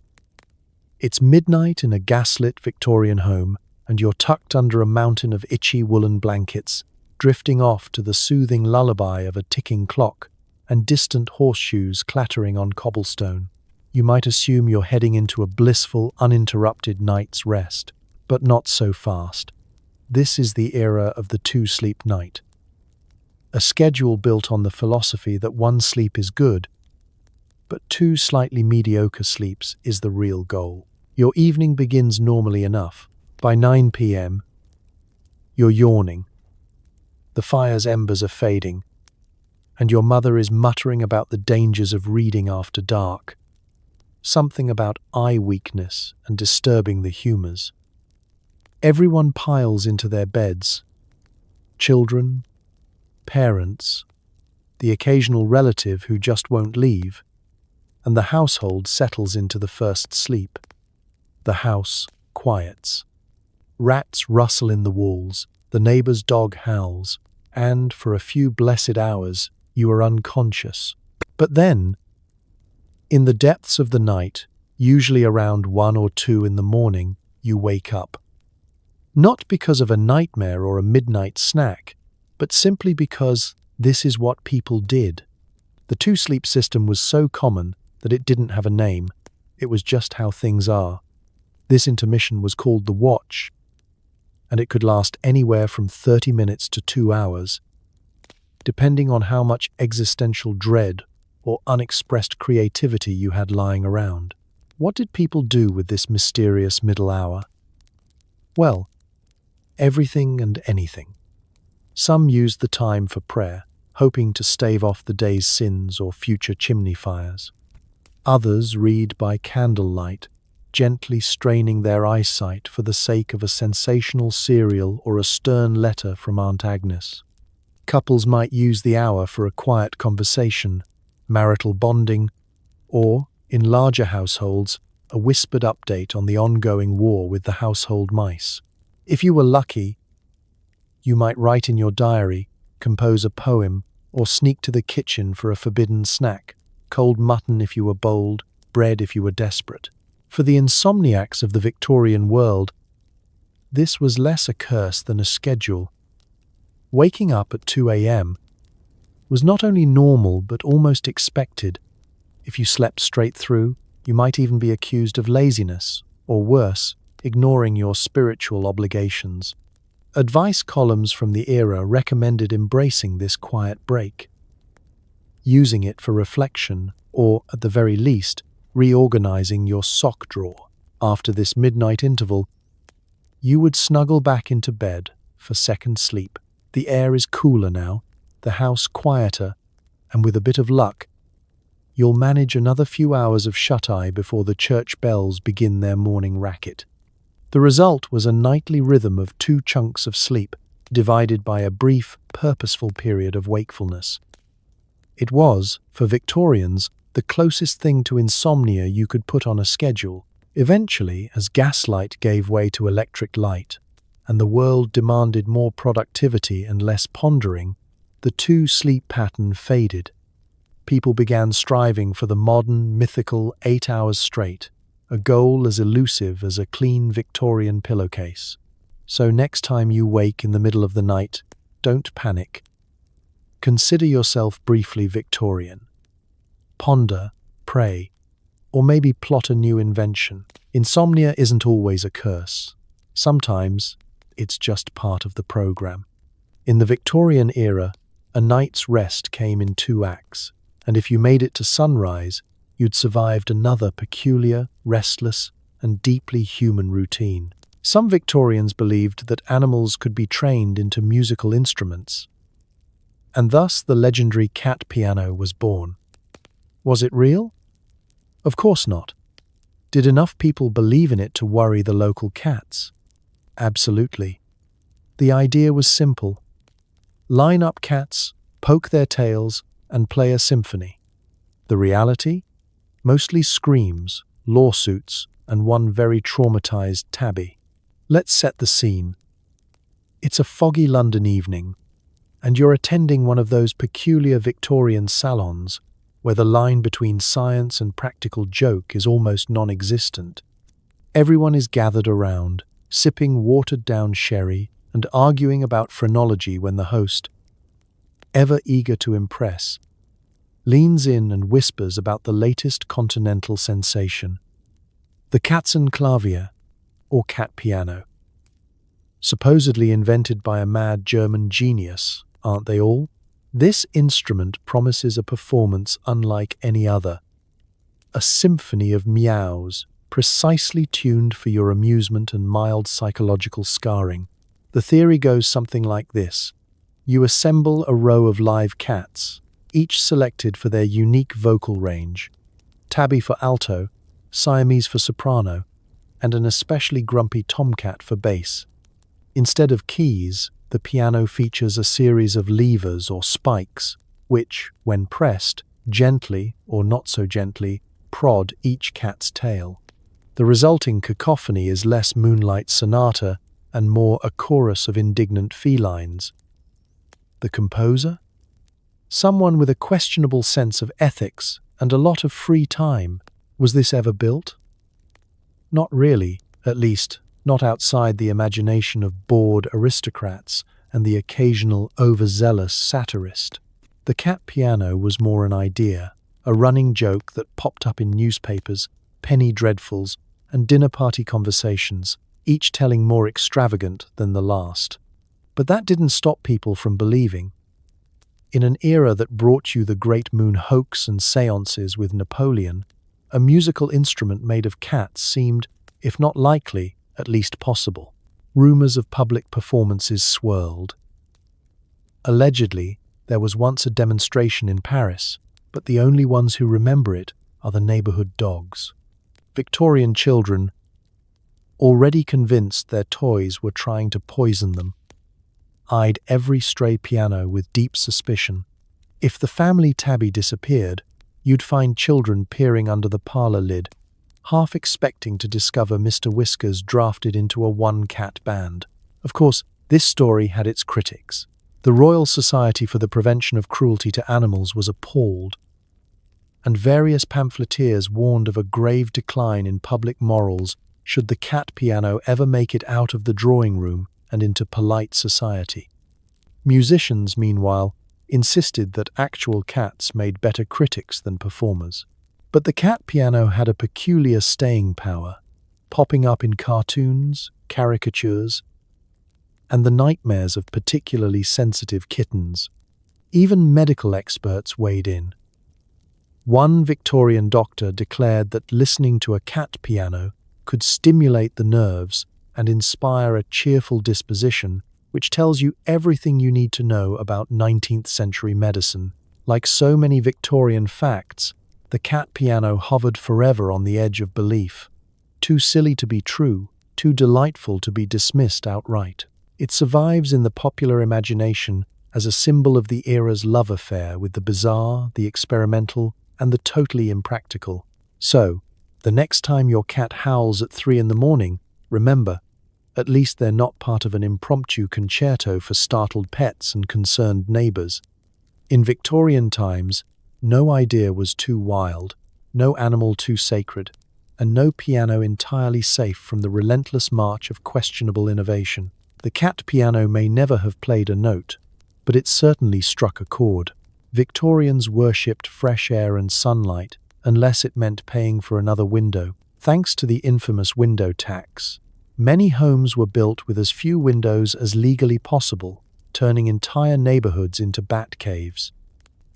Speaker 1: It's midnight in a gaslit Victorian home, and you're tucked under a mountain of itchy woolen blankets, drifting off to the soothing lullaby of a ticking clock and distant horseshoes clattering on cobblestone. You might assume you're heading into a blissful, uninterrupted night's rest, but not so fast. This is the era of the 2-sleep night. A schedule built on the philosophy that 1 sleep is good, but 2 slightly mediocre sleeps is the real goal. Your evening begins normally enough. By 9 p.m., you're yawning. The fire's embers are fading, and your mother is muttering about the dangers of reading after dark. Something about eye weakness and disturbing the humours. Everyone piles into their beds. Children, parents, the occasional relative who just won't leave, and the household settles into the first sleep. The house quiets. Rats rustle in the walls, the neighbour's dog howls, and for a few blessed hours you are unconscious. But then, in the depths of the night, usually around 1 or 2 in the morning, you wake up. Not because of a nightmare or a midnight snack, but simply because this is what people did. The 2-sleep system was so common that it didn't have a name. It was just how things are. This intermission was called the watch, and it could last anywhere from 30 minutes to 2 hours, depending on how much existential dread or unexpressed creativity you had lying around. What did people do with this mysterious middle hour? Well, everything and anything. Some used the time for prayer, hoping to stave off the day's sins or future chimney fires. Others read by candlelight, gently straining their eyesight for the sake of a sensational serial or a stern letter from Aunt Agnes. Couples might use the hour for a quiet conversation, marital bonding, or, in larger households, a whispered update on the ongoing war with the household mice. If you were lucky, you might write in your diary, compose a poem, or sneak to the kitchen for a forbidden snack, cold mutton if you were bold, bread if you were desperate. For the insomniacs of the Victorian world, this was less a curse than a schedule. Waking up at 2 a.m. was not only normal but almost expected. If you slept straight through, you might even be accused of laziness, or worse, ignoring your spiritual obligations. Advice columns from the era recommended embracing this quiet break, using it for reflection, or, at the very least, reorganizing your sock drawer. After this midnight interval, you would snuggle back into bed for second sleep. The air is cooler now, the house quieter, and with a bit of luck, you'll manage another few hours of shut-eye before the church bells begin their morning racket. The result was a nightly rhythm of 2 chunks of sleep, divided by a brief, purposeful period of wakefulness. It was, for Victorians, the closest thing to insomnia you could put on a schedule. Eventually, as gaslight gave way to electric light, and the world demanded more productivity and less pondering, the 2-sleep pattern faded. People began striving for the modern, mythical 8 hours straight, a goal as elusive as a clean Victorian pillowcase. So next time you wake in the middle of the night, don't panic. Consider yourself briefly Victorian. Ponder, pray, or maybe plot a new invention. Insomnia isn't always a curse. Sometimes it's just part of the program. In the Victorian era, a night's rest came in 2 acts, and if you made it to sunrise, you'd survived another peculiar, restless, and deeply human routine. Some Victorians believed that animals could be trained into musical instruments, and thus the legendary cat piano was born. Was it real? Of course not. Did enough people believe in it to worry the local cats? Absolutely. The idea was simple. Line up cats, poke their tails, and play a symphony. The reality? Mostly screams, lawsuits, and one very traumatized tabby. Let's set the scene. It's a foggy London evening, and you're attending one of those peculiar Victorian salons where the line between science and practical joke is almost non-existent. Everyone is gathered around, sipping watered-down sherry and arguing about phrenology when the host, ever eager to impress, leans in and whispers about the latest continental sensation, the Katzenklavier, or cat piano. Supposedly invented by a mad German genius, aren't they all? This instrument promises a performance unlike any other. A symphony of meows, precisely tuned for your amusement and mild psychological scarring. The theory goes something like this. You assemble a row of live cats, each selected for their unique vocal range. Tabby for alto, Siamese for soprano, and an especially grumpy tomcat for bass. Instead of keys, the piano features a series of levers or spikes, which, when pressed, gently or not so gently, prod each cat's tail. The resulting cacophony is less Moonlight Sonata and more a chorus of indignant felines. The composer? Someone with a questionable sense of ethics and a lot of free time. Was this ever built? Not really, at least not outside the imagination of bored aristocrats and the occasional overzealous satirist. The cat piano was more an idea, a running joke that popped up in newspapers, penny dreadfuls, and dinner party conversations, each telling more extravagant than the last. But that didn't stop people from believing. In an era that brought you the Great Moon hoax and seances with Napoleon, a musical instrument made of cats seemed, if not likely, at least possible. Rumors of public performances swirled. Allegedly, there was once a demonstration in Paris, but the only ones who remember it are the neighborhood dogs. Victorian children, already convinced their toys were trying to poison them, eyed every stray piano with deep suspicion. If the family tabby disappeared, you'd find children peering under the parlor lid, half expecting to discover Mr. Whiskers drafted into a one-cat band. Of course, this story had its critics. The Royal Society for the Prevention of Cruelty to Animals was appalled, and various pamphleteers warned of a grave decline in public morals should the cat piano ever make it out of the drawing room and into polite society. Musicians, meanwhile, insisted that actual cats made better critics than performers. But the cat piano had a peculiar staying power, popping up in cartoons, caricatures, and the nightmares of particularly sensitive kittens. Even medical experts weighed in. One Victorian doctor declared that listening to a cat piano could stimulate the nerves and inspire a cheerful disposition, which tells you everything you need to know about 19th century medicine. Like so many Victorian facts, the cat piano hovered forever on the edge of belief. Too silly to be true, too delightful to be dismissed outright. It survives in the popular imagination as a symbol of the era's love affair with the bizarre, the experimental, and the totally impractical. So, the next time your cat howls at 3 a.m, remember, at least they're not part of an impromptu concerto for startled pets and concerned neighbors. In Victorian times, no idea was too wild, no animal too sacred, and no piano entirely safe from the relentless march of questionable innovation. The cat piano may never have played a note, but it certainly struck a chord. Victorians worshipped fresh air and sunlight, unless it meant paying for another window. Thanks to the infamous window tax, many homes were built with as few windows as legally possible, turning entire neighborhoods into bat caves.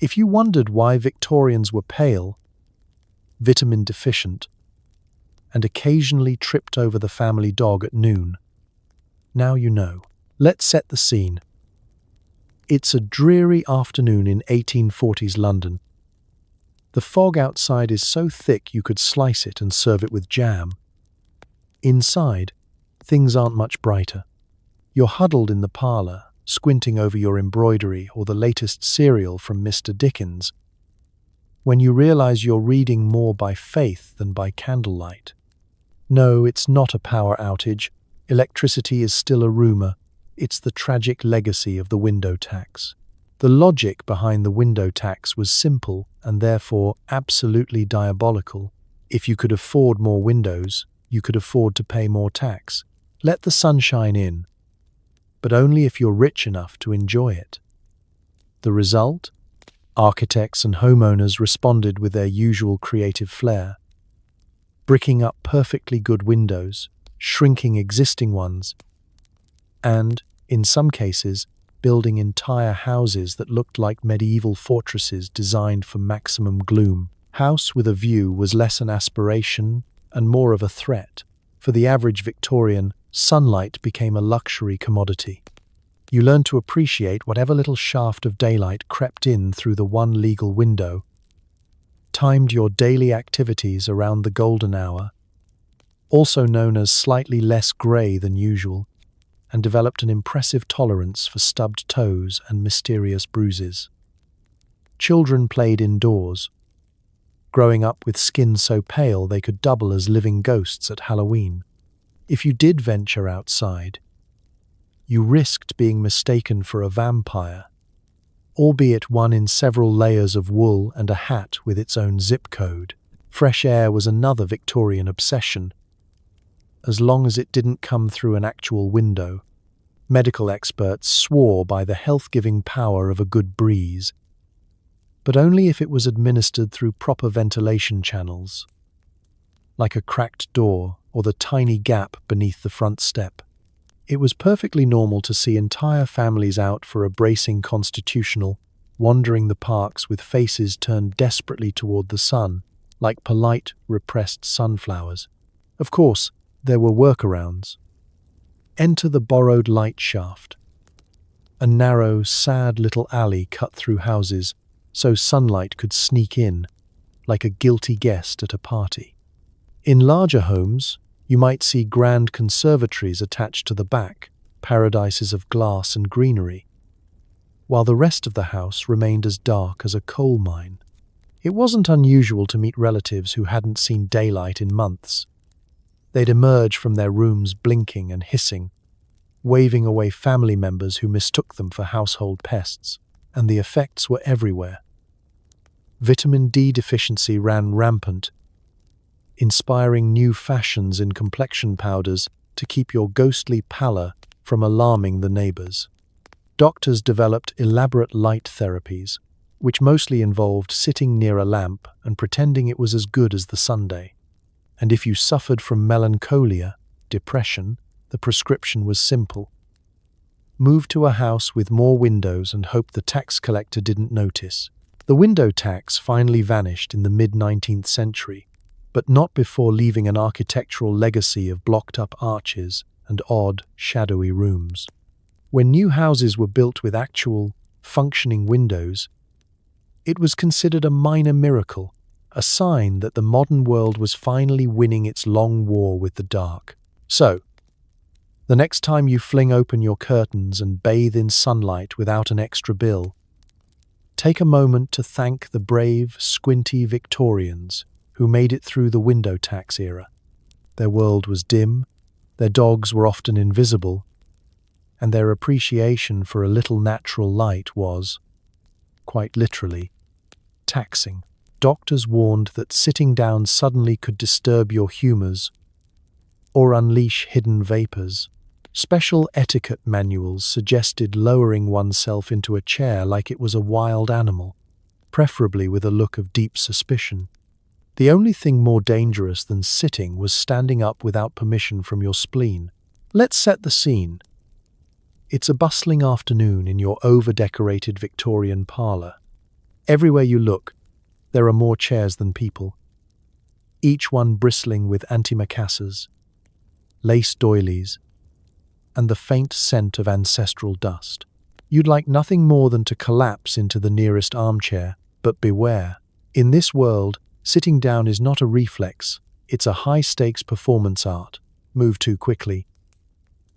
Speaker 1: If you wondered why Victorians were pale, vitamin deficient, and occasionally tripped over the family dog at noon, now you know. Let's set the scene. It's a dreary afternoon in 1840s London. The fog outside is so thick you could slice it and serve it with jam. Inside, things aren't much brighter. You're huddled in the parlor, squinting over your embroidery or the latest serial from Mr. Dickens, when you realize you're reading more by faith than by candlelight. No, it's not a power outage. Electricity is still a rumor. It's the tragic legacy of the window tax. The logic behind the window tax was simple and therefore absolutely diabolical. If you could afford more windows, you could afford to pay more tax. Let the sunshine in, but only if you're rich enough to enjoy it. The result? Architects and homeowners responded with their usual creative flair, bricking up perfectly good windows, shrinking existing ones, and, in some cases, building entire houses that looked like medieval fortresses designed for maximum gloom. House with a view was less an aspiration and more of a threat. For the average Victorian, sunlight became a luxury commodity. You learned to appreciate whatever little shaft of daylight crept in through the one legal window, timed your daily activities around the golden hour, also known as slightly less grey than usual, and developed an impressive tolerance for stubbed toes and mysterious bruises. Children played indoors, growing up with skin so pale they could double as living ghosts at Halloween. If you did venture outside, you risked being mistaken for a vampire, albeit one in several layers of wool and a hat with its own zip code. Fresh air was another Victorian obsession, as long as it didn't come through an actual window. Medical experts swore by the health-giving power of a good breeze, but only if it was administered through proper ventilation channels, like a cracked door or the tiny gap beneath the front step. It was perfectly normal to see entire families out for a bracing constitutional, wandering the parks with faces turned desperately toward the sun, like polite, repressed sunflowers. Of course, there were workarounds. Enter the borrowed light shaft, a narrow, sad little alley cut through houses so sunlight could sneak in, like a guilty guest at a party. In larger homes, you might see grand conservatories attached to the back, paradises of glass and greenery, while the rest of the house remained as dark as a coal mine. It wasn't unusual to meet relatives who hadn't seen daylight in months. They'd emerge from their rooms blinking and hissing, waving away family members who mistook them for household pests, and the effects were everywhere. Vitamin D deficiency ran rampant, inspiring new fashions in complexion powders to keep your ghostly pallor from alarming the neighbors. Doctors developed elaborate light therapies, which mostly involved sitting near a lamp and pretending it was as good as the Sunday. And if you suffered from melancholia, depression, the prescription was simple. Move to a house with more windows and hope the tax collector didn't notice. The window tax finally vanished in the mid-19th century, but not before leaving an architectural legacy of blocked-up arches and odd, shadowy rooms. When new houses were built with actual, functioning windows, it was considered a minor miracle, a sign that the modern world was finally winning its long war with the dark. So, the next time you fling open your curtains and bathe in sunlight without an extra bill, take a moment to thank the brave, squinty Victorians who made it through the window tax era. Their world was dim, their dogs were often invisible, and their appreciation for a little natural light was, quite literally, taxing. Doctors warned that sitting down suddenly could disturb your humors or unleash hidden vapors. Special etiquette manuals suggested lowering oneself into a chair like it was a wild animal, preferably with a look of deep suspicion. The only thing more dangerous than sitting was standing up without permission from your spleen. Let's set the scene. It's a bustling afternoon in your over-decorated Victorian parlour. Everywhere you look, there are more chairs than people, each one bristling with antimacassars, lace doilies, and the faint scent of ancestral dust. You'd like nothing more than to collapse into the nearest armchair, but beware. In this world, sitting down is not a reflex, it's a high-stakes performance art. Move too quickly,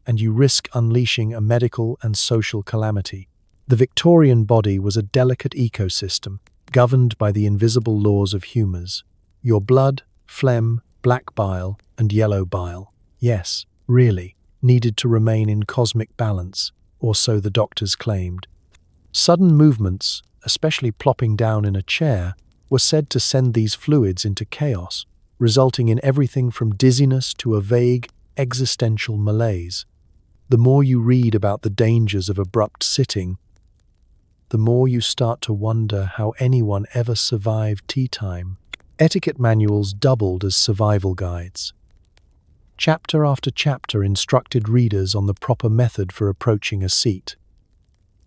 Speaker 1: and you risk unleashing a medical and social calamity. The Victorian body was a delicate ecosystem, governed by the invisible laws of humours. Your blood, phlegm, black bile, and yellow bile, yes, really, needed to remain in cosmic balance, or so the doctors claimed. Sudden movements, especially plopping down in a chair, were said to send these fluids into chaos, resulting in everything from dizziness to a vague, existential malaise. The more you read about the dangers of abrupt sitting, the more you start to wonder how anyone ever survived tea time. Etiquette manuals doubled as survival guides. Chapter after chapter instructed readers on the proper method for approaching a seat.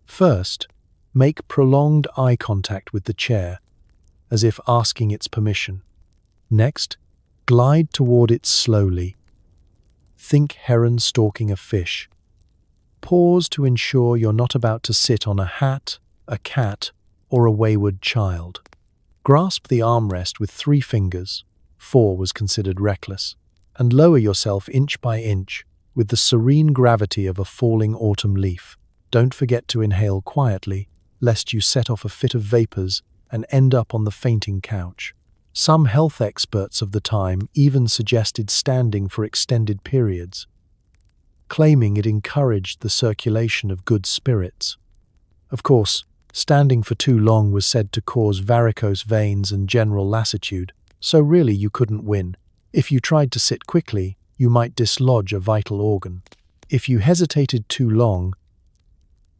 Speaker 1: First, make prolonged eye contact with the chair, as if asking its permission. Next, glide toward it slowly. Think heron stalking a fish. Pause to ensure you're not about to sit on a hat, a cat, or a wayward child. Grasp the armrest with 3 fingers, 4 was considered reckless, and lower yourself inch by inch with the serene gravity of a falling autumn leaf. Don't forget to inhale quietly, lest you set off a fit of vapors and end up on the fainting couch. Some health experts of the time even suggested standing for extended periods, claiming it encouraged the circulation of good spirits. Of course, standing for too long was said to cause varicose veins and general lassitude, so really you couldn't win. If you tried to sit quickly, you might dislodge a vital organ. If you hesitated too long,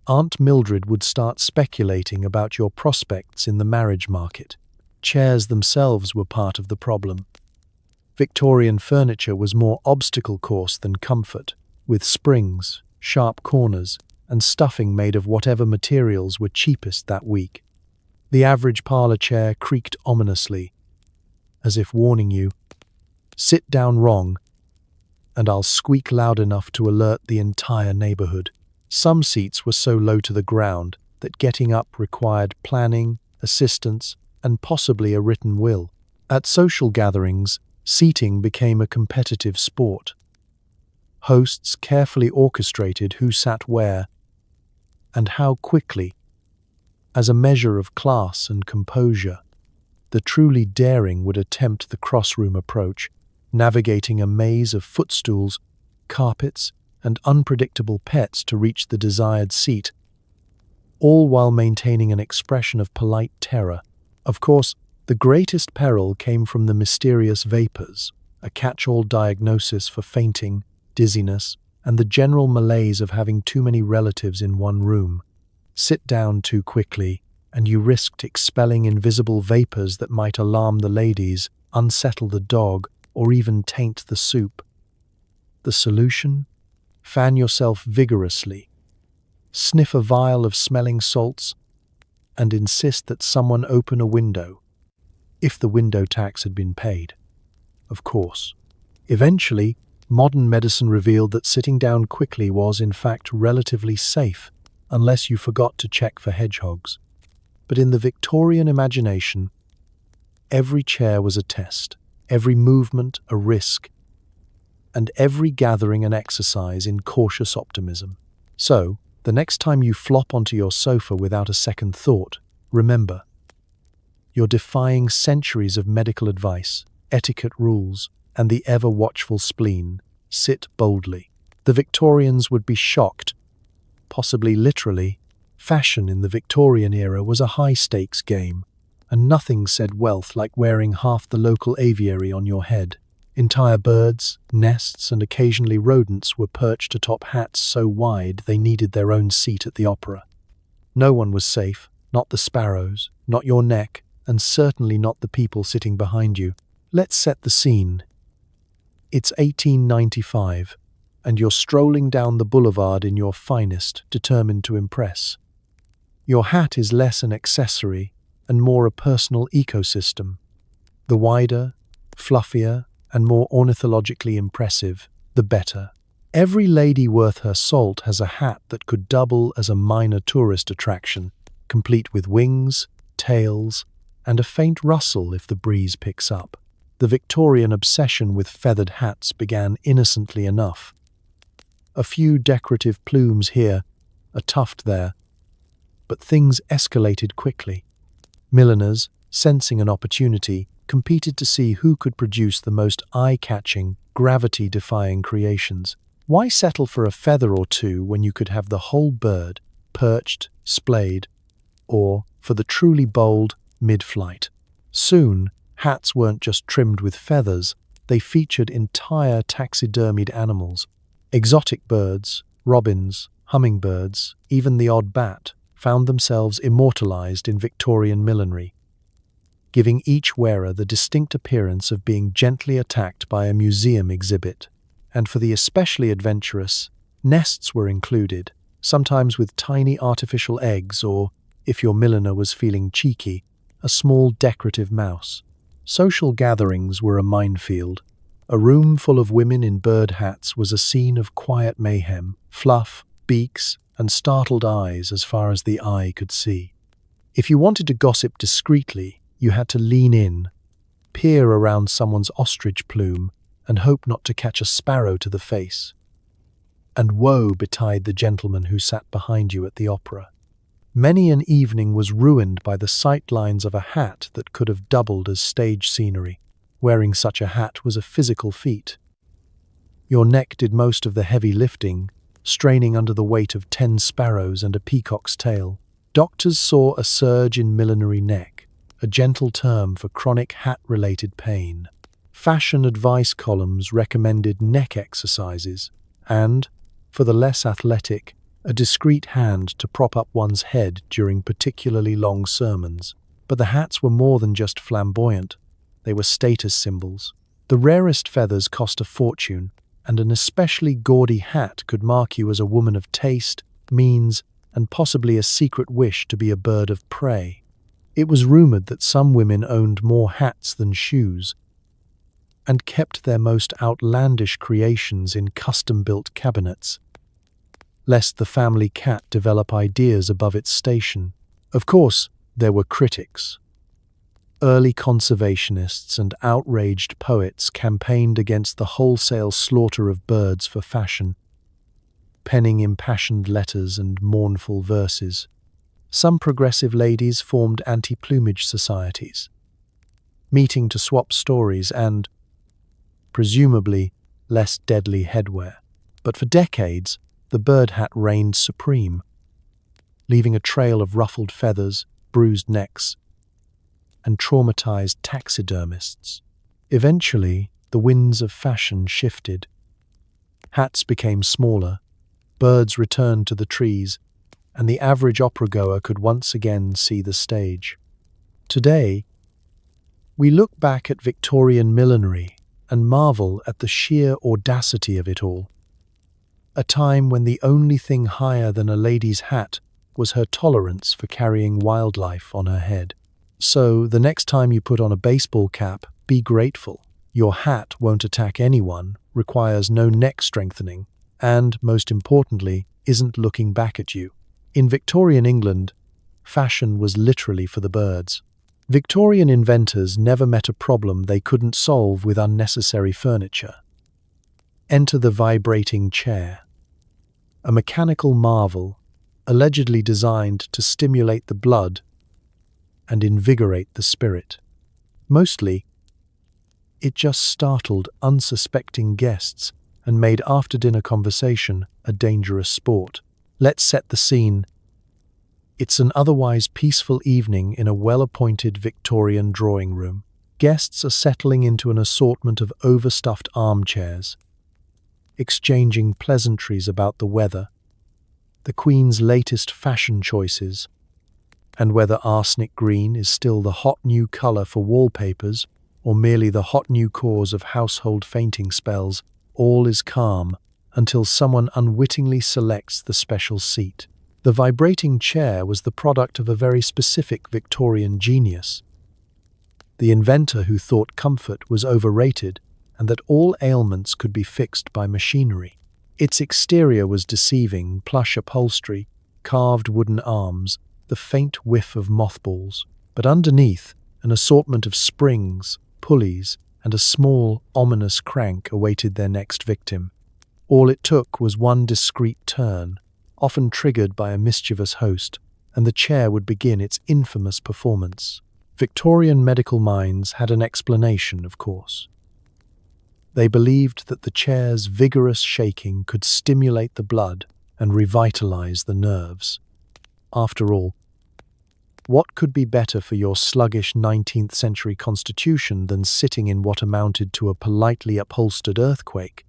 Speaker 1: Aunt Mildred would start speculating about your prospects in the marriage market. Chairs themselves were part of the problem. Victorian furniture was more obstacle course than comfort, with springs, sharp corners, and stuffing made of whatever materials were cheapest that week. The average parlour chair creaked ominously, as if warning you, sit down wrong, and I'll squeak loud enough to alert the entire neighbourhood. Some seats were so low to the ground that getting up required planning, assistance, and possibly a written will. At social gatherings, Seating became a competitive sport. Hosts carefully orchestrated who sat where and how quickly, as a measure of class and composure. The truly daring would attempt the crossroom approach, navigating a maze of footstools, carpets, and unpredictable pets to reach the desired seat, all while maintaining an expression of polite terror. Of course, the greatest peril came from the mysterious vapors, a catch-all diagnosis for fainting, dizziness, and the general malaise of having too many relatives in one room. Sit down too quickly, and you risked expelling invisible vapors that might alarm the ladies, unsettle the dog, or even taint the soup. The solution? Fan yourself vigorously. Sniff a vial of smelling salts, and insist that someone open a window, if the window tax had been paid. Of course. Eventually, modern medicine revealed that sitting down quickly was, in fact, relatively safe, unless you forgot to check for hedgehogs. But in the Victorian imagination, every chair was a test, every movement a risk, and every gathering an exercise in cautious optimism. So, the next time you flop onto your sofa without a second thought, remember, you're defying centuries of medical advice, etiquette rules, and the ever-watchful spleen. Sit boldly. The Victorians would be shocked, possibly literally. Fashion in the Victorian era was a high-stakes game, and nothing said wealth like wearing half the local aviary on your head. Entire birds, nests, and occasionally rodents were perched atop hats so wide they needed their own seat at the opera. No one was safe, not the sparrows, not your neck, and certainly not the people sitting behind you. Let's set the scene. It's 1895, and you're strolling down the boulevard in your finest, determined to impress. Your hat is less an accessory and more a personal ecosystem. The wider, fluffier, and more ornithologically impressive, the better. Every lady worth her salt has a hat that could double as a minor tourist attraction, complete with wings, tails, and a faint rustle if the breeze picks up. The Victorian obsession with feathered hats began innocently enough. A few decorative plumes here, a tuft there, but things escalated quickly. Milliners, sensing an opportunity, competed to see who could produce the most eye-catching, gravity-defying creations. Why settle for a feather or two when you could have the whole bird, perched, splayed, or, for the truly bold, mid-flight? Soon, hats weren't just trimmed with feathers, they featured entire taxidermied animals. Exotic birds, robins, hummingbirds, even the odd bat, found themselves immortalized in Victorian millinery, giving each wearer the distinct appearance of being gently attacked by a museum exhibit. And for the especially adventurous, nests were included, sometimes with tiny artificial eggs or, if your milliner was feeling cheeky, a small decorative mouse. Social gatherings were a minefield. A room full of women in bird hats was a scene of quiet mayhem, fluff, beaks, and startled eyes as far as the eye could see. If you wanted to gossip discreetly, you had to lean in, peer around someone's ostrich plume, and hope not to catch a sparrow to the face. And woe betide the gentleman who sat behind you at the opera. Many an evening was ruined by the sightlines of a hat that could have doubled as stage scenery. Wearing such a hat was a physical feat. Your neck did most of the heavy lifting, straining under the weight of 10 sparrows and a peacock's tail. Doctors saw a surge in millinery neck, a gentle term for chronic hat-related pain. Fashion advice columns recommended neck exercises, and, for the less athletic, a discreet hand to prop up one's head during particularly long sermons. But the hats were more than just flamboyant. They were status symbols. The rarest feathers cost a fortune, and an especially gaudy hat could mark you as a woman of taste, means, and possibly a secret wish to be a bird of prey. It was rumored that some women owned more hats than shoes, and kept their most outlandish creations in custom-built cabinets, lest the family cat develop ideas above its station. Of course, there were critics. Early conservationists and outraged poets campaigned against the wholesale slaughter of birds for fashion, penning impassioned letters and mournful verses. Some progressive ladies formed anti-plumage societies, meeting to swap stories and, presumably, less deadly headwear. But for decades, the bird hat reigned supreme, leaving a trail of ruffled feathers, bruised necks, and traumatized taxidermists. Eventually, the winds of fashion shifted. Hats became smaller, birds returned to the trees, and the average opera-goer could once again see the stage. Today, we look back at Victorian millinery and marvel at the sheer audacity of it all. A time when the only thing higher than a lady's hat was her tolerance for carrying wildlife on her head. So, the next time you put on a baseball cap, be grateful. Your hat won't attack anyone, requires no neck strengthening, and, most importantly, isn't looking back at you. In Victorian England, fashion was literally for the birds. Victorian inventors never met a problem they couldn't solve with unnecessary furniture. Enter the vibrating chair, a mechanical marvel allegedly designed to stimulate the blood and invigorate the spirit. Mostly, it just startled unsuspecting guests and made after-dinner conversation a dangerous sport. Let's set the scene. It's an otherwise peaceful evening in a well-appointed Victorian drawing room. Guests are settling into an assortment of overstuffed armchairs, exchanging pleasantries about the weather, the Queen's latest fashion choices, and whether arsenic green is still the hot new colour for wallpapers or merely the hot new cause of household fainting spells. All is calm until someone unwittingly selects the special seat. The vibrating chair was the product of a very specific Victorian genius, the inventor who thought comfort was overrated and that all ailments could be fixed by machinery. Its exterior was deceiving: plush upholstery, carved wooden arms, the faint whiff of mothballs. But underneath, an assortment of springs, pulleys, and a small, ominous crank awaited their next victim. All it took was one discreet turn, often triggered by a mischievous host, and the chair would begin its infamous performance. Victorian medical minds had an explanation, of course. They believed that the chair's vigorous shaking could stimulate the blood and revitalize the nerves. After all, what could be better for your sluggish 19th century constitution than sitting in what amounted to a politely upholstered earthquake?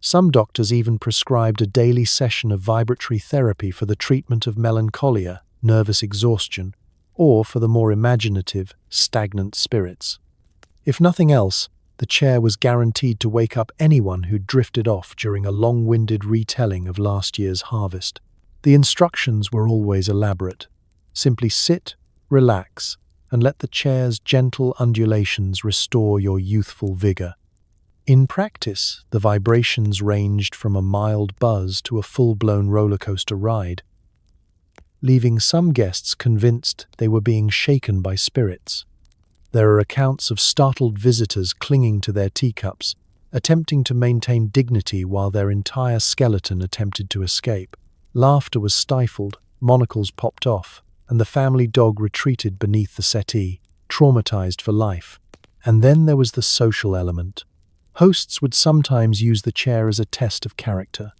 Speaker 1: Some doctors even prescribed a daily session of vibratory therapy for the treatment of melancholia, nervous exhaustion, or for the more imaginative, stagnant spirits. If nothing else, the chair was guaranteed to wake up anyone who drifted off during a long-winded retelling of last year's harvest. The instructions were always elaborate. Simply sit, relax, and let the chair's gentle undulations restore your youthful vigor. In practice, the vibrations ranged from a mild buzz to a full-blown roller coaster ride, leaving some guests convinced they were being shaken by spirits. There are accounts of startled visitors clinging to their teacups, attempting to maintain dignity while their entire skeleton attempted to escape. Laughter was stifled, monocles popped off, and the family dog retreated beneath the settee, traumatized for life. And then there was the social element. Hosts would sometimes use the chair as a test of character.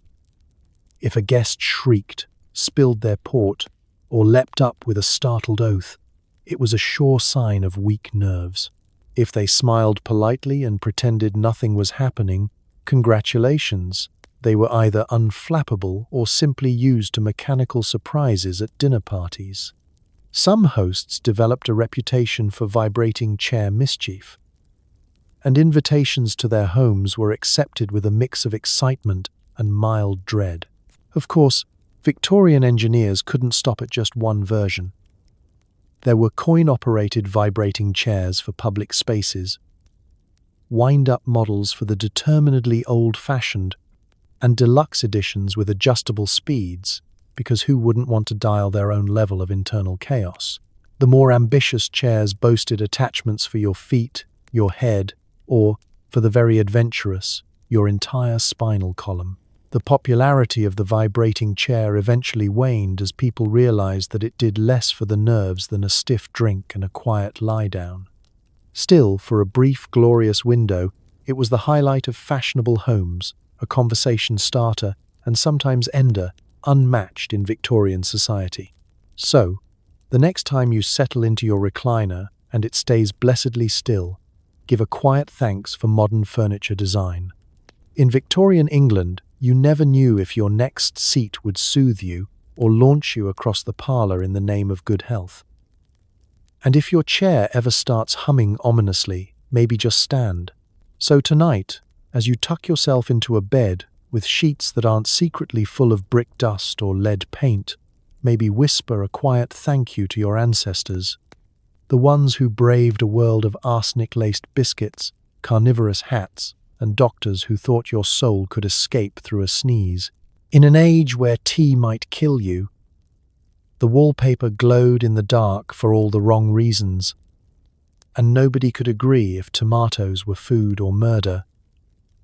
Speaker 1: If a guest shrieked, spilled their port, or leapt up with a startled oath, it was a sure sign of weak nerves. If they smiled politely and pretended nothing was happening, congratulations, they were either unflappable or simply used to mechanical surprises at dinner parties. Some hosts developed a reputation for vibrating chair mischief, and invitations to their homes were accepted with a mix of excitement and mild dread. Of course, Victorian engineers couldn't stop at just one version. There were coin-operated vibrating chairs for public spaces, wind-up models for the determinedly old-fashioned, and deluxe editions with adjustable speeds, because who wouldn't want to dial their own level of internal chaos? The more ambitious chairs boasted attachments for your feet, your head, or, for the very adventurous, your entire spinal column. The popularity of the vibrating chair eventually waned as people realized that it did less for the nerves than a stiff drink and a quiet lie-down. Still, for a brief, glorious window, it was the highlight of fashionable homes, a conversation starter, and sometimes ender, unmatched in Victorian society. So, the next time you settle into your recliner and it stays blessedly still, give a quiet thanks for modern furniture design. In Victorian England, you never knew if your next seat would soothe you or launch you across the parlour in the name of good health. And if your chair ever starts humming ominously, maybe just stand. So tonight, as you tuck yourself into a bed with sheets that aren't secretly full of brick dust or lead paint, maybe whisper a quiet thank you to your ancestors, the ones who braved a world of arsenic-laced biscuits, carnivorous hats, and doctors who thought your soul could escape through a sneeze. In an age where tea might kill you, the wallpaper glowed in the dark for all the wrong reasons, and nobody could agree if tomatoes were food or murder.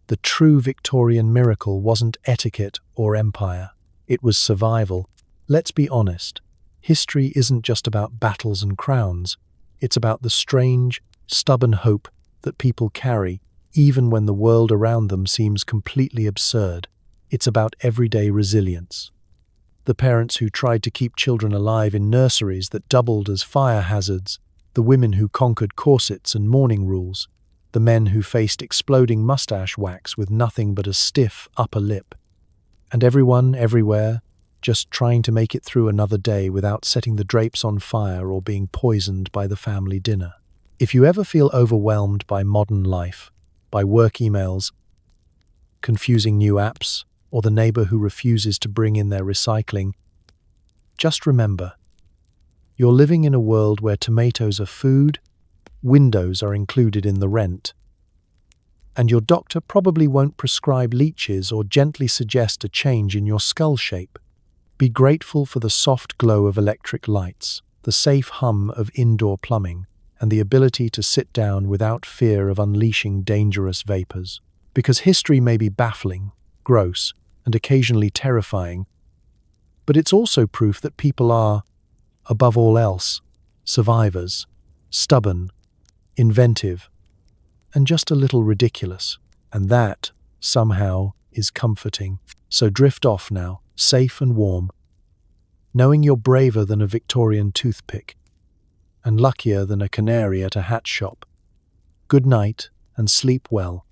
Speaker 1: The true Victorian miracle wasn't etiquette or empire, it was survival. Let's be honest, history isn't just about battles and crowns, it's about the strange, stubborn hope that people carry even when the world around them seems completely absurd. It's about everyday resilience. The parents who tried to keep children alive in nurseries that doubled as fire hazards, the women who conquered corsets and mourning rules, the men who faced exploding mustache wax with nothing but a stiff upper lip, and everyone, everywhere, just trying to make it through another day without setting the drapes on fire or being poisoned by the family dinner. If you ever feel overwhelmed by modern life, by work emails, confusing new apps, or the neighbor who refuses to bring in their recycling, just remember, you're living in a world where tomatoes are food, windows are included in the rent, and your doctor probably won't prescribe leeches or gently suggest a change in your skull shape. Be grateful for the soft glow of electric lights, the safe hum of indoor plumbing, and the ability to sit down without fear of unleashing dangerous vapors. Because history may be baffling, gross, and occasionally terrifying, but it's also proof that people are, above all else, survivors, stubborn, inventive, and just a little ridiculous. And that, somehow, is comforting. So drift off now, safe and warm, knowing you're braver than a Victorian toothpick, and luckier than a canary at a hat shop. Good night, and sleep well.